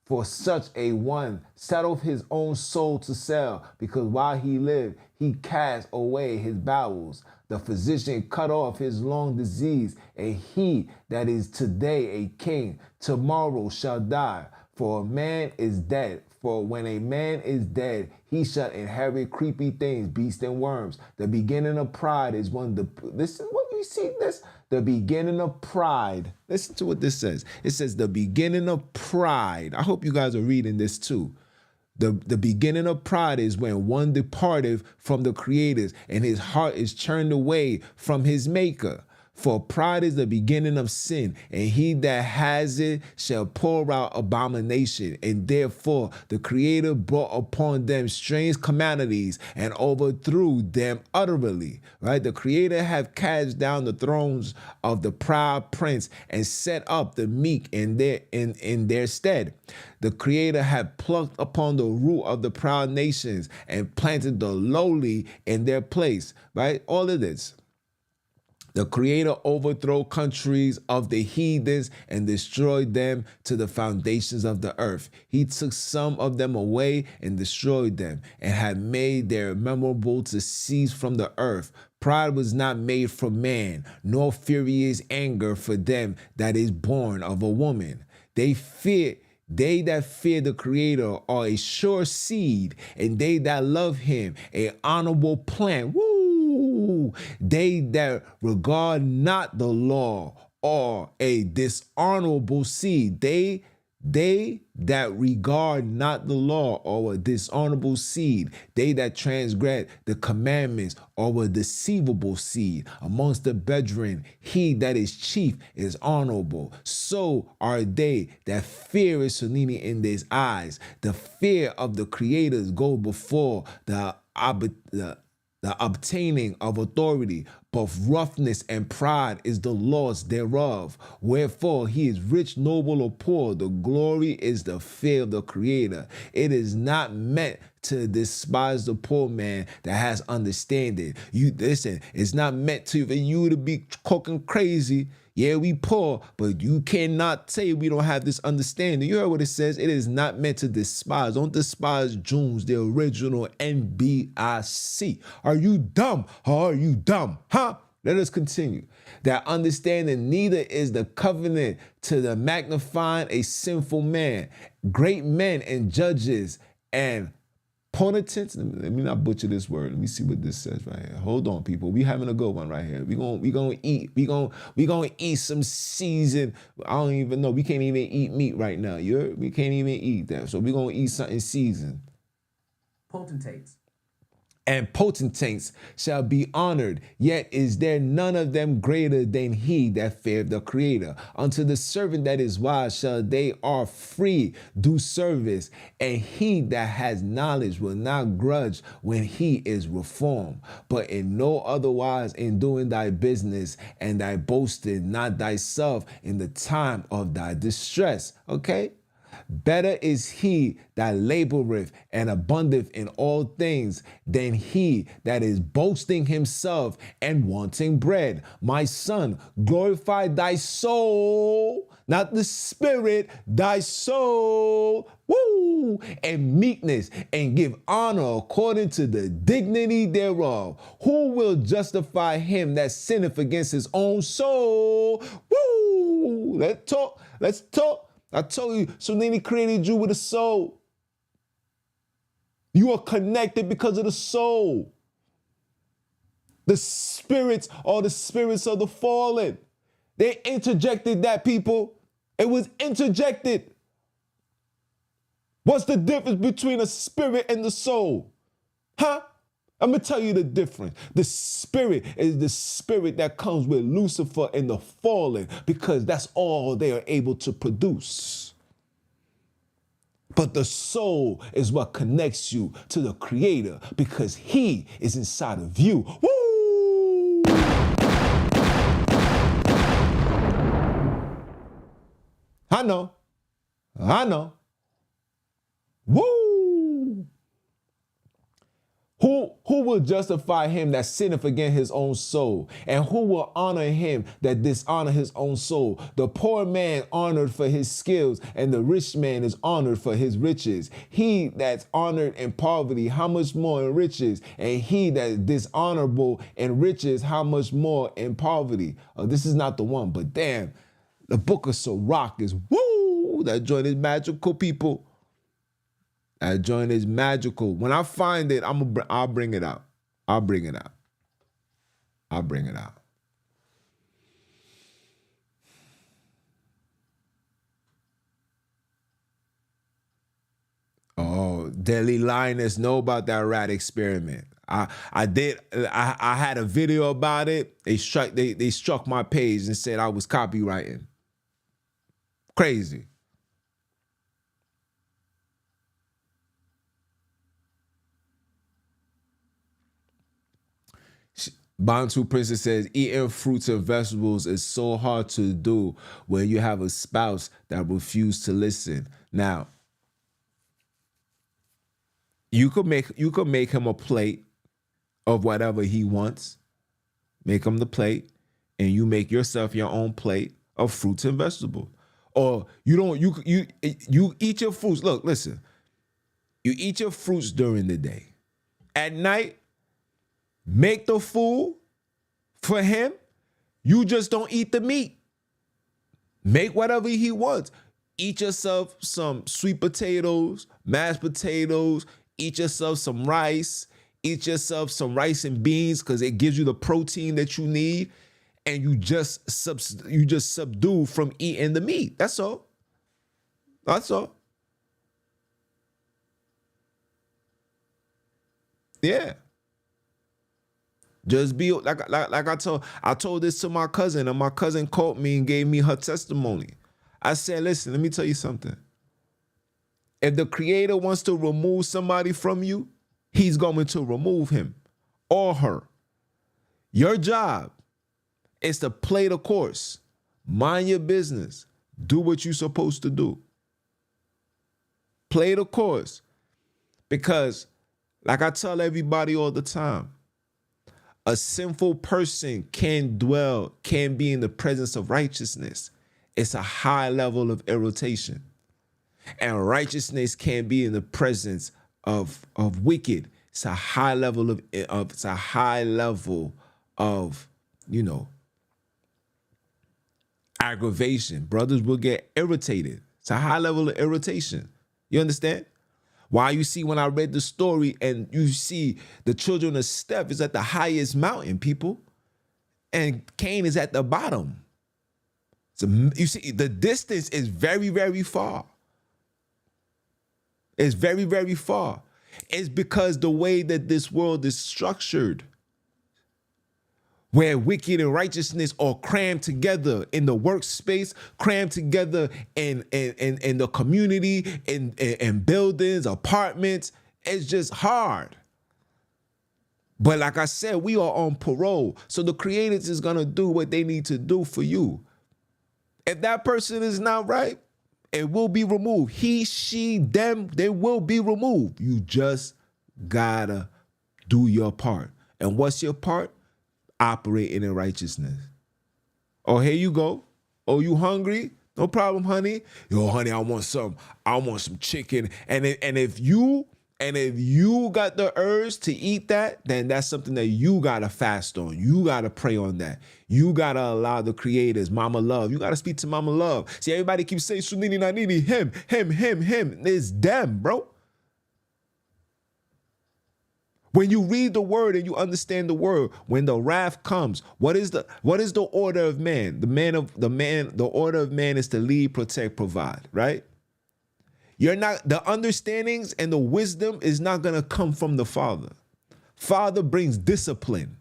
For such a one settleth his own soul to sell, because while he lived, he cast away his bowels. The physician cut off his long disease, and he that is today a king, tomorrow shall die. For a man is dead. For when a man is dead, he shall inherit creepy things, beasts and worms. The beginning of pride is listen what you see this. The beginning of pride. Listen to what this says. It says the beginning of pride. I hope you guys are reading this too. The beginning of pride is when one departed from the creators and his heart is turned away from his maker. For pride is the beginning of sin, and he that has it shall pour out abomination. And therefore the Creator brought upon them strange calamities and overthrew them utterly. Right? The Creator hath cast down the thrones of the proud prince and set up the meek in their stead. The Creator hath plucked upon the root of the proud nations and planted the lowly in their place. Right? All of this. The Creator overthrew countries of the heathens and destroyed them to the foundations of the earth. He took some of them away and destroyed them, and had made their memorable to cease from the earth. Pride was not made for man, nor furious anger for them that is born of a woman. They that fear the Creator are a sure seed, and they that love him a honorable plant. Woo! They that regard not the law are a dishonorable seed. They that regard not the law are a dishonorable seed. They that transgress the commandments are a deceivable seed. Amongst the brethren, he that is chief is honorable. So are they that fear is Sunini in their eyes. The fear of the creators go before the obtaining of authority, but roughness and pride is the loss thereof. Wherefore he is rich, noble, or poor. The glory is the fear of the Creator. It is not meant to despise the poor man that has understanding. You listen, it's not meant for you to be cooking crazy. Yeah, we poor, but you cannot say we don't have this understanding. You heard what it says. It is not meant to despise. Don't despise Jones, the original NBIC. Are you dumb? Are you dumb? Huh? Let us continue. That understanding neither is the covenant to the magnifying a sinful man. Great men and judges and ponitents. Let me not butcher this word. Let me see what this says right here. Hold on, people. We having a good one right here. We gonna eat some seasoned. I don't even know. We can't even eat meat right now. We can't even eat that. So we gonna eat something seasoned. Potentates. And potentates shall be honored, yet is there none of them greater than he that feareth the Creator. Unto the servant that is wise shall they are free do service, and he that has knowledge will not grudge when he is reformed. But in no otherwise in doing thy business and thy boasting not thyself in the time of thy distress. Okay? Better is he that laboreth and abundeth in all things than he that is boasting himself and wanting bread. My son, glorify thy soul, not the spirit, thy soul, woo, and meekness, and give honor according to the dignity thereof. Who will justify him that sinneth against his own soul? Woo! Let's talk. I told you, Sunini created you with a soul. You are connected because of the soul. The spirits are the spirits of the fallen. They interjected that, people. It was interjected. What's the difference between a spirit and the soul? Huh? I'm going to tell you the difference. The spirit is the spirit that comes with Lucifer and the fallen, because that's all they are able to produce. But the soul is what connects you to the Creator, because he is inside of you. Woo! I know. Woo! Who will justify him that sinneth against his own soul? And who will honor him that dishonor his own soul? The poor man honored for his skills, and the rich man is honored for his riches. He that's honored in poverty, how much more in riches? And he that is dishonorable in riches, how much more in poverty? This is not the one, but damn, the book of Sirach is woo! That joint is magical, people. That joint is magical. When I find it, I'll bring it out. I'll bring it out. Oh, Deadly Lioness know about that rat experiment. I had a video about it. They struck my page and said I was copywriting. Crazy. Abantu Princess says, eating fruits and vegetables is so hard to do when you have a spouse that refuses to listen. Now, you could make him a plate of whatever he wants. Make him the plate. and you make yourself your own plate of fruits and vegetables. Or you eat your fruits. Look, listen. You eat your fruits during the day. At night, make the food for him. You just don't eat the meat. Make whatever he wants. Eat yourself some sweet potatoes, mashed potatoes. Eat yourself some rice. Eat yourself some rice and beans because it gives you the protein that you need. And you just subdue from eating the meat. That's all. That's all. Yeah. Just be like I told this to my cousin, and my cousin called me and gave me her testimony. I said, listen, let me tell you something. If the Creator wants to remove somebody from you, he's going to remove him or her. Your job is to play the course, mind your business, do what you're supposed to do. Play the course. Because, like I tell everybody all the time, a sinful person can be in the presence of righteousness. It's a high level of irritation. And righteousness can be in the presence of wicked. It's a high level of aggravation. Brothers will get irritated. It's a high level of irritation. You understand? Why you see when I read the story and you see the children of Steph is at the highest mountain, people, and Cain is at the bottom. So you see the distance is very, very far. It's very, very far. It's because the way that this world is structured, where wicked and righteousness are crammed together in the workspace, crammed together in the community, in buildings, apartments. It's just hard. But like I said, we are on parole. So the Creator is going to do what they need to do for you. If that person is not right, it will be removed. He, she, them, they will be removed. You just gotta do your part. And what's your part? Operating in righteousness. Oh, here you go. Oh, you hungry? No problem, honey. Yo, honey, I want some chicken. And if you got the urge to eat that, then that's something that you gotta fast on. You gotta pray on that. You gotta allow the Creator's Mama Love. You gotta speak to Mama Love. See, everybody keeps saying Sunini Nanini, him. It's them, bro. When you read the word and you understand the word, when the wrath comes, what is the order of man? The order of man is to lead, protect, provide, right? The understandings and the wisdom is not going to come from the father. Father brings discipline.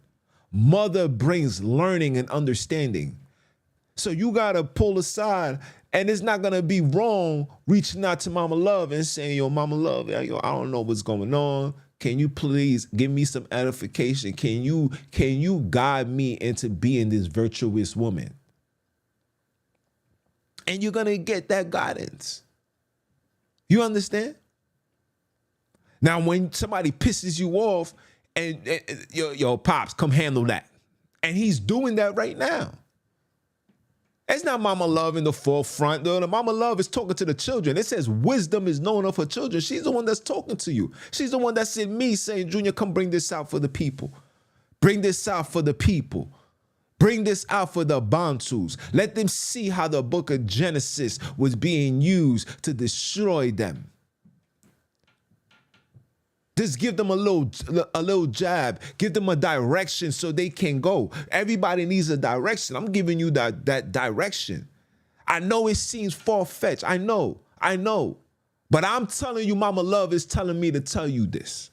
Mother brings learning and understanding. So you got to pull aside, and it's not going to be wrong reaching out to Mama Love and saying, yo, Mama Love, yo, I don't know what's going on. Can you please give me some edification? Can you guide me into being this virtuous woman? And you're going to get that guidance. You understand? Now, when somebody pisses you off and yo, Pops, come handle that. And he's doing that right now. It's not Mama Love in the forefront. The Mama Love is talking to the children. It says wisdom is known of her children. She's the one that's talking to you. She's the one that's in me saying, Junior, come bring this out for the people. Bring this out for the people. Bring this out for the Abantus. Let them see how the book of Genesis was being used to destroy them. Just give them a little jab. Give them a direction so they can go. Everybody needs a direction. I'm giving you that direction. I know it seems far-fetched. I know. But I'm telling you, Mama Love is telling me to tell you this.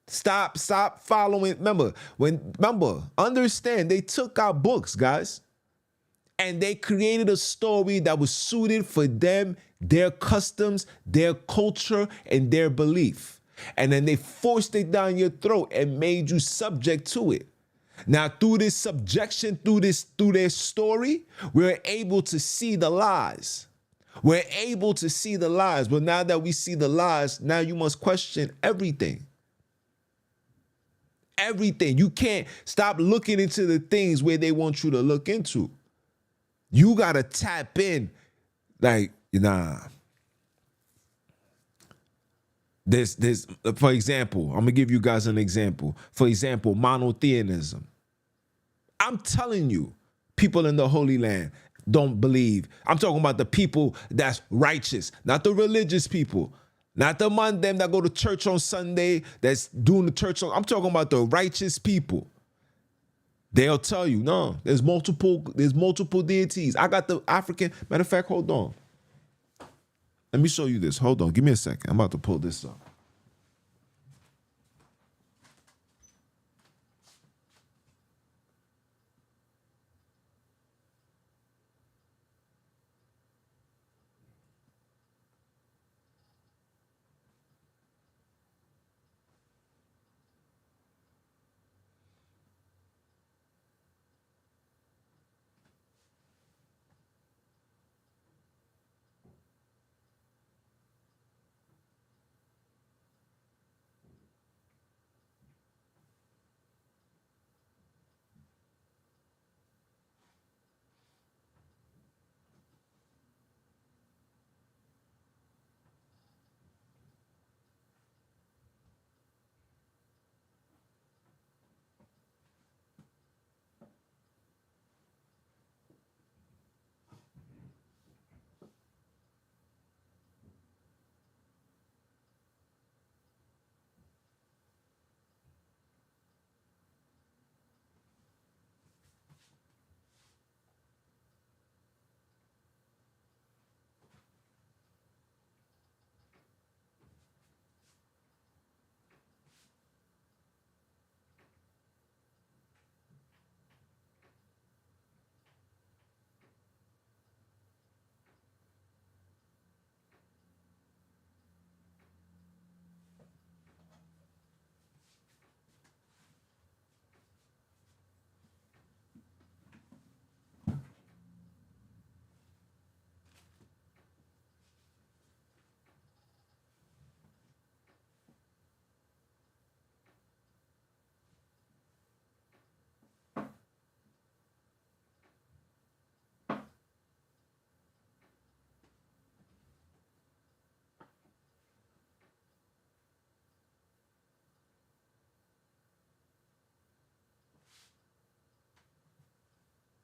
Stop following. Remember, understand, they took our books, guys, and they created a story that was suited for them, their customs, their culture, and their belief. And then they forced it down your throat and made you subject to it. Now, through this subjection, through their story, we're able to see the lies. We're able to see the lies. But now that we see the lies, now you must question everything. everything. You can't stop looking into the things where they want you to look into. You gotta tap in, like, nah. There's for example, I'm gonna give you guys an example. For example, monotheism. I'm telling you, people in the Holy Land don't believe. I'm talking about the people that's righteous, not the religious people, not the man them that go to church on Sunday, that's doing the church. I'm talking about the righteous people. They'll tell you, no, there's multiple deities. I got the African, matter of fact, hold on. Let me show you this. Hold on, give me a second. I'm about to pull this up.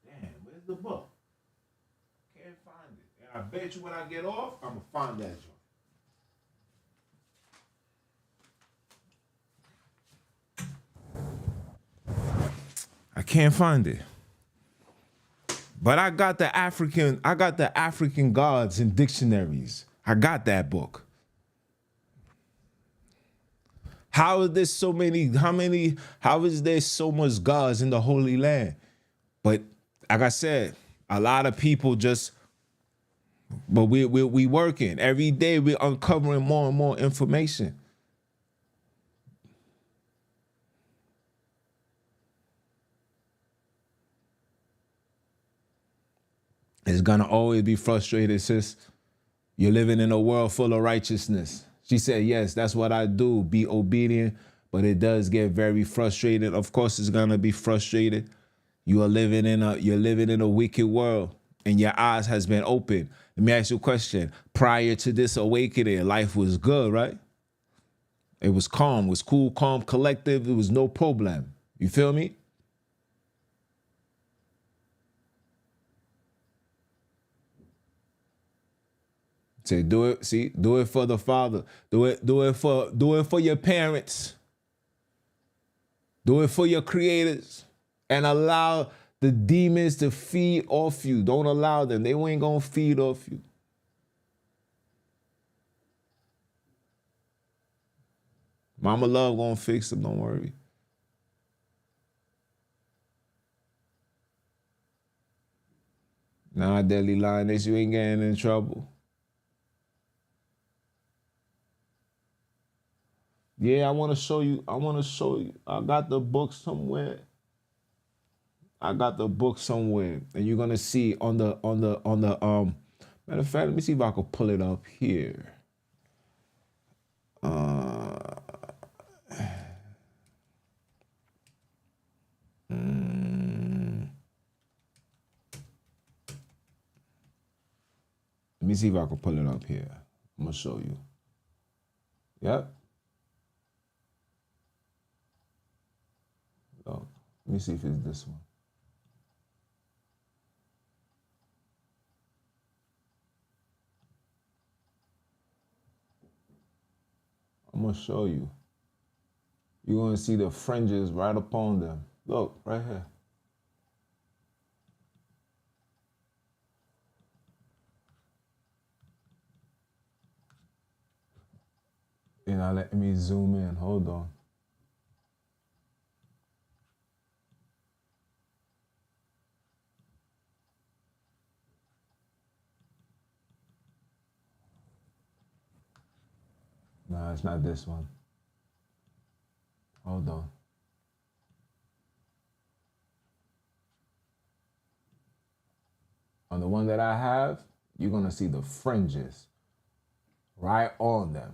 Damn, where's the book? Can't find it. And I bet you when I get off, I'm gonna find that joint. I can't find it. But I got the African gods in dictionaries. I got that book. How is there so many, how is there so much gods in the Holy Land? But like I said, a lot of people just, but we working. Every day we're uncovering more and more information. It's gonna always be frustrated, sis. You're living in a world full of righteousness. She said, yes, that's what I do, be obedient, but it does get very frustrated. Of course, it's gonna be frustrated. You're living in a wicked world, and your eyes has been opened. Let me ask you a question. Prior to this awakening, life was good, right? It was calm, it was cool, calm, collective. It was no problem. You feel me? Say, do it. See, do it for the Father. Do it for your parents. Do it for your creators, and allow the demons to feed off you. Don't allow them. They ain't gonna feed off you. Mama Love gonna fix them. Don't worry. Nah, Deadly Lioness, you ain't getting in trouble. Yeah, I want to show you. I got the book somewhere. And you're gonna see on the matter of fact, let me see if I can pull it up here. Let me see if I can pull it up here. I'm gonna show you. Yep. Oh, let me see if it's this one. I'm gonna show you. You're gonna see the fringes right upon them. Look, right here. You know, let me zoom in. Hold on. No, it's not this one. Hold on. On the one that I have, you're gonna see the fringes right on them.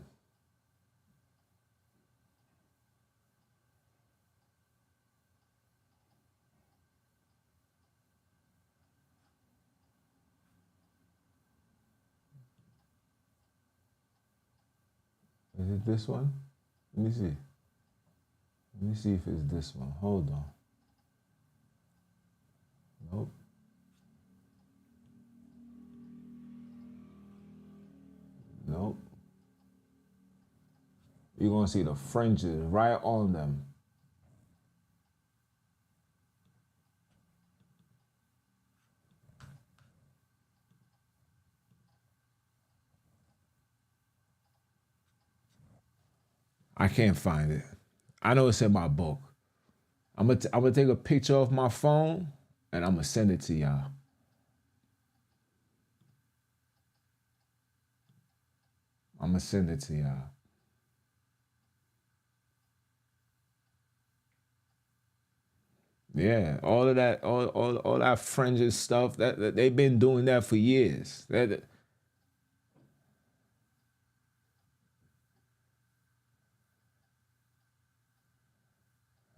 Is it this one? Let me see. Let me see if it's this one. Hold on. Nope. Nope. You're gonna see the fringes right on them. I can't find it. I know it's in my book. I'm gonna take a picture of my phone and I'm gonna send it to y'all. I'm gonna send it to y'all. Yeah, all of that, all that fringes stuff that they've been doing that for years.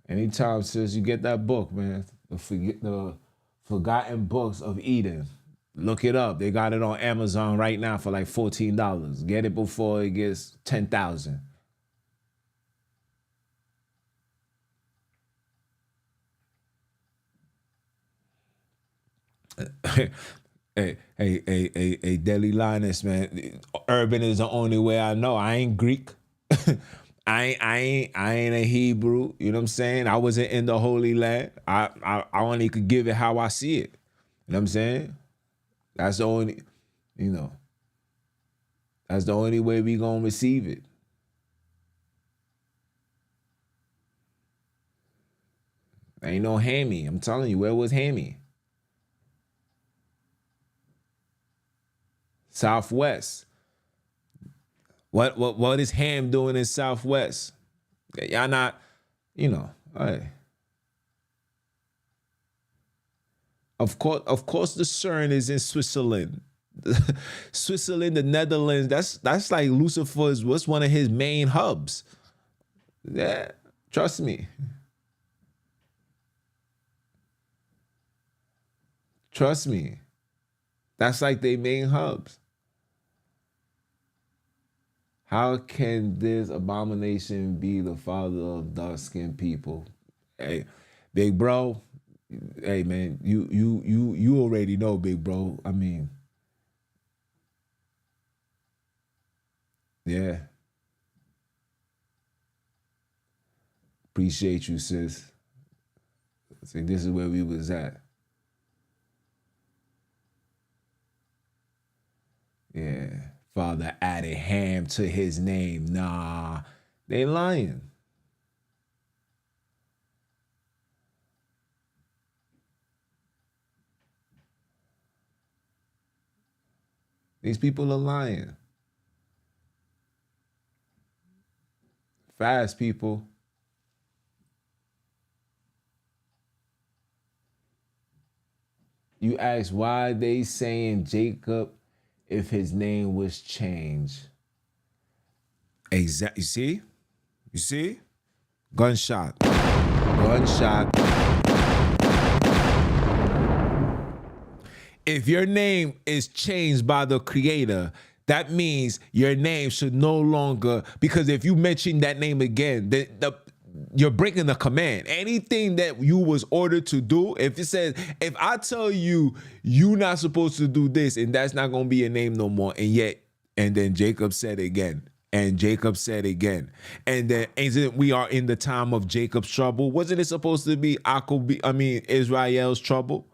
Anytime, sis, you get that book, man, the Forgotten Books of Eden. Look it up. They got it on Amazon right now for like $14. Get it before it gets 10,000. Hey, Deli Linus, man. Urban is the only way I know. I ain't Greek. I ain't a Hebrew. You know what I'm saying? I wasn't in the Holy Land. I only could give it how I see it. You know what I'm saying? That's the only, you know, that's the only way we gonna receive it. Ain't no Hammy. I'm telling you, where was Hammy? Southwest. What is Ham doing in Southwest? Y'all not, you know, hey. Of course the CERN is in Switzerland. Switzerland, the Netherlands, that's like Lucifer's, what's one of his main hubs. Yeah, trust me. Trust me. That's like their main hubs. How can this abomination be the father of dark-skinned people? Hey, big bro. Hey man, you already know, big bro. I mean, yeah. Appreciate you, sis. See, this is where we was at. Yeah. Father added Ham to his name. Nah, they lying. These people are lying. Fast people. You ask why they saying Jacob if his name was changed. Exactly. You see? You see? Gunshot. Gunshot. If your name is changed by the creator, that means your name should no longer, because if you mention that name again, you're breaking the command. Anything that you was ordered to do, if it says, if I tell you you're not supposed to do this, and that's not going to be your name no more, and then Jacob said again, and Jacob said again, and then isn't we are in the time of Jacob's trouble? Wasn't it supposed to be Israel's trouble?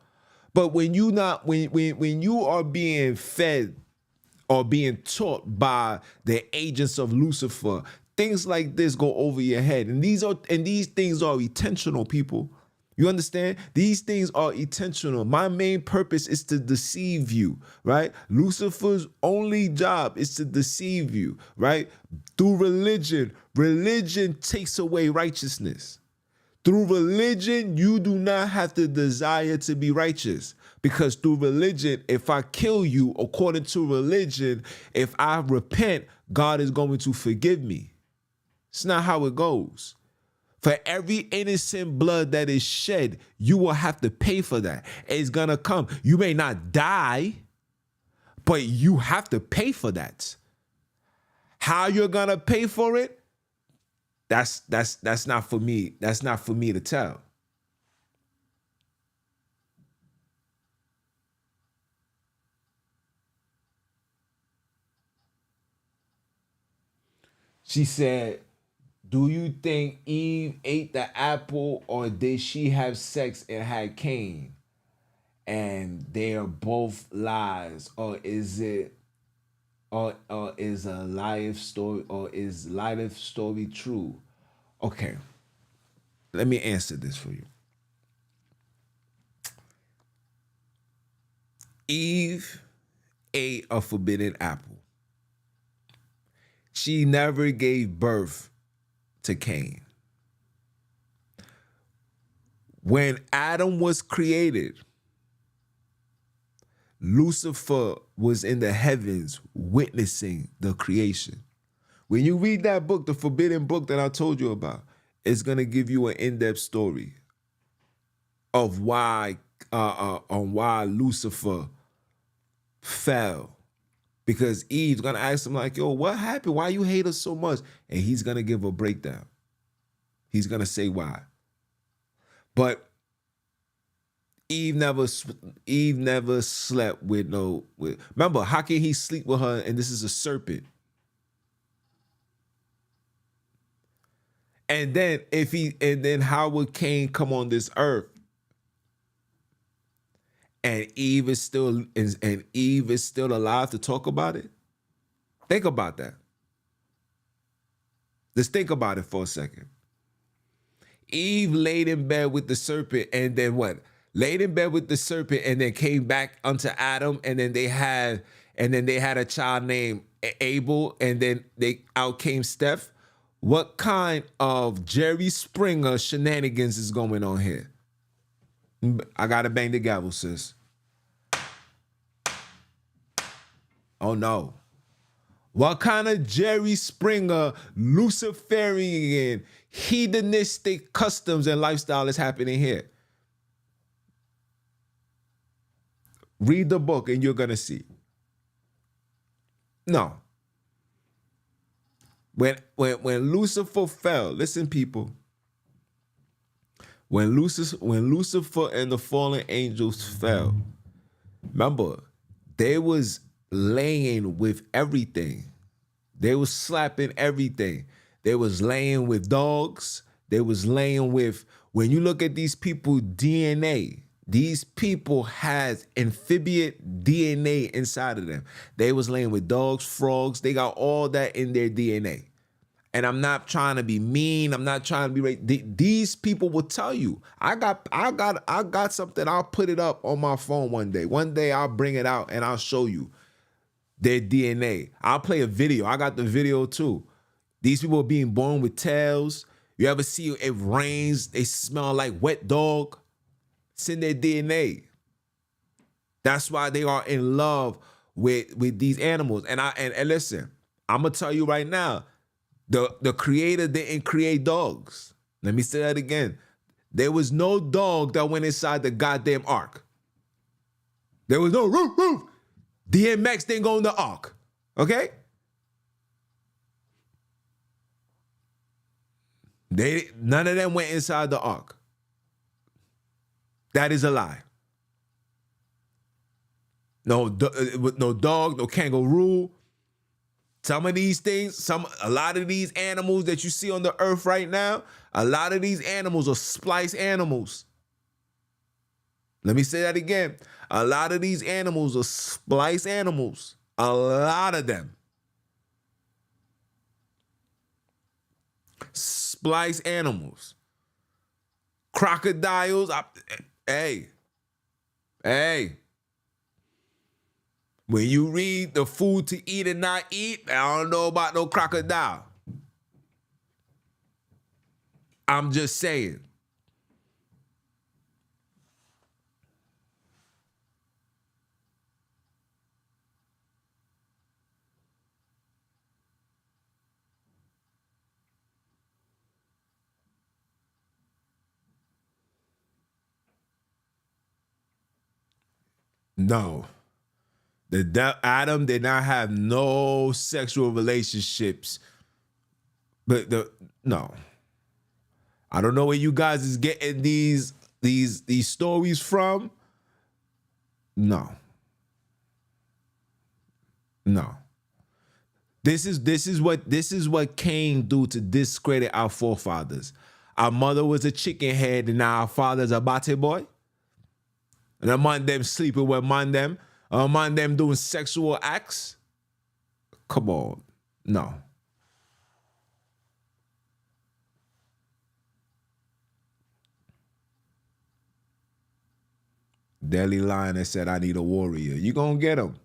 But when you are being fed or being taught by the agents of Lucifer, things like this go over your head. And these things are intentional, people. You understand? These things are intentional. My main purpose is to deceive you, right? Lucifer's only job is to deceive you, right? Through religion. Religion takes away righteousness. Through religion, you do not have to desire to be righteous, because through religion, if I kill you according to religion, if I repent, God is going to forgive me. It's not how it goes. For every innocent blood that is shed, you will have to pay for that. It's going to come. You may not die, but you have to pay for that. How you're going to pay for it? That's not for me. That's not for me to tell. She said, do you think Eve ate the apple, or did she have sex and had Cain? And they are both lies, or is it or is a life story, or is life story true? Okay, let me answer this for you. Eve ate a forbidden apple. She never gave birth to Cain. When Adam was created, Lucifer was in the heavens witnessing the creation. When you read that book, the forbidden book that I told you about, it's going to give you an in-depth story of why Lucifer fell. Because Eve's going to ask him like, yo, what happened? Why you hate us so much? And he's going to give a breakdown. He's going to say why. But Eve never slept with remember, how can he sleep with her and this is a serpent? And then how would Cain come on this earth? And Eve is still alive to talk about it? Think about that. Let's think about it for a second. Eve laid in bed with the serpent, and then what? Laid in bed with the serpent, and then came back unto Adam, and then they had a child named Abel, and then out came Steph. What kind of Jerry Springer shenanigans is going on here? I gotta bang the gavel, sis. Oh no. What kind of Jerry Springer, Luciferian, hedonistic customs and lifestyle is happening here? Read the book and you're gonna see. No. When Lucifer fell, listen, people. When Lucifer and the fallen angels fell, remember, they was laying with everything. They was slapping everything. They was laying with dogs. They was laying with, when you look at these people DNA, these people had amphibian DNA inside of them. They was laying with dogs, frogs. They got all that in their DNA. And I'm not trying to be mean. I'm not trying to be these people will tell you. I got something. I'll put it up on my phone one day. One day I'll bring it out and I'll show you their DNA. I'll play a video. I got the video too. These people are being born with tails. You ever see it rains, they smell like wet dog? It's in their DNA. That's why they are in love with these animals. And listen, I'm gonna tell you right now, the creator didn't create dogs. Let me say that again. There was no dog that went inside the goddamn ark. There was no roof, roof. DMX didn't go in the ark. Okay? None of them went inside the ark. That is a lie. No dog, no kangaroo. Some of these things, a lot of these animals that you see on the earth right now, a lot of these animals are spliced animals. Let me say that again. A lot of these animals are spliced animals. A lot of them. Spliced animals. Crocodiles. Hey. When you read the food to eat and not eat, I don't know about no crocodile. I'm just saying. No. Adam did not have no sexual relationships. But no. I don't know where you guys is getting these stories from. No. This is what Cain do to discredit our forefathers. Our mother was a chicken head and now our father's a bate boy. And among them sleeping with among them doing sexual acts. Come on. No. Deli Lion that said, I need a warrior. You gonna get him.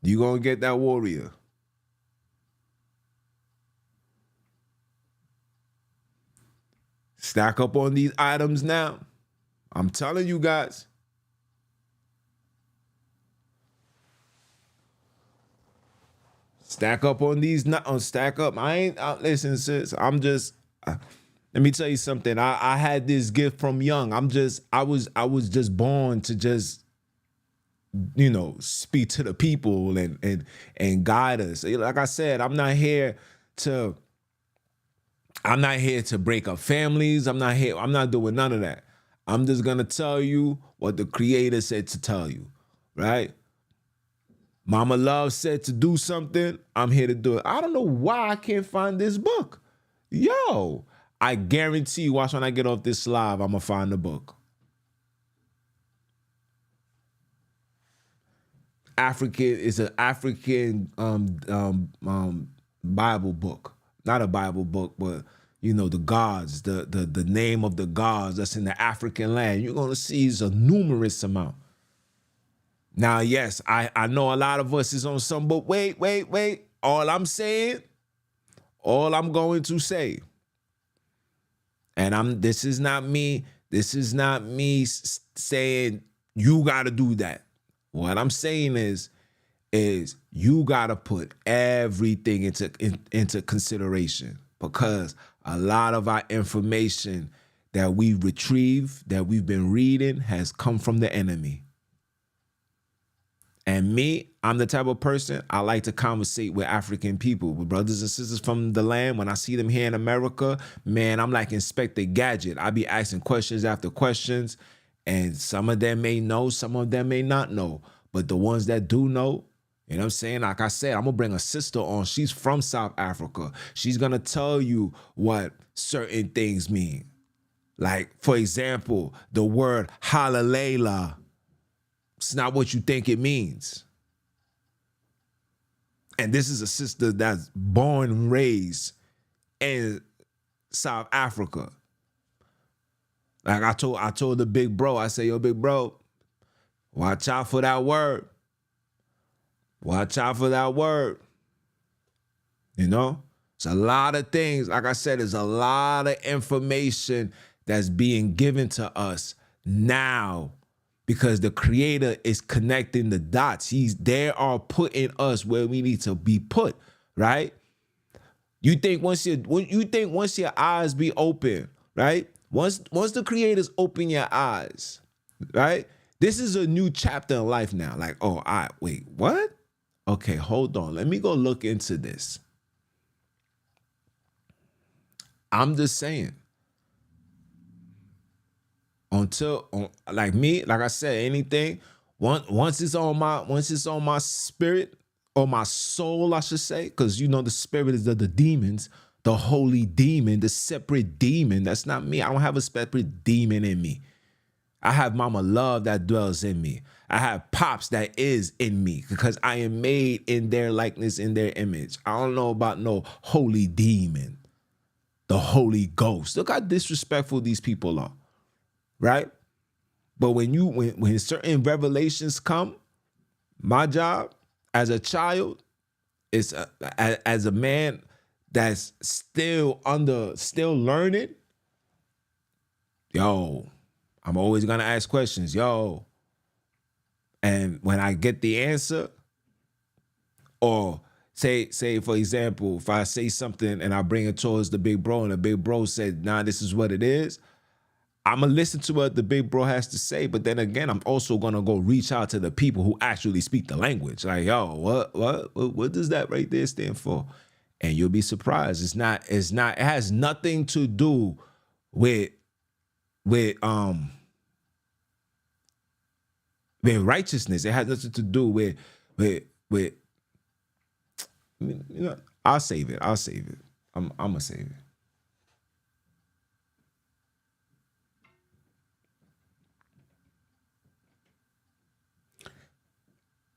You gonna get that warrior. Stack up on these items now. I'm telling you guys. Stack up on these. Stack up. Listen, sis. I'm just. Let me tell you something. I had this gift from young. I was just born to just, speak to the people and guide us. Like I said, I'm not here to break up families. I'm not doing none of that. I'm just gonna tell you what the Creator said to tell you, right? Mama Love said to do something. I'm here to do it. I don't know why I can't find this book. Yo, I guarantee you, watch when I get off this live, I'm gonna find the book. It's an African Bible book. Not a Bible book, but the gods, the name of the gods that's in the African land. You're gonna see it's a numerous amount. Now, yes, I know a lot of us is on some, but wait. All I'm going to say, and this is not me saying you gotta do that. What I'm saying is you gotta put everything into consideration, because a lot of our information that we retrieve, that we've been reading, has come from the enemy. And me, I'm the type of person, I like to conversate with African people, with brothers and sisters from the land. When I see them here in America, man, I'm like Inspector Gadget. I be asking questions after questions, and some of them may know, some of them may not know. But the ones that do know, you know what I'm saying? Like I said, I'm going to bring a sister on. She's from South Africa. She's going to tell you what certain things mean. Like, for example, the word hallelujah. It's not what you think it means. And this is a sister that's born and raised in South Africa. Like I told the big bro, I say, yo, big bro, watch out for that word. Watch out for that word. It's a lot of things. Like I said, there's a lot of information that's being given to us now, because the Creator is connecting the dots. They are putting us where we need to be put, right? You think once your eyes be open, right? Once the creators open your eyes, right? This is a new chapter in life now. Like, oh, wait, what? Okay, hold on. Let me go look into this. I'm just saying. Like me, like I said, anything once it's on my spirit or my soul, I should say, because you know the spirit is of the demons, the holy demon, the separate demon. That's not me. I don't have a separate demon in me. I have mama love that dwells in me. I have pops that is in me because I am made in their likeness, in their image. I don't know about no holy demon, the Holy Ghost. Look how disrespectful these people are, right? But when certain revelations come, my job as a child is as a man that's still learning. Yo, I'm always gonna ask questions, yo. And when I get the answer, or say for example, if I say something and I bring it towards the big bro and the big bro said, nah, this is what it is, I'm gonna listen to what the big bro has to say, but then again, I'm also gonna go reach out to the people who actually speak the language. Like, yo, what does that right there stand for? And you'll be surprised. It has nothing to do with righteousness. It has nothing to do with you know, I'll save it. I'm gonna save it.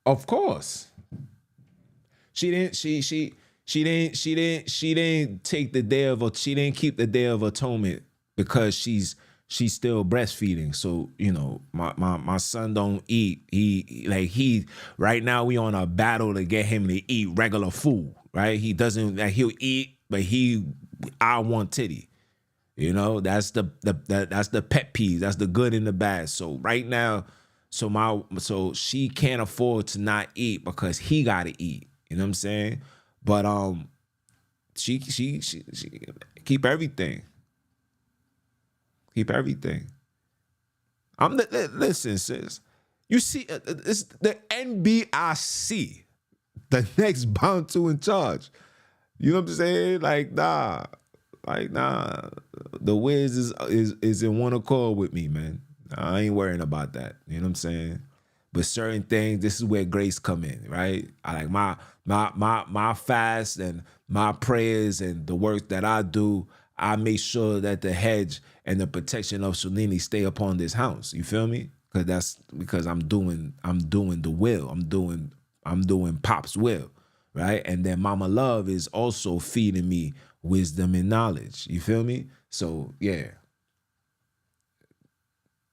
Of course. She didn't take the day of she didn't keep the day of atonement because she's still breastfeeding. So, you know, my son don't eat. He right now we on a battle to get him to eat regular food, right? He doesn't like he'll eat, but I want titty. You know, that's the pet peeve. That's the good and the bad. So right now, so she can't afford to not eat because he gotta eat. You know what I'm saying? But she keep everything. Keep everything. Listen, sis. You see, it's the NBIC, the next Abantu in charge. You know what I'm saying? Like nah. The Wiz is in one accord with me, man. I ain't worrying about that. You know what I'm saying? But certain things, this is where grace come in, right? I like my fast and my prayers and the work that I do, I make sure that the hedge and the protection of Sunini stay upon this house. You feel me? Because I'm doing the will. I'm doing Pop's will, right? And then Mama Love is also feeding me wisdom and knowledge. You feel me? So yeah.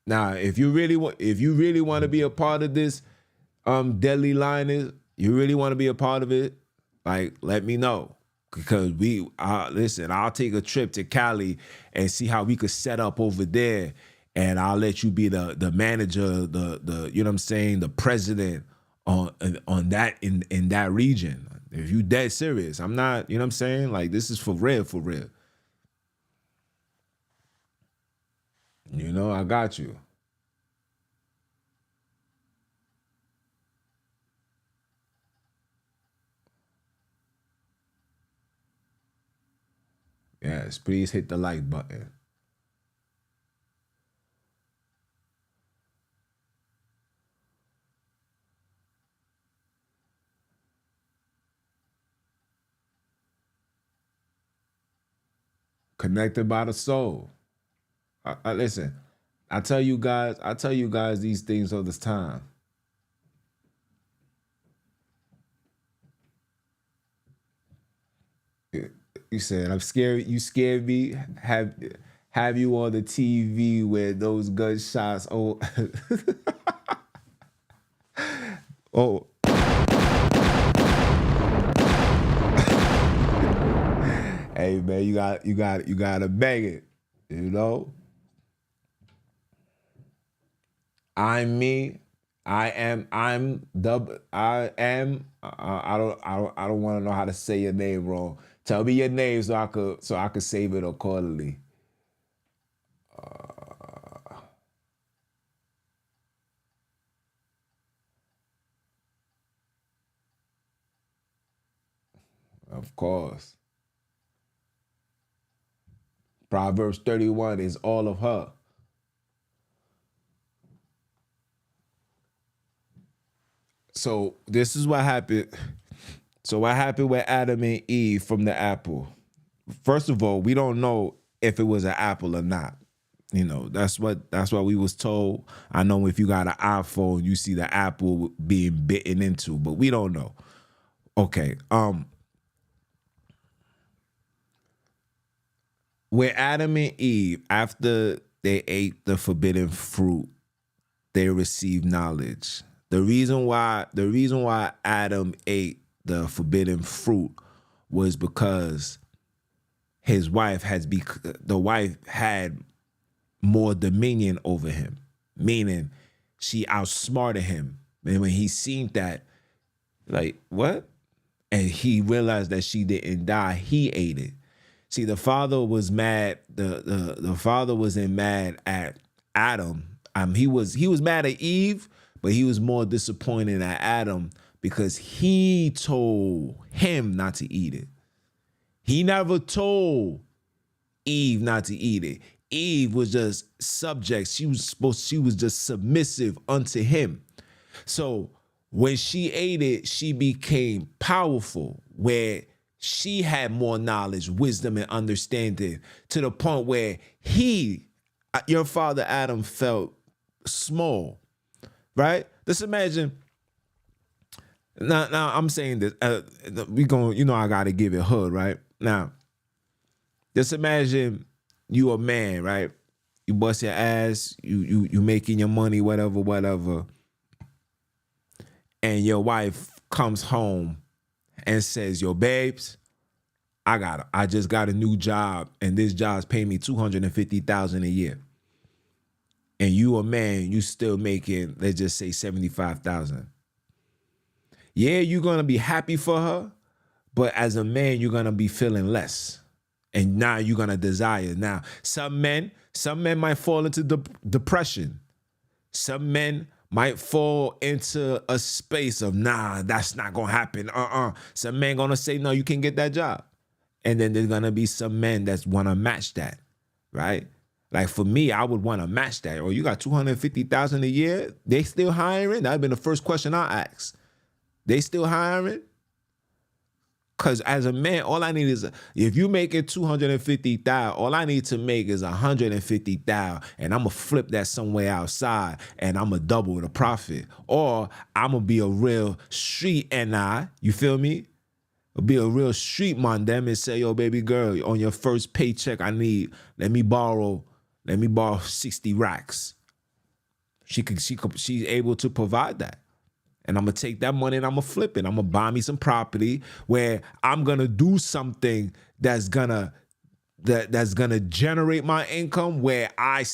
Now, if you really want to be a part of this deadly lioness, you really want to be a part of it, like let me know. Because listen, I'll take a trip to Cali and see how we could set up over there, and I'll let you be the manager, the you know what I'm saying, the president on that in that region. If you dead serious, I'm not, you know what I'm saying? Like this is for real, for real. You know, I got you. Yes, please hit the like button. Connected by the soul. Listen, I tell you guys these things all this time. You said I'm scared. You scared me. Have you on the TV where those gunshots? Oh, oh. Hey man, you got to bang it. You know. I'm me. I am. I'm the. I am. I don't want to know how to say your name wrong. Tell me your name so I could save it accordingly. Of course. Proverbs 31 is all of her. So this is what happened. So what happened with Adam and Eve from the apple? First of all, we don't know if it was an apple or not. You know, that's what we was told. I know if you got an iPhone, you see the apple being bitten into, but we don't know. Okay. With Adam and Eve, after they ate the forbidden fruit, they received knowledge. The reason why Adam ate the forbidden fruit was because the wife had more dominion over him, meaning she outsmarted him. And when he seen that, like, what? And he realized that she didn't die, he ate it. See, the father was mad. The father wasn't mad at Adam. He was mad at Eve, but he was more disappointed at Adam because he told him not to eat it. He never told Eve not to eat it. Eve was just subject. She was just submissive unto him. So when she ate it, she became powerful, where she had more knowledge, wisdom, and understanding, to the point where your father Adam, felt small, right? Let's imagine. Now I'm saying this. I gotta give it hood, right? Now, just imagine you a man, right? You bust your ass, you making your money, whatever, and your wife comes home and says, "Yo, babes, I just got a new job, and this job's paying me $250,000 a year." And you a man, you still making, let's just say, $75,000. Yeah, you're gonna be happy for her, but as a man, you're gonna be feeling less. And now you're gonna desire. Now, some men might fall into depression. Some men might fall into a space of, nah, that's not gonna happen. Some men gonna say, no, you can get that job. And then there's gonna be some men that wanna match that, right? Like for me, I would wanna match that. Oh, you got $250,000 a year? They still hiring? That'd been the first question I asked. They still hiring? Cause as a man, all I need is, if you make it 250,000, all I need to make is 150,000, and I'm gonna flip that somewhere outside, and I'm gonna double the profit, or I'm gonna be a real street you feel me? Be a real street man, them, and say, yo, baby girl, on your first paycheck, let me borrow 60 racks. She's able to provide that. And I'm gonna take that money and I'm gonna flip it. I'm gonna buy me some property where I'm gonna do something that's gonna generate my income, where I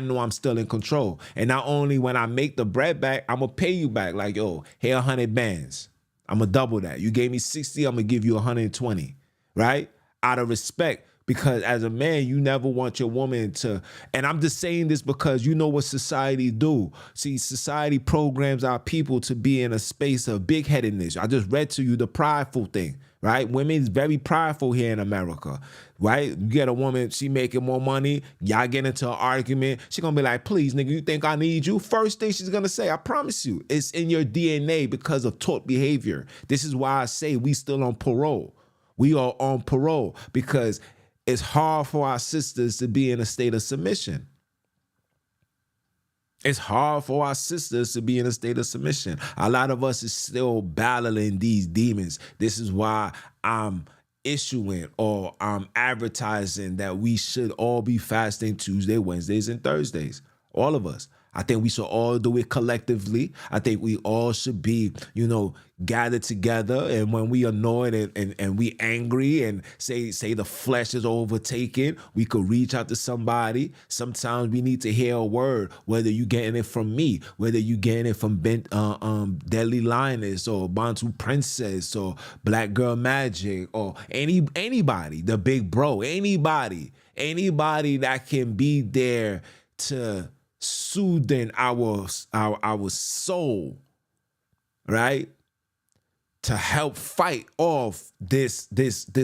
know I'm still in control. And not only when I make the bread back, I'm gonna pay you back. Like, yo, here 100 bands. I'm gonna double that. You gave me 60, I'm gonna give you 120, right? Out of respect. Because as a man, you never want your woman to, and I'm just saying this because you know what society do. See, society programs our people to be in a space of big-headedness. I just read to you the prideful thing, right? Women's very prideful here in America, right? You get a woman, she making more money, y'all get into an argument, she gonna be like, please, nigga, you think I need you? First thing she's gonna say, I promise you, it's in your DNA because of taught behavior. This is why I say we still on parole. We are on parole because it's hard for our sisters to be in a state of submission. It's hard for our sisters to be in a state of submission. A lot of us is still battling these demons. This is why I'm issuing or I'm advertising that we should all be fasting Tuesday, Wednesdays, and Thursdays. All of us. I think we should all do it collectively. I think we all should be, gathered together. And when we annoyed and we angry and say the flesh is overtaken, we could reach out to somebody. Sometimes we need to hear a word, whether you getting it from me, whether you getting it from Deadly Lioness or Abantu Princess or Black Girl Magic or anybody, the big bro, anybody that can be there to soothing our soul, right? to help fight off this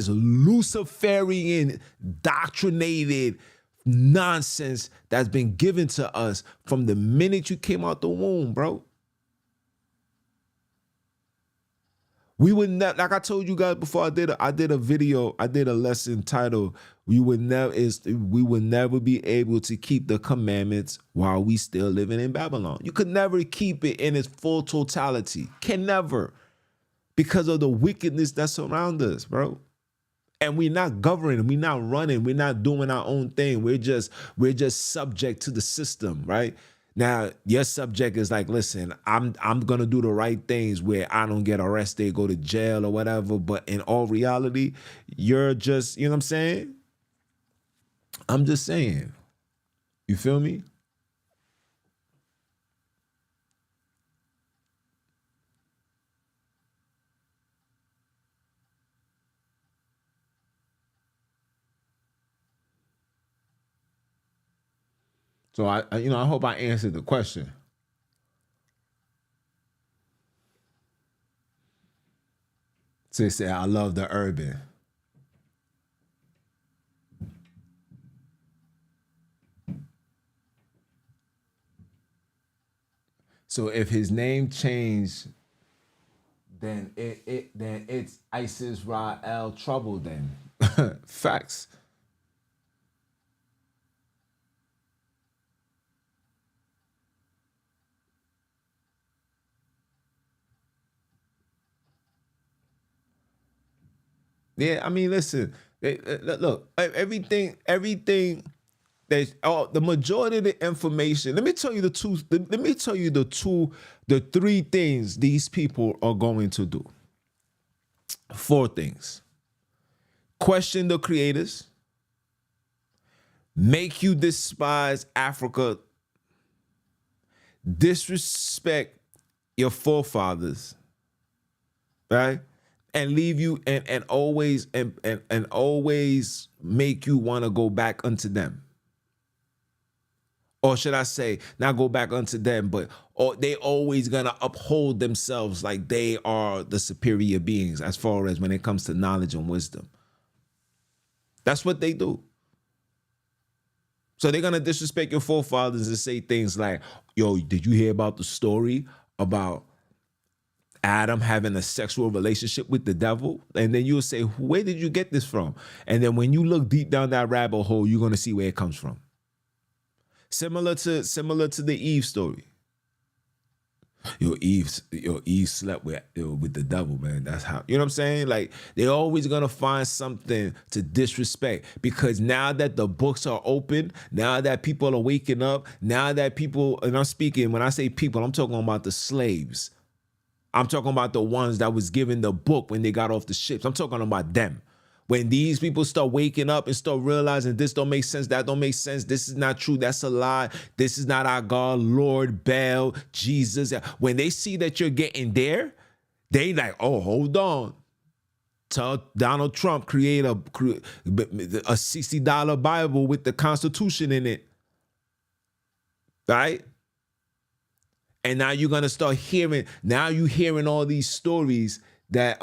Luciferian doctrinated nonsense that's been given to us from the minute you came out the womb, bro. We would never, like I told you guys before, I did a video, I did a lesson titled we would never be able to keep the commandments while we still living in Babylon. You could never keep it in its full totality. Can never. Because of the wickedness that surrounds us, bro. And we're not governing, we're not running, we're not doing our own thing. We're just subject to the system, right? Now, your subject is like, listen, I'm gonna do the right things where I don't get arrested, go to jail or whatever. But in all reality, you're just, you know what I'm saying? I'm just saying. You feel me? So I hope I answered the question. So they say I love the urban. So if his name changed, then it's Isis Ra El Trouble then. Facts. Yeah, I mean, listen, look, everything that's the majority of the information. Let me tell you the three things these people are going to do. 4 things: question the creators, make you despise Africa, disrespect your forefathers, right? And leave you and always make you want to go back unto them. Or should I say, not go back unto them, but they always gonna uphold themselves like they are the superior beings as far as when it comes to knowledge and wisdom. That's what they do. So they're gonna disrespect your forefathers and say things like, yo, did you hear about the story about Adam having a sexual relationship with the devil? And then you'll say, where did you get this from? And then when you look deep down that rabbit hole, you're gonna see where it comes from. Similar to the Eve story. Eve slept with the devil, man. That's how, you know what I'm saying? Like, they're always gonna find something to disrespect, because now that the books are open, now that people are waking up, now that people, and I'm speaking, when I say people, I'm talking about the slaves. I'm talking about the ones that was given the book when they got off the ships. I'm talking about them. When these people start waking up and start realizing this don't make sense, that don't make sense, this is not true, that's a lie, this is not our God, Lord, Baal, Jesus. When they see that you're getting there, they like, oh, hold on. Tell Donald Trump create a $60 Bible with the Constitution in it, right? And now you're gonna start hearing. Now you hearing all these stories that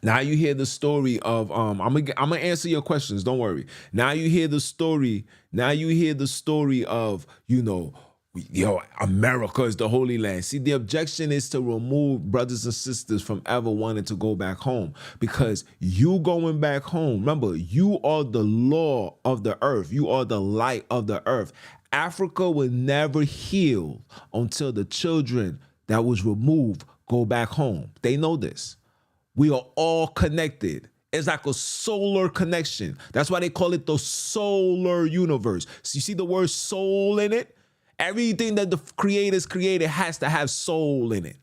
Now you hear the story of I'm gonna answer your questions. Don't worry. Now you hear the story. Now you hear the story of, America is the Holy Land. See, the objection is to remove brothers and sisters from ever wanting to go back home, because you going back home. Remember, you are the law of the earth. You are the light of the earth. Africa will never heal until the children that was removed go back home. They know this. We are all connected. It's like a solar connection. That's why they call it the solar universe. So you see the word soul in it? Everything that the creators created has to have soul in it.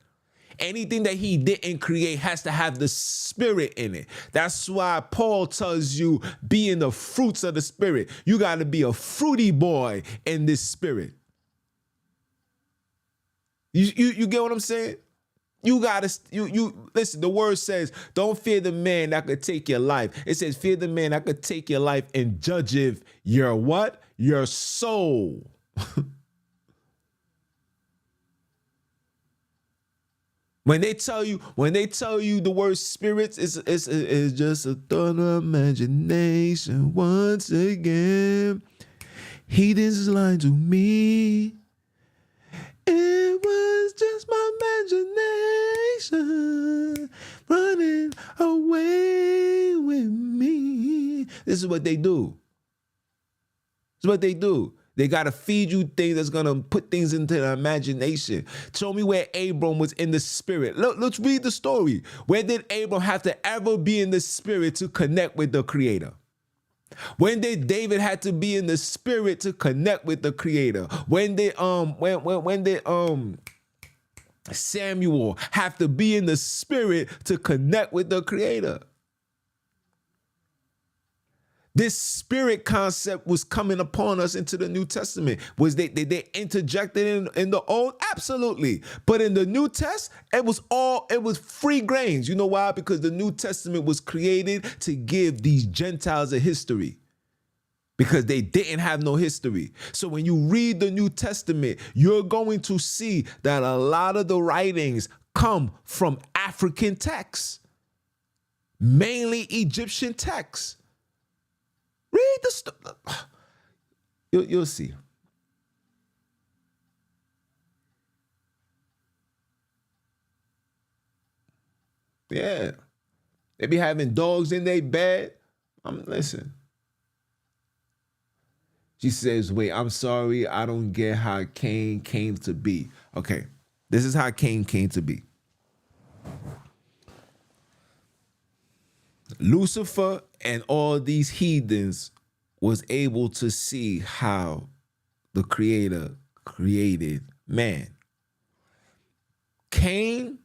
Anything that he didn't create has to have the spirit in it. That's why Paul tells you, be in the fruits of the spirit. You got to be a fruity boy in this spirit. You get what I'm saying? You gotta, you listen, the word says, don't fear the man that could take your life. It says, fear the man that could take your life and judge if your what? Your soul. When they tell you the word spirits, it's just a thought of imagination. Once again, heathens lying to me. It was just my imagination running away with me. This is what they do. This is what they do. They got to feed you things that's going to put things into the imagination. Show me where Abram was in the spirit. Look, let's read the story. Where did Abram have to ever be in the spirit to connect with the Creator? When did David had to be in the spirit to connect with the Creator? When did Samuel have to be in the spirit to connect with the Creator? This spirit concept was coming upon us into the New Testament. Did they interject it in the Old? Absolutely. But in the New Test, it was free grains. You know why? Because the New Testament was created to give these Gentiles a history. Because they didn't have no history. So when you read the New Testament, you're going to see that a lot of the writings come from African texts, mainly Egyptian texts. Read the stuff. You'll see. Yeah. They be having dogs in their bed. Listen. She says, wait, I'm sorry. I don't get how Cain came to be. Okay. This is how Cain came to be. Lucifer and all these heathens was able to see how the Creator created man. Cain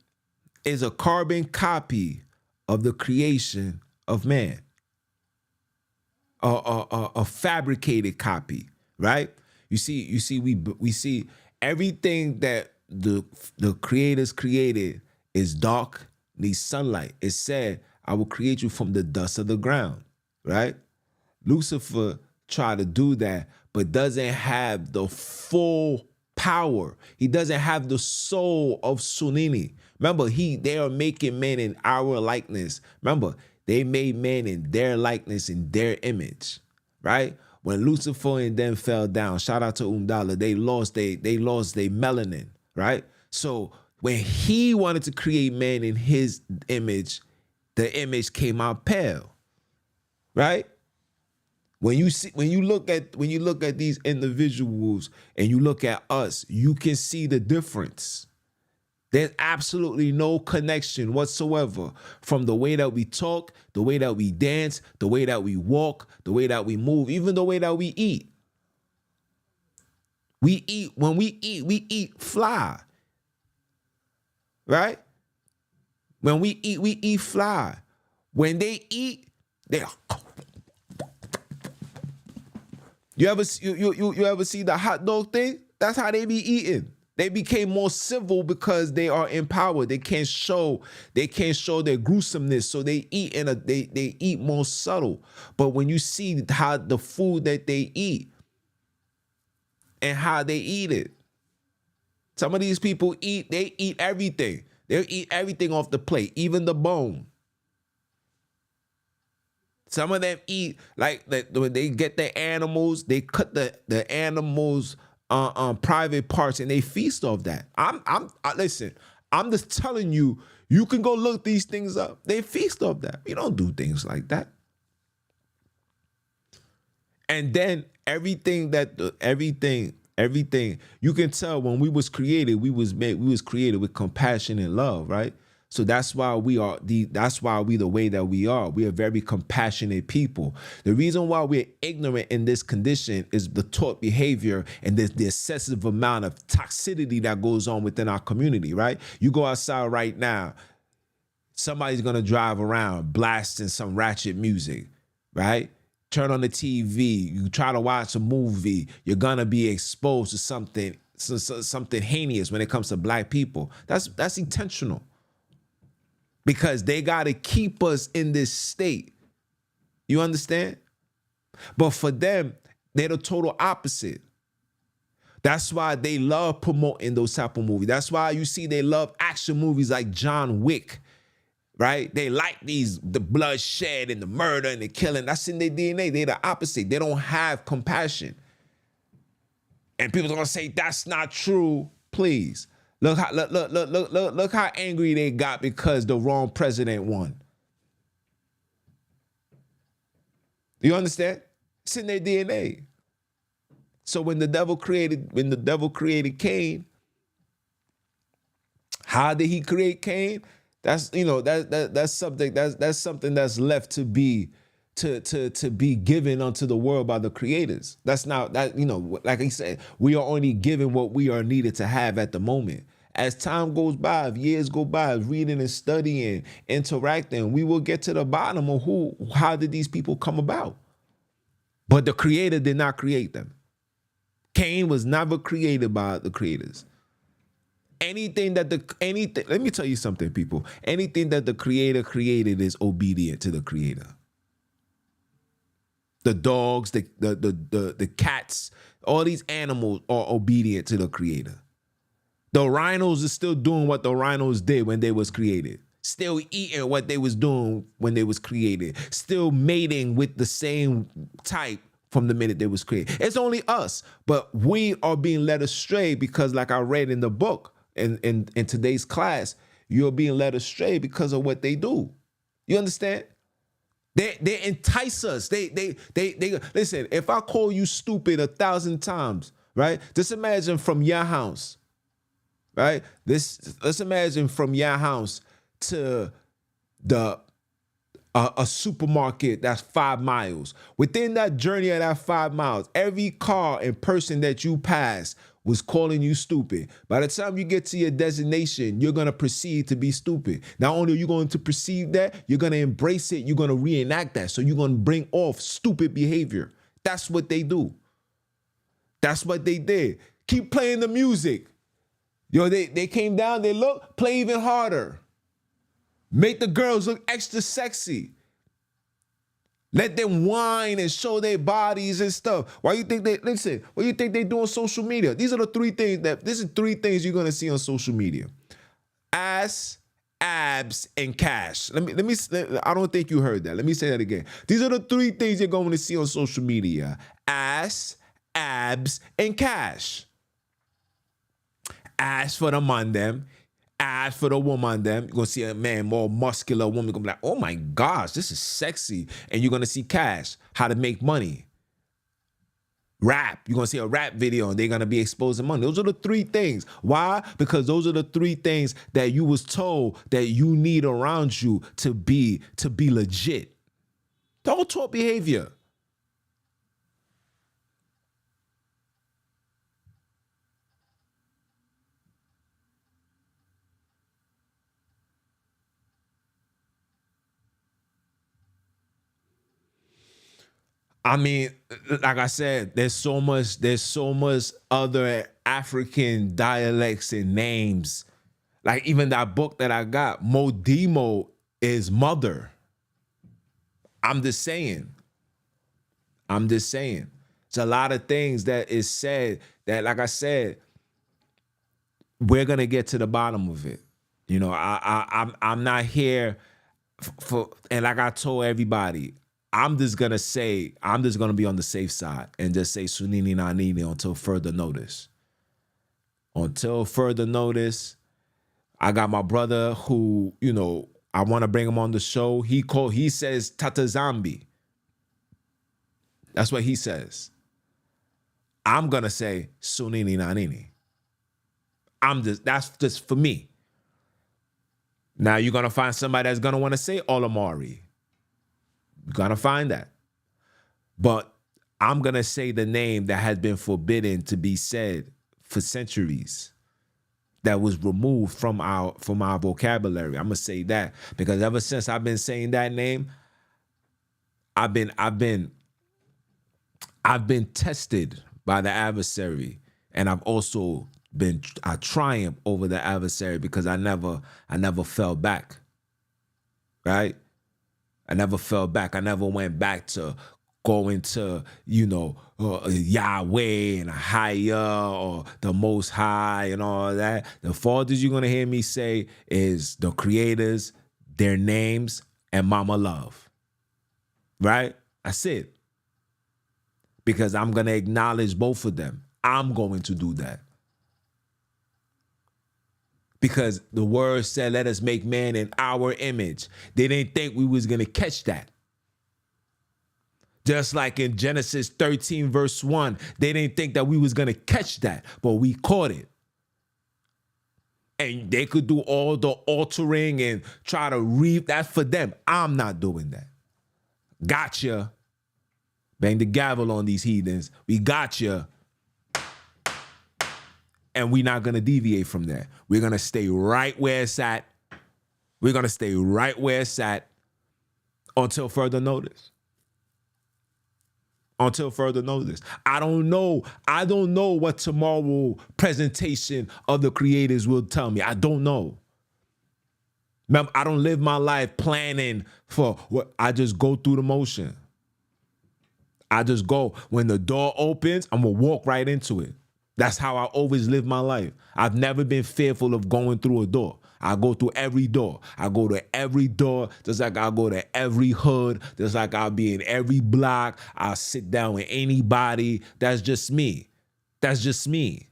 is a carbon copy of the creation of man. A fabricated copy, right? We see everything that the creators created is dark, needs sunlight. It said, I will create you from the dust of the ground, right? Lucifer tried to do that, but doesn't have the full power. He doesn't have the soul of Sunini. Remember, they are making men in our likeness. Remember, they made men in their likeness, in their image, right? When Lucifer and them fell down, shout out to Umdala, they lost their melanin, right? So when he wanted to create man in his image, the image came out pale, right? When you look at these individuals and you look at us, you can see the difference. There's absolutely no connection whatsoever from the way that we talk, the way that we dance, the way that we walk, the way that we move, even the way that we eat. When we eat fly, right? When we eat fly. When they eat, they. You ever see the hot dog thing? That's how they be eating. They became more civil because they are in power. They can't show their gruesomeness, so they eat they eat more subtle. But when you see how the food that they eat and how they eat it, some of these people they eat everything. They eat everything off the plate, even the bone. Some of them eat when they get the animals, they cut the animals' private parts and they feast off that. Listen, I'm just telling you, you can go look these things up. They feast off that. You don't do things like that. And then everything you can tell when we was created, we was created with compassion and love, right? So that's why we the way that we are. We are very compassionate people. The reason why we're ignorant in this condition is the taught behavior and the excessive amount of toxicity that goes on within our community, right? You go outside right now, somebody's gonna drive around blasting some ratchet music, right? Turn on the TV, you try to watch a movie, you're gonna be exposed to something heinous when it comes to black people. That's intentional. Because they got to keep us in this state. You understand? But for them, they're the total opposite. That's why they love promoting those type of movies. That's why you see they love action movies like John Wick, right? They like the bloodshed and the murder and the killing. That's in their DNA. They're the opposite. They don't have compassion. And people are gonna say that's not true. Please look how angry they got because the wrong president won. You understand? It's in their DNA. So when the devil created Cain, how did he create Cain? That's that's something that's left to be given unto the world by the creators. That's not that, like he said, we are only given what we are needed to have at the moment. As time goes by, if years go by, reading and studying, interacting, we will get to the bottom of how did these people come about? But the creator did not create them. Cain was never created by the creators. Let me tell you something, people. Anything that the creator created is obedient to the creator. The dogs, the cats, all these animals are obedient to the creator. The rhinos are still doing what the rhinos did when they was created. Still eating what they was doing when they was created. Still mating with the same type from the minute they was created. It's only us, but we are being led astray because, like I read in the book, in today's class, you're being led astray because of what they do. You understand? They entice us. They listen. If I call you stupid 1,000 times, right? Just imagine from your house, right? Let's imagine from your house to a supermarket that's 5 miles. Within that journey of that 5 miles, every car and person that you pass was calling you stupid. By the time you get to your destination, you're going to perceive to be stupid. Not only are you going to perceive that, you're going to embrace it. You're going to reenact that. So you're going to bring off stupid behavior. That's what they do. That's what they did. Keep playing the music. They came down, they look, play even harder. Make the girls look extra sexy. Let them whine and show their bodies and stuff. What do you think they do on social media? These are the 3 things this is 3 things you're gonna see on social media. Ass, abs, and cash. Let me I don't think you heard that. Let me say that again. These are the 3 things you're going to see on social media. Ass, abs, and cash. Ass for the man them. Ass for the woman them. You're going to see a man, more muscular woman, going to be like, oh my gosh, this is sexy. And you're going to see cash, how to make money. Rap, you're going to see a rap video and they're going to be exposing money. Those are the 3 things. Why? Because those are the 3 things that you was told that you need around you to be legit. Don't talk behavior. I mean, like I said, there's so much other African dialects and names. Like even that book that I got, Modimo is mother. I'm just saying. It's a lot of things that is said that, like I said, we're gonna get to the bottom of it. I'm not here for, and like I told everybody, I'm just gonna be on the safe side and just say Sunini Nanini until further notice. Until further notice, I got my brother who, I want to bring him on the show. He says Tata Zambi. That's what he says. I'm gonna say Sunini Nanini. That's just for me. Now you're gonna find somebody that's gonna want to say Olamari. You're gonna find that. But I'm gonna say the name that has been forbidden to be said for centuries. That was removed from our vocabulary. I'm gonna say that because ever since I've been saying that name, I've been tested by the adversary, and I've also I triumphed over the adversary because I never fell back. Right? I never fell back. I never went back to going to, Yahweh and higher or the Most High and all that. The fathers you're going to hear me say is the creators, their names, and Mama Love. Right? That's it. Because I'm going to acknowledge both of them. I'm going to do that. Because the word said, let us make man in our image. They didn't think we was going to catch that. Just like in Genesis 13, verse 1, they didn't think that we was going to catch that, but we caught it. And they could do all the altering and try to read that for them. I'm not doing that. Gotcha. Bang the gavel on these heathens. We gotcha. And we're not going to deviate from that. We're going to stay right where it's at. We're going to stay right where it's at until further notice. Until further notice. I don't know what tomorrow presentation of the creators will tell me. I don't know. Remember, I don't live my life planning for what. I just go through the motion. I just go. When the door opens, I'm going to walk right into it. That's how I always live my life. I've never been fearful of going through a door. I go through every door. I go to every door, just like I go to every hood, just like I'll be in every block. I'll sit down with anybody. That's just me. That's just me.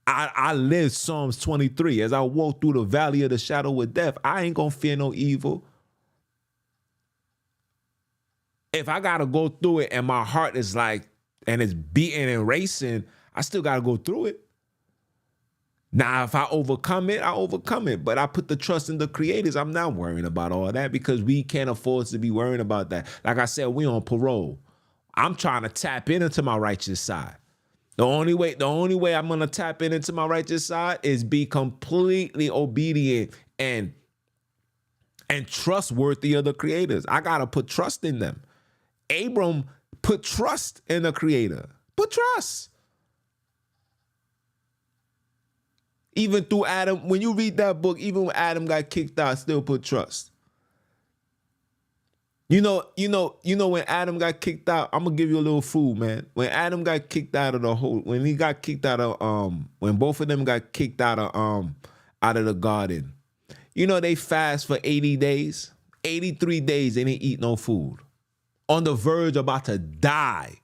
I live Psalms 23. As I walk through the valley of the shadow of death, I ain't gonna fear no evil. If I gotta go through it and my heart is like, and it's beating and racing, I still got to go through it. Now, if I overcome it, I overcome it. But I put the trust in the creators. I'm not worrying about all that because we can't afford to be worrying about that. Like I said, we on parole. I'm trying to tap into my righteous side. The only way I'm going to tap into my righteous side is be completely obedient and trustworthy of the creators. I got to put trust in them. Abram put trust in the creator. Put trust. Even through Adam, when you read that book, even when Adam got kicked out, still put trust. You know when Adam got kicked out, I'm gonna give you a little food, man. When Adam got kicked out of when both of them got kicked out of the garden, they fast for 80 days. 83 days, they didn't eat no food. On the verge about to die,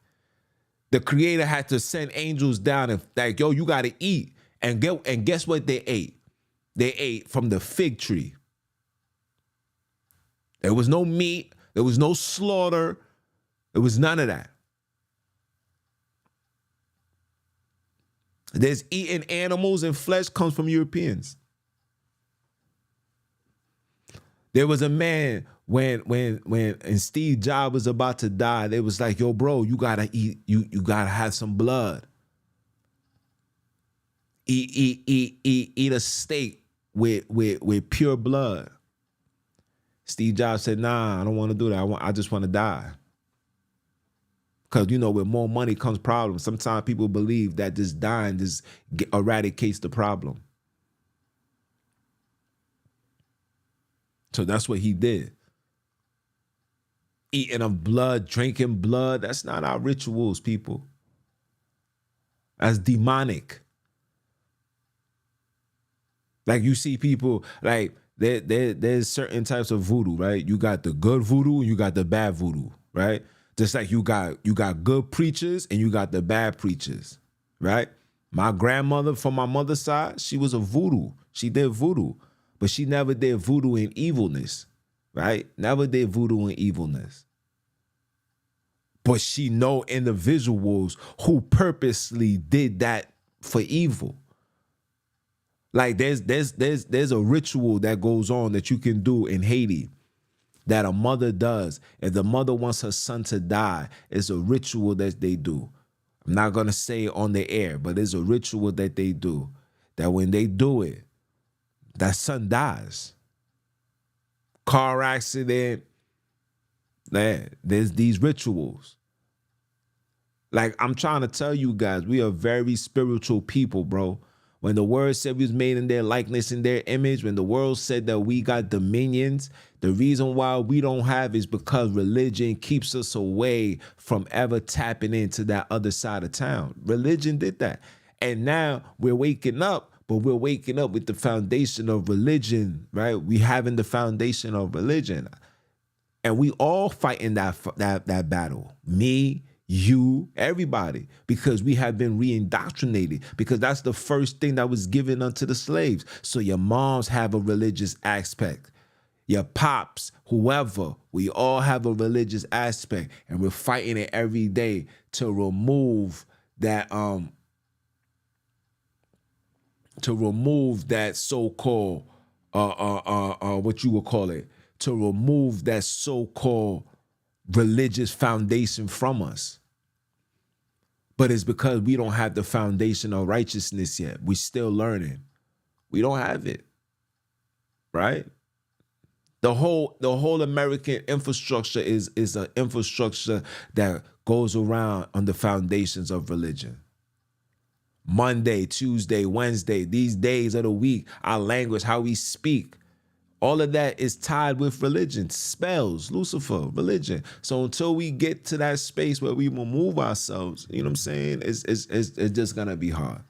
the creator had to send angels down and like, yo, you got to eat. And guess what they ate? They ate from the fig tree. There was no meat. There was no slaughter. There was none of that. There's eating animals and flesh comes from Europeans. There was a man when Steve Jobs was about to die, they was like, yo, bro, you gotta eat, you gotta have some blood. Eat a steak with pure blood. Steve Jobs said, nah, I don't want to do that. I just want to die. Because, with more money comes problems. Sometimes people believe that just dying just eradicates the problem. So that's what he did. Eating of blood, drinking blood, that's not our rituals, people. That's demonic. Like you see people, like there's certain types of voodoo, right? You got the good voodoo and you got the bad voodoo, right? Just like you got good preachers and you got the bad preachers, right? My grandmother from my mother's side, she was a voodoo. She did voodoo, but she never did voodoo in evilness, right? Never did voodoo in evilness. But she know individuals who purposely did that for evil. Like there's a ritual that goes on that you can do in Haiti that a mother does. If the mother wants her son to die, it's a ritual that they do. I'm not going to say it on the air, but it's a ritual that they do. That when they do it, that son dies. Car accident. Man, there's these rituals. Like, I'm trying to tell you guys, we are very spiritual people, bro. When the word said we was made in their likeness, in their image, when the world said that we got dominions, the reason why we don't have is because religion keeps us away from ever tapping into that other side of town. Religion did that. And now we're waking up, but we're waking up with the foundation of religion, right? We having the foundation of religion. And we all fighting that battle. Me, you, everybody, because we have been re-indoctrinated, because that's the first thing that was given unto the slaves. So your moms have a religious aspect. Your pops, whoever, we all have a religious aspect, and we're fighting it every day to remove that so-called what you would call it, to remove that so-called religious foundation from us. But it's because we don't have the foundation of righteousness yet. We're still learning. We don't have it, right? The whole American infrastructure is an infrastructure that goes around on the foundations of religion. Monday, Tuesday, Wednesday, these days of the week, our language, how we speak, all of that is tied with religion. Spells, Lucifer, religion. So until we get to that space where we remove ourselves, you know what I'm saying? It's just gonna be hard.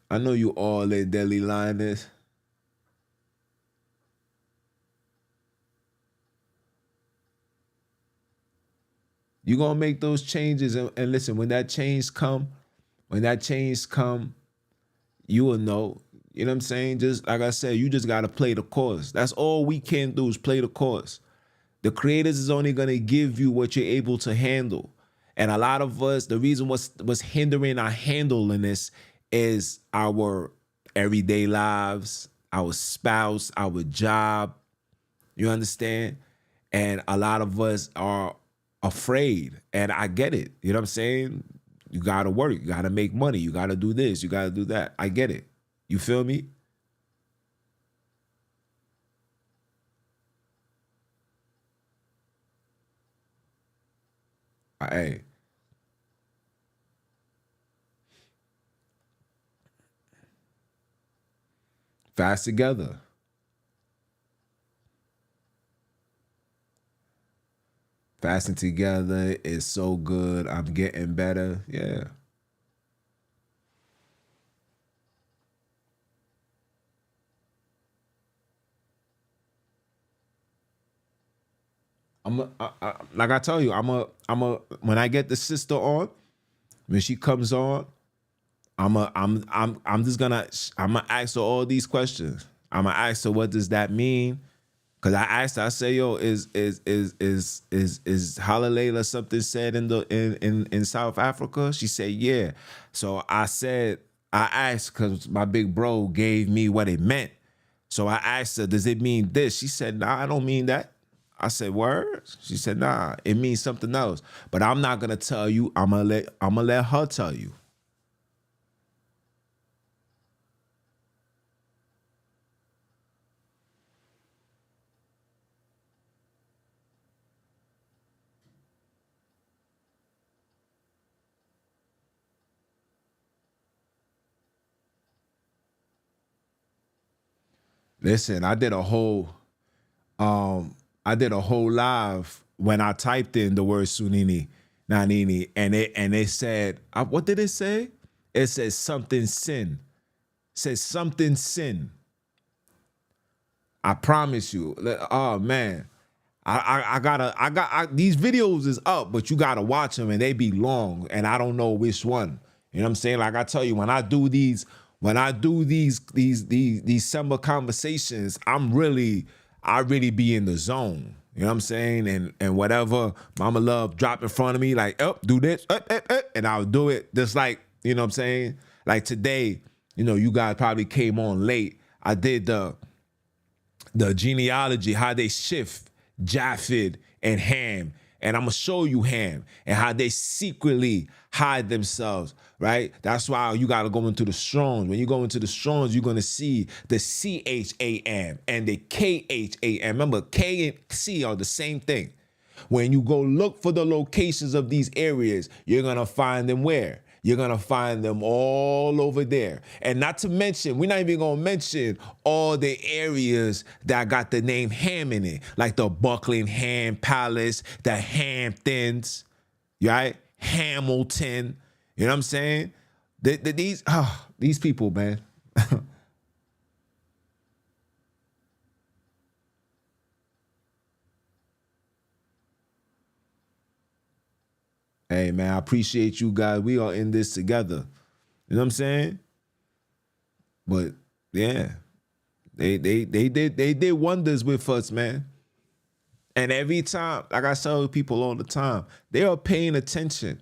I know you all in Deadly Lioness. You're gonna make those changes, and listen, when that change come, you will know. You know what I'm saying? Just like I said, you just gotta play the course. That's all we can do is play the course. The creators is only gonna give you what you're able to handle. And a lot of us, the reason what's hindering our handling this is our everyday lives, our spouse, our job. You understand? And a lot of us are afraid. And I get it. You know what I'm saying? You gotta work, you gotta make money, you gotta do this, you gotta do that. I get it. You feel me? Hey, fast together. Fasting together is so good. I'm getting better. Yeah. Like I tell you, when I get the sister on, when she comes on, I'm just gonna ask her all these questions. I'm gonna ask her, what does that mean? Cause I asked her, I say, yo, is Hallelujah something said in South Africa? She said, yeah. So I asked, cause my big bro gave me what it meant. So I asked her, does it mean this? She said, nah, I don't mean that. I said, word? She said, nah, it means something else. But I'm not gonna tell you, I'm gonna let her tell you. Listen, I did a whole live when I typed in the word Sunini, Nanini, and it said, what did it say? It says something sin. It says something sin. I promise you. Oh man. These videos is up, but you gotta watch them and they be long, and I don't know which one. You know what I'm saying? Like I tell you, when I do these Samba conversations, I really be in the zone. You know what I'm saying? And whatever Mama Love drop in front of me, like, oh, do this, and I'll do it. Just like, you know what I'm saying? Like today, you guys probably came on late. I did the genealogy, how they shift Japheth and Ham, And I'm going to show you Ham and how they secretly hide themselves, right? That's why you got to go into the Strongs. When you go into the Strongs, you're going to see the CHAM and the KHAM. Remember, K and C are the same thing. When you go look for the locations of these areas, you're going to find them where? You're going to find them all over there. And not to mention, we're not even going to mention all the areas that got the name Ham in it, like the Buckingham Palace, the Hamptons, right? Hamilton. You know what I'm saying? These people, man. Hey, man, I appreciate you guys. We are in this together. You know what I'm saying? But yeah, they did wonders with us, man. And every time, like I tell people all the time, they are paying attention.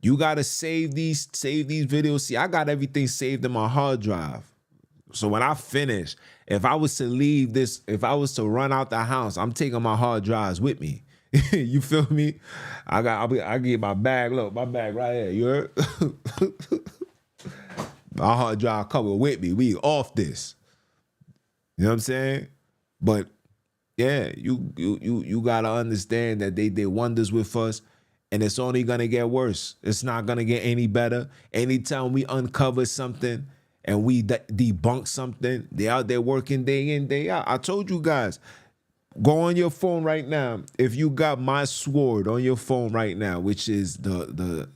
You gotta save these videos. See, I got everything saved in my hard drive. So when I finish, if I was to leave this, if I was to run out the house, I'm taking my hard drives with me. You feel me? I get my bag. Look, my bag right here. You heard? My hard drive covered with me. We off this. You know what I'm saying? But yeah, you gotta understand that they did wonders with us, and it's only gonna get worse. It's not gonna get any better. Anytime we uncover something and we debunk something, they out there working day in, day out. I told you guys. Go on your phone right now. If you got my sword on your phone right now, which is the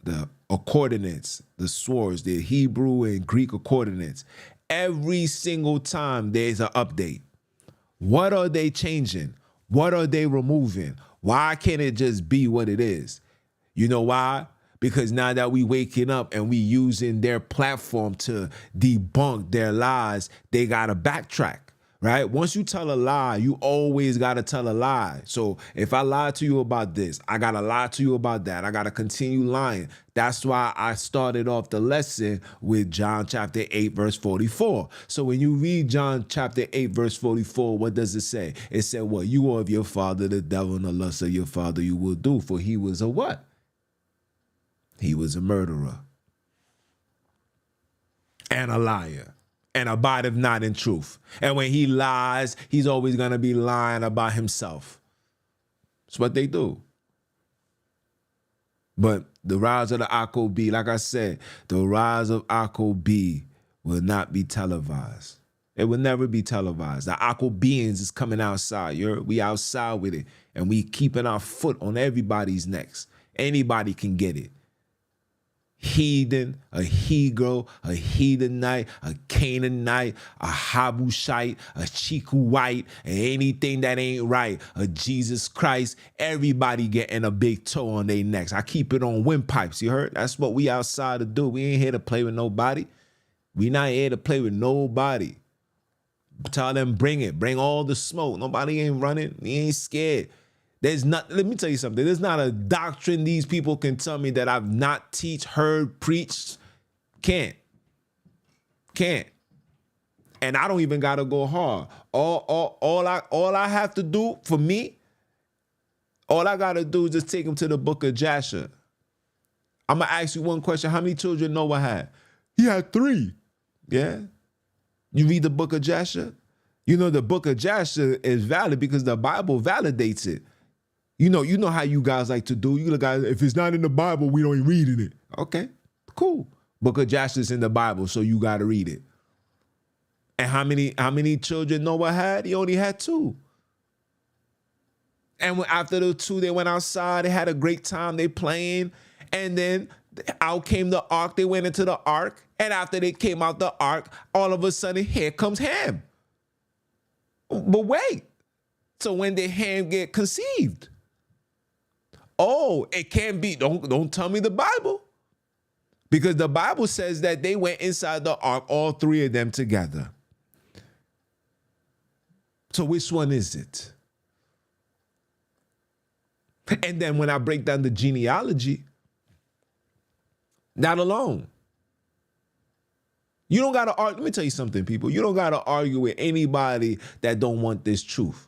coordinates, the swords, the Hebrew and Greek coordinates, every single time there's an update. What are they changing? What are they removing? Why can't it just be what it is? You know why? Because now that we waking up and we using their platform to debunk their lies, they gotta backtrack. Right? Once you tell a lie, you always got to tell a lie. So if I lied to you about this, I got to lie to you about that. I got to continue lying. That's why I started off the lesson with John chapter 8, verse 44. So when you read John chapter 8, verse 44, what does it say? It said, what? You are of your father, the devil, and the lust of your father you will do. For he was a what? He was a murderer and a liar. And abideth not in truth. And when he lies, he's always going to be lying about himself. That's what they do. But the rise of the Ako B, like I said, the rise of Ako B will not be televised. It will never be televised. The Ako beings is coming outside. We outside with it. And we keeping our foot on everybody's necks. Anybody can get it. Heathen, a Hebrew, a Hedonite, a Canaanite, a Habushite, a Chikuite, and anything that ain't right, a Jesus Christ, everybody getting a big toe on their necks. I keep it on windpipes, you heard? That's what we outside to do. We ain't here to play with nobody. We not here to play with nobody. Tell them bring it. Bring all the smoke. Nobody ain't running. We ain't scared. Let me tell you something. There's not a doctrine these people can tell me that I've not heard, preached. Can't. And I don't even gotta go hard. All I have to do for me, all I gotta do is just take them to the book of Jasher. I'm gonna ask you one question. How many children Noah had? He had 3. Yeah. You read the book of Jasher? You know the book of Jasher is valid because the Bible validates it. You know how you guys like to do. You guys, if it's not in the Bible, we don't read it. Okay, cool. Book of Jasher is in the Bible, so you got to read it. And how many children Noah had? He only had 2. And after the 2, they went outside. They had a great time. They playing. And then out came the ark. They went into the ark. And after they came out the ark, all of a sudden, here comes Ham. But wait. So when did Ham get conceived? Oh, it can't be. Don't tell me the Bible. Because the Bible says that they went inside the ark, all 3 of them together. So which one is it? And then when I break down the genealogy, not alone. You don't got to argue. Let me tell you something, people. You don't got to argue with anybody that don't want this truth.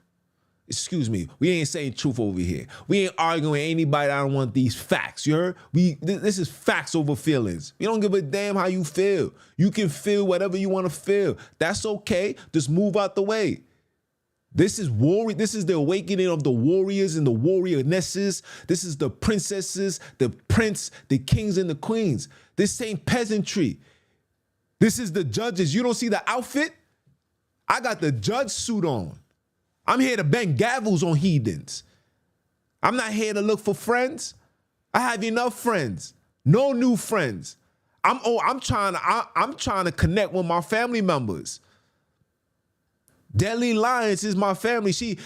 Excuse me, we ain't saying truth over here. We ain't arguing with anybody. I don't want these facts. You heard? This is facts over feelings. We don't give a damn how you feel. You can feel whatever you want to feel. That's okay. Just move out the way. This is war. This is the awakening of the warriors and the warrioresses. This is the princesses, the prince, the kings and the queens. This ain't peasantry. This is the judges. You don't see the outfit? I got the judge suit on. I'm here to bang gavels on heathens. I'm not here to look for friends. I have enough friends. No new friends. I'm trying to connect with my family members. Deadly Lions is my family. She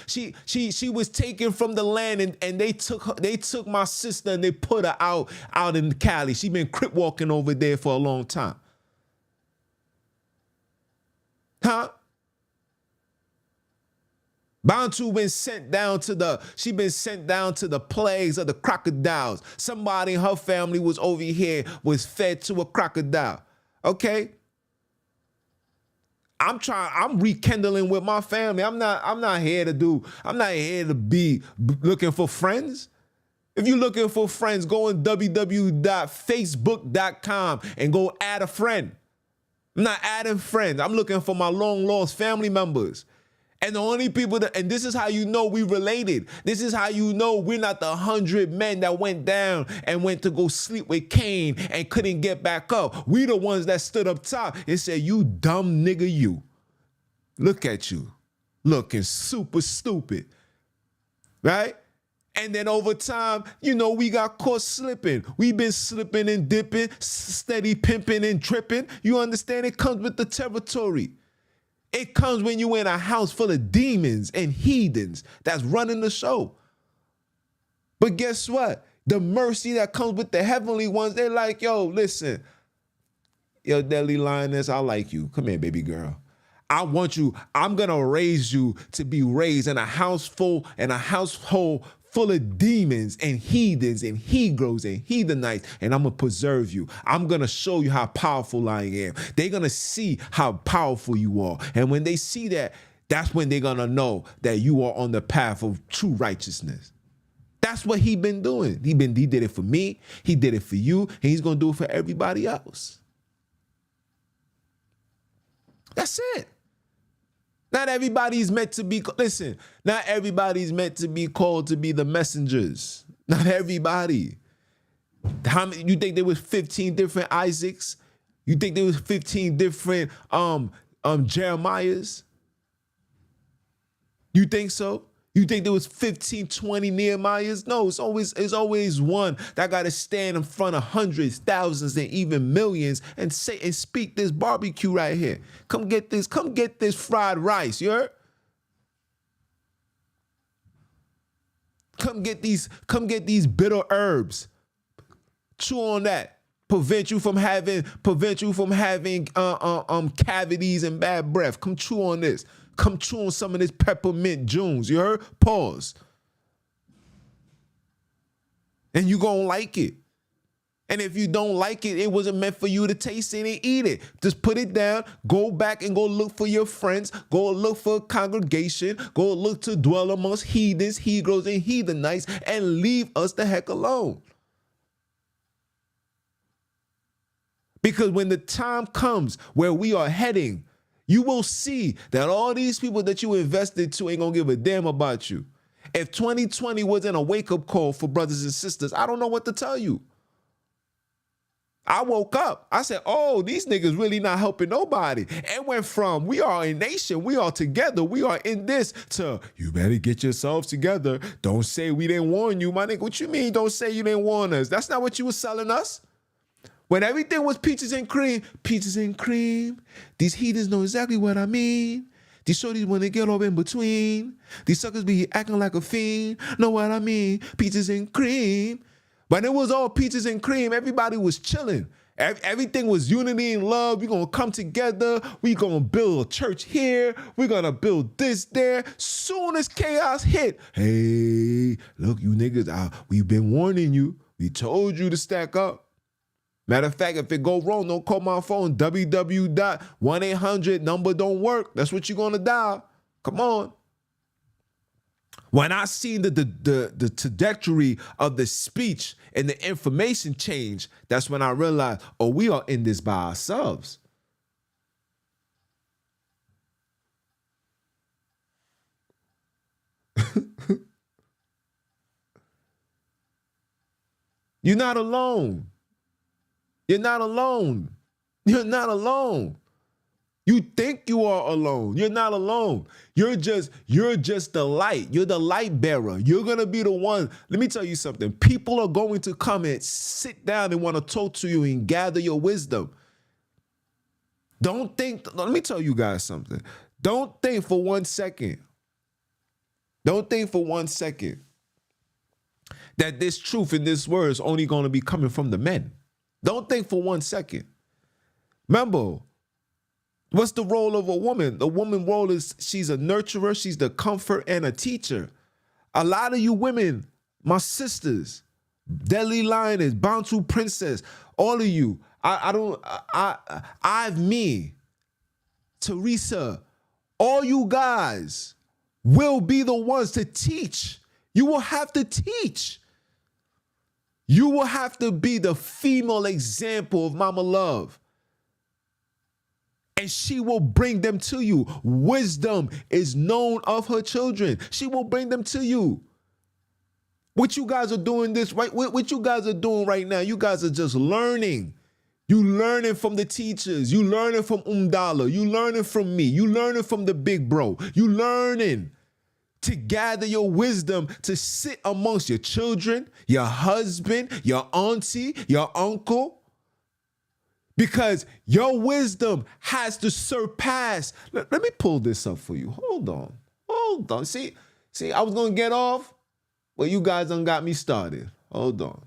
was taken from the land and they took my sister and they put her out in Cali. She been crip walking over there for a long time. Huh? Abantu been sent down to the plagues of the crocodiles. Somebody in her family was over here, was fed to a crocodile. Okay? I'm rekindling with my family. I'm not here to be looking for friends. If you're looking for friends, go on www.facebook.com and go add a friend. I'm not adding friends. I'm looking for my long lost family members. And the only people and this is how you know we related. This is how you know we're not the 100 men that went down and went to go sleep with Cain and couldn't get back up. We the ones that stood up top and said, you dumb nigga, you. Look at you. Looking super stupid. Right? And then over time, we got caught slipping. We've been slipping and dipping, steady pimping and dripping. You understand? It comes with the territory. It comes when you in a house full of demons and heathens that's running the show. But guess what? The mercy that comes with the heavenly ones, they're like, yo, listen. Yo, Deadly Lioness, I like you. Come here, baby girl. I want you. I'm going to raise you to be raised in a household full of demons and heathens and Hebrews and heathenites, and I'm going to preserve you. I'm going to show you how powerful I am. They're going to see how powerful you are. And when they see that, that's when they're going to know that you are on the path of true righteousness. That's what he been doing. He did it for me. He did it for you. And he's going to do it for everybody else. That's it. Not everybody's meant to be, listen, not everybody's meant to be called to be the messengers. Not everybody. How many, you think there was 15 different Isaacs? You think there was 15 different Jeremiahs? You think so? You think there was 15, 20 Nehemiahs? No, it's always one that got to stand in front of hundreds, thousands, and even millions and say and speak this barbecue right here. Come get this fried rice, you heard? Come get these bitter herbs. Chew on that. Prevent you from having cavities and bad breath. Come chew on this. Come chew on some of this peppermint Junes. You heard? Pause. And you gonna like it. And if you don't like it, it wasn't meant for you to taste it and eat it. Just put it down. Go back and go look for your friends. Go look for a congregation. Go look to dwell amongst heathens, Hebrews, and heathenites, and leave us the heck alone. Because when the time comes where we are heading, you will see that all these people that you invested to ain't gonna give a damn about you. If 2020 wasn't a wake-up call for brothers and sisters, I don't know what to tell you. I woke up. I said, oh, these niggas really not helping nobody. And went from, we are a nation, we are together, we are in this, to, you better get yourselves together. Don't say we didn't warn you, my nigga. What you mean don't say you didn't warn us? That's not what you was selling us. When everything was peaches and cream, these heathens know exactly what I mean. These shorties, when they get up in between, these suckers be acting like a fiend. Know what I mean? Peaches and cream. When it was all peaches and cream, everybody was chilling. Everything was unity and love. We're going to come together. We're going to build a church here. We're going to build this there. Soon as chaos hit, hey, look, you niggas, we've been warning you. We told you to stack up. Matter of fact, if it go wrong, don't call my phone. www.1-800 number don't work. That's what you're going to dial. Come on. When I seen the trajectory of the speech and the information change, that's when I realized, oh, we are in this by ourselves. You're not alone. You're not alone. You're not alone. You think you are alone. You're not alone. You're just the light. You're the light bearer. You're going to be the one. Let me tell you something. People are going to come and sit down and want to talk to you and gather your wisdom. Don't think, let me tell you guys something. Don't think for 1 second. Don't think for 1 second that this truth in this word is only going to be coming from the men. Don't think for 1 second. Remember, what's the role of a woman? The woman role is she's a nurturer, she's the comfort and a teacher. A lot of you women, my sisters, Delhi Lioness, Abantu Princess, all of you, me, Teresa, all you guys will be the ones to teach. You will have to teach. You will have to be the female example of Mama Love. And she will bring them to you. Wisdom is known of her children. She will bring them to you. What you guys are doing this, right? What you guys are doing right now, you guys are just learning. You learning from the teachers. You learning from Umdala. You learning from me. You learning from the big bro. You learning to gather your wisdom to sit amongst your children, your husband, your auntie, your uncle. Because your wisdom has to surpass. Let me pull this up for you. Hold on. See, I was going to get off. Well, you guys done got me started. Hold on.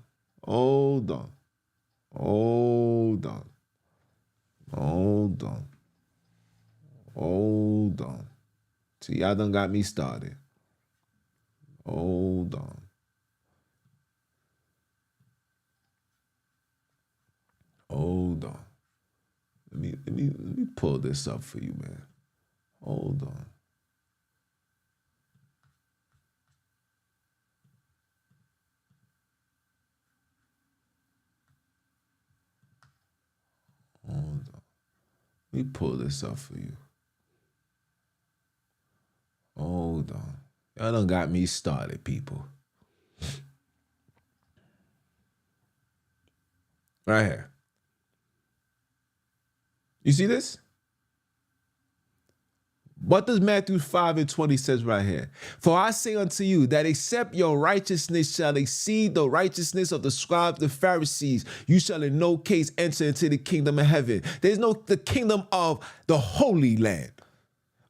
See, y'all done got me started. Hold on. Let me pull this up for you, man. Hold on. Let me pull this up for you. Hold on. Y'all done got me started, people. Right here. You see this? What does Matthew 5:20 says right here? For I say unto you that except your righteousness shall exceed the righteousness of the scribes, the Pharisees, you shall in no case enter into the kingdom of heaven. There's no the kingdom of the Holy Land,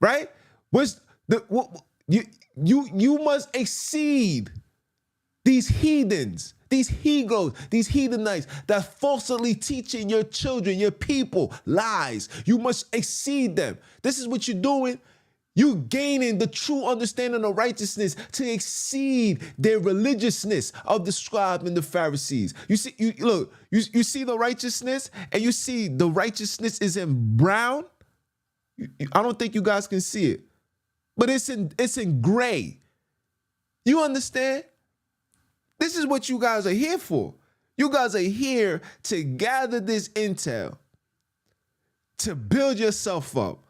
right? You must exceed these heathens, these Hebrews, these heathenites that falsely teaching your children, your people, lies. You must exceed them. This is what you're doing. You gaining the true understanding of righteousness to exceed their religiousness of the scribes and the Pharisees. You see, you see the righteousness, and you see the righteousness is in brown. I don't think you guys can see it, but it's in gray. You understand? This is what you guys are here for. You guys are here to gather this intel, to build yourself up.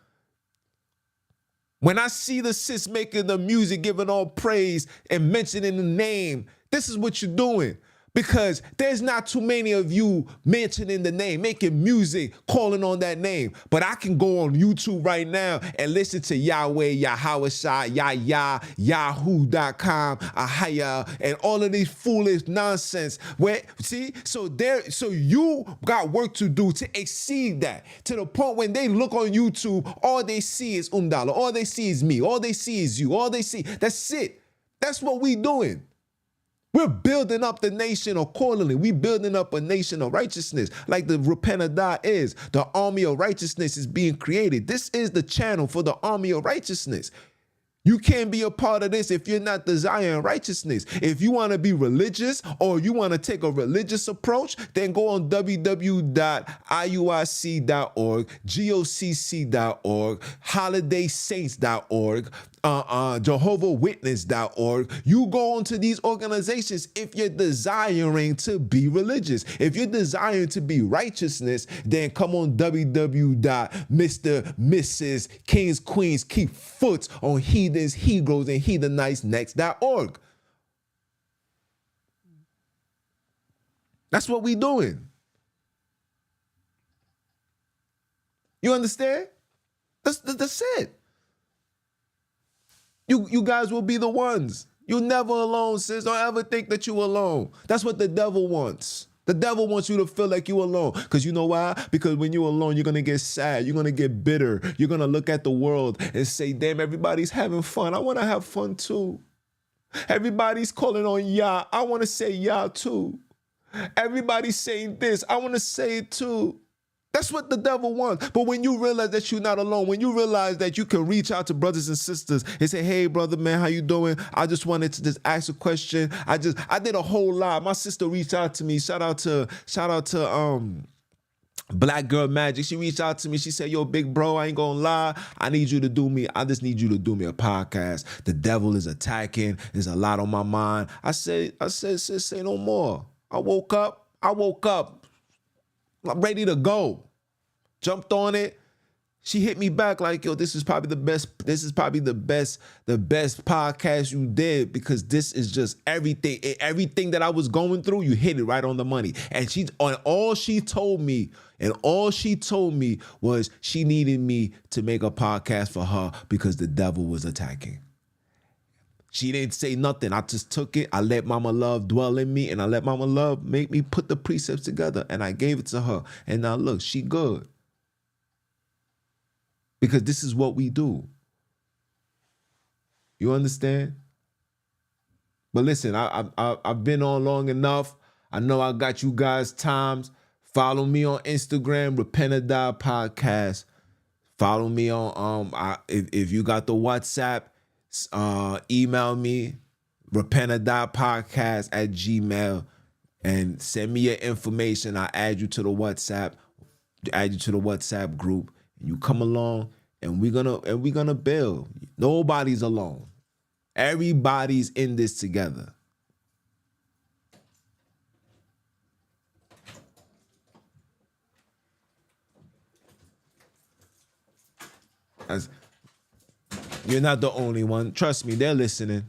When I see the sis making the music, giving all praise and mentioning the name, this is what you're doing. Because there's not too many of you mentioning the name, making music, calling on that name. But I can go on YouTube right now and listen to Yahweh, Yahweh Shah, Yahoo.com, Ahaya, and all of these foolish nonsense. So you got work to do to exceed that. To the point when they look on YouTube, all they see is Umdala, all they see is me, all they see is you, all they see, that's it. That's what we doing. We're building up the nation accordingly. We're building up a nation of righteousness like the Repentada is. The army of righteousness is being created. This is the channel for the army of righteousness. You can't be a part of this if you're not desiring righteousness. If you want to be religious or you want to take a religious approach, then go on www.iuic.org, gocc.org, holidaysaints.org, JehovahWitness.org. You go into these organizations if you're desiring to be religious. If you're desiring to be righteousness, then come on www.Mr. Mrs. Kings, Queens, keep foot on heathens, Hebrews, and heathenites next.org. That's what we doing. You understand? That's it. You guys will be the ones. You're never alone, sis. Don't ever think that you're alone. That's what the devil wants. The devil wants you to feel like you're alone. Because you know why? Because when you're alone, you're going to get sad. You're going to get bitter. You're going to look at the world and say, damn, everybody's having fun. I want to have fun too. Everybody's calling on Yah. I want to say Yah too. Everybody's saying this. I want to say it too. That's what the devil wants. But when you realize that you're not alone, when you realize that you can reach out to brothers and sisters and say, hey, brother, man, how you doing? I just wanted to just ask a question. I did a whole lot. My sister reached out to me. Shout out to Black Girl Magic. She reached out to me. She said, yo, big bro, I ain't gonna lie. I just need you to do me a podcast. The devil is attacking. There's a lot on my mind. I said, sis, say no more. I woke up. I'm ready to go. Jumped on it. She hit me back like, yo, this is probably the best podcast you did, because this is just everything that I was going through. You hit it right on the money. And all she told me was she needed me to make a podcast for her because the devil was attacking. She didn't say nothing. I just took it. I let Mama Love dwell in me, and I let Mama Love make me put the precepts together, and I gave it to her. And now look, she good. Because this is what we do. You understand? But listen, I've been on long enough. I know I got you guys' times. Follow me on Instagram, Repent or Die Podcast. Follow me on if you got the WhatsApp. Email me repentorddiepodcast@gmail.com and send me your information. I add you to the WhatsApp group, and you come along, and we're gonna build. Nobody's alone. Everybody's in this together. You're not the only one. Trust me, they're listening.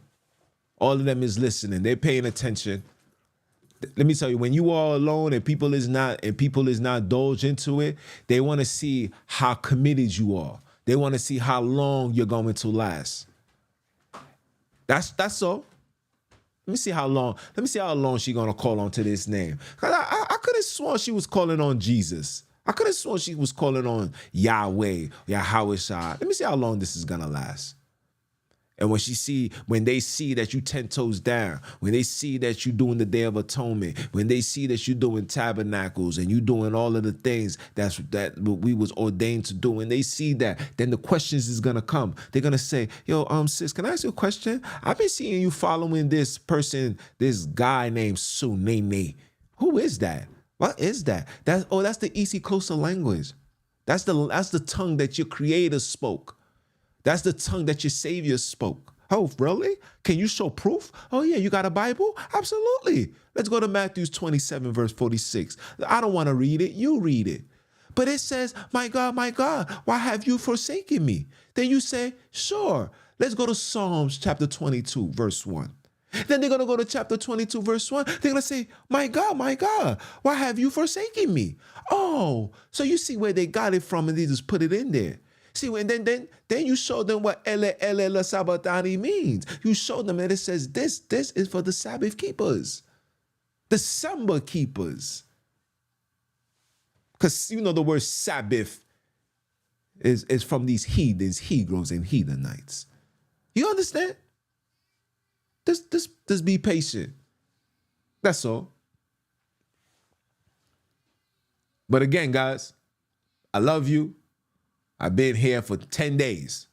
All of them is listening. They're paying attention. Let me tell you, when you are alone and people is not dodged into it, they want to see how committed you are. They want to see how long you're going to last. That's all. Let me see how long she's gonna call on to this name. Cause I could have sworn she was calling on Jesus. I could have sworn she was calling on Yahweh, Yahweh Shai. Let me see how long this is gonna last. And when they see that you 10 toes down, when they see that you doing the Day of Atonement, when they see that you doing tabernacles and you doing all of the things that we was ordained to do, when they see that, then the questions is gonna come. They're gonna say, yo, sis, can I ask you a question? I've been seeing you following this person, this guy named Sunene. Who is that? What is that? That's the East Coastal language. That's the tongue that your creator spoke. That's the tongue that your Savior spoke. Oh, really? Can you show proof? Oh, yeah, you got a Bible? Absolutely. Let's go to Matthew 27, verse 46. I don't want to read it. You read it. But it says, my God, why have you forsaken me? Then you say, sure. Let's go to Psalms chapter 22, verse 1. Then they're going to go to chapter 22, verse 1. They're going to say, my God, why have you forsaken me? Oh, so you see where they got it from, and they just put it in there. See, and then you show them what Ele la Sabbathani means. You show them that it says this is for the Sabbath keepers, the Samba keepers. Because you know the word Sabbath is from these heathens, Hebrews, and heathenites. You understand? Just be patient. That's all. But again, guys, I love you. I've been here for 10 days.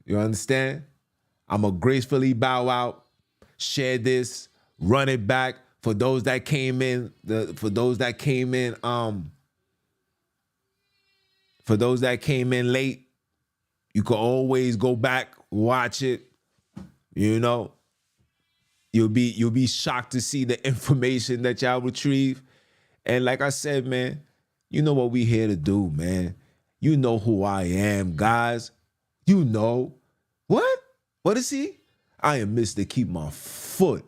You understand? I'm going to gracefully bow out, share this, run it back for those that came in, for those that came in late. You can always go back, watch it. You know, you'll be shocked to see the information that y'all retrieve. And like I said, man, you know what we here to do, man. You know who I am, guys. You know. What? What is he? I am Mr. Keep My Foot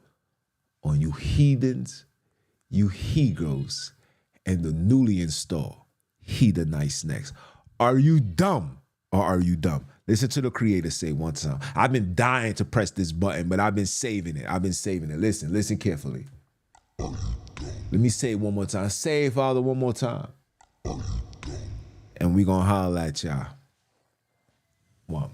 on you heathens, you he-goes, and the newly installed He the Nice Next. Are you dumb or are you dumb? Listen to the creator say one time. I've been dying to press this button, but I've been saving it. Listen carefully. Let me say it one more time. Say it, Father, one more time. And we gonna holler at y'all. One.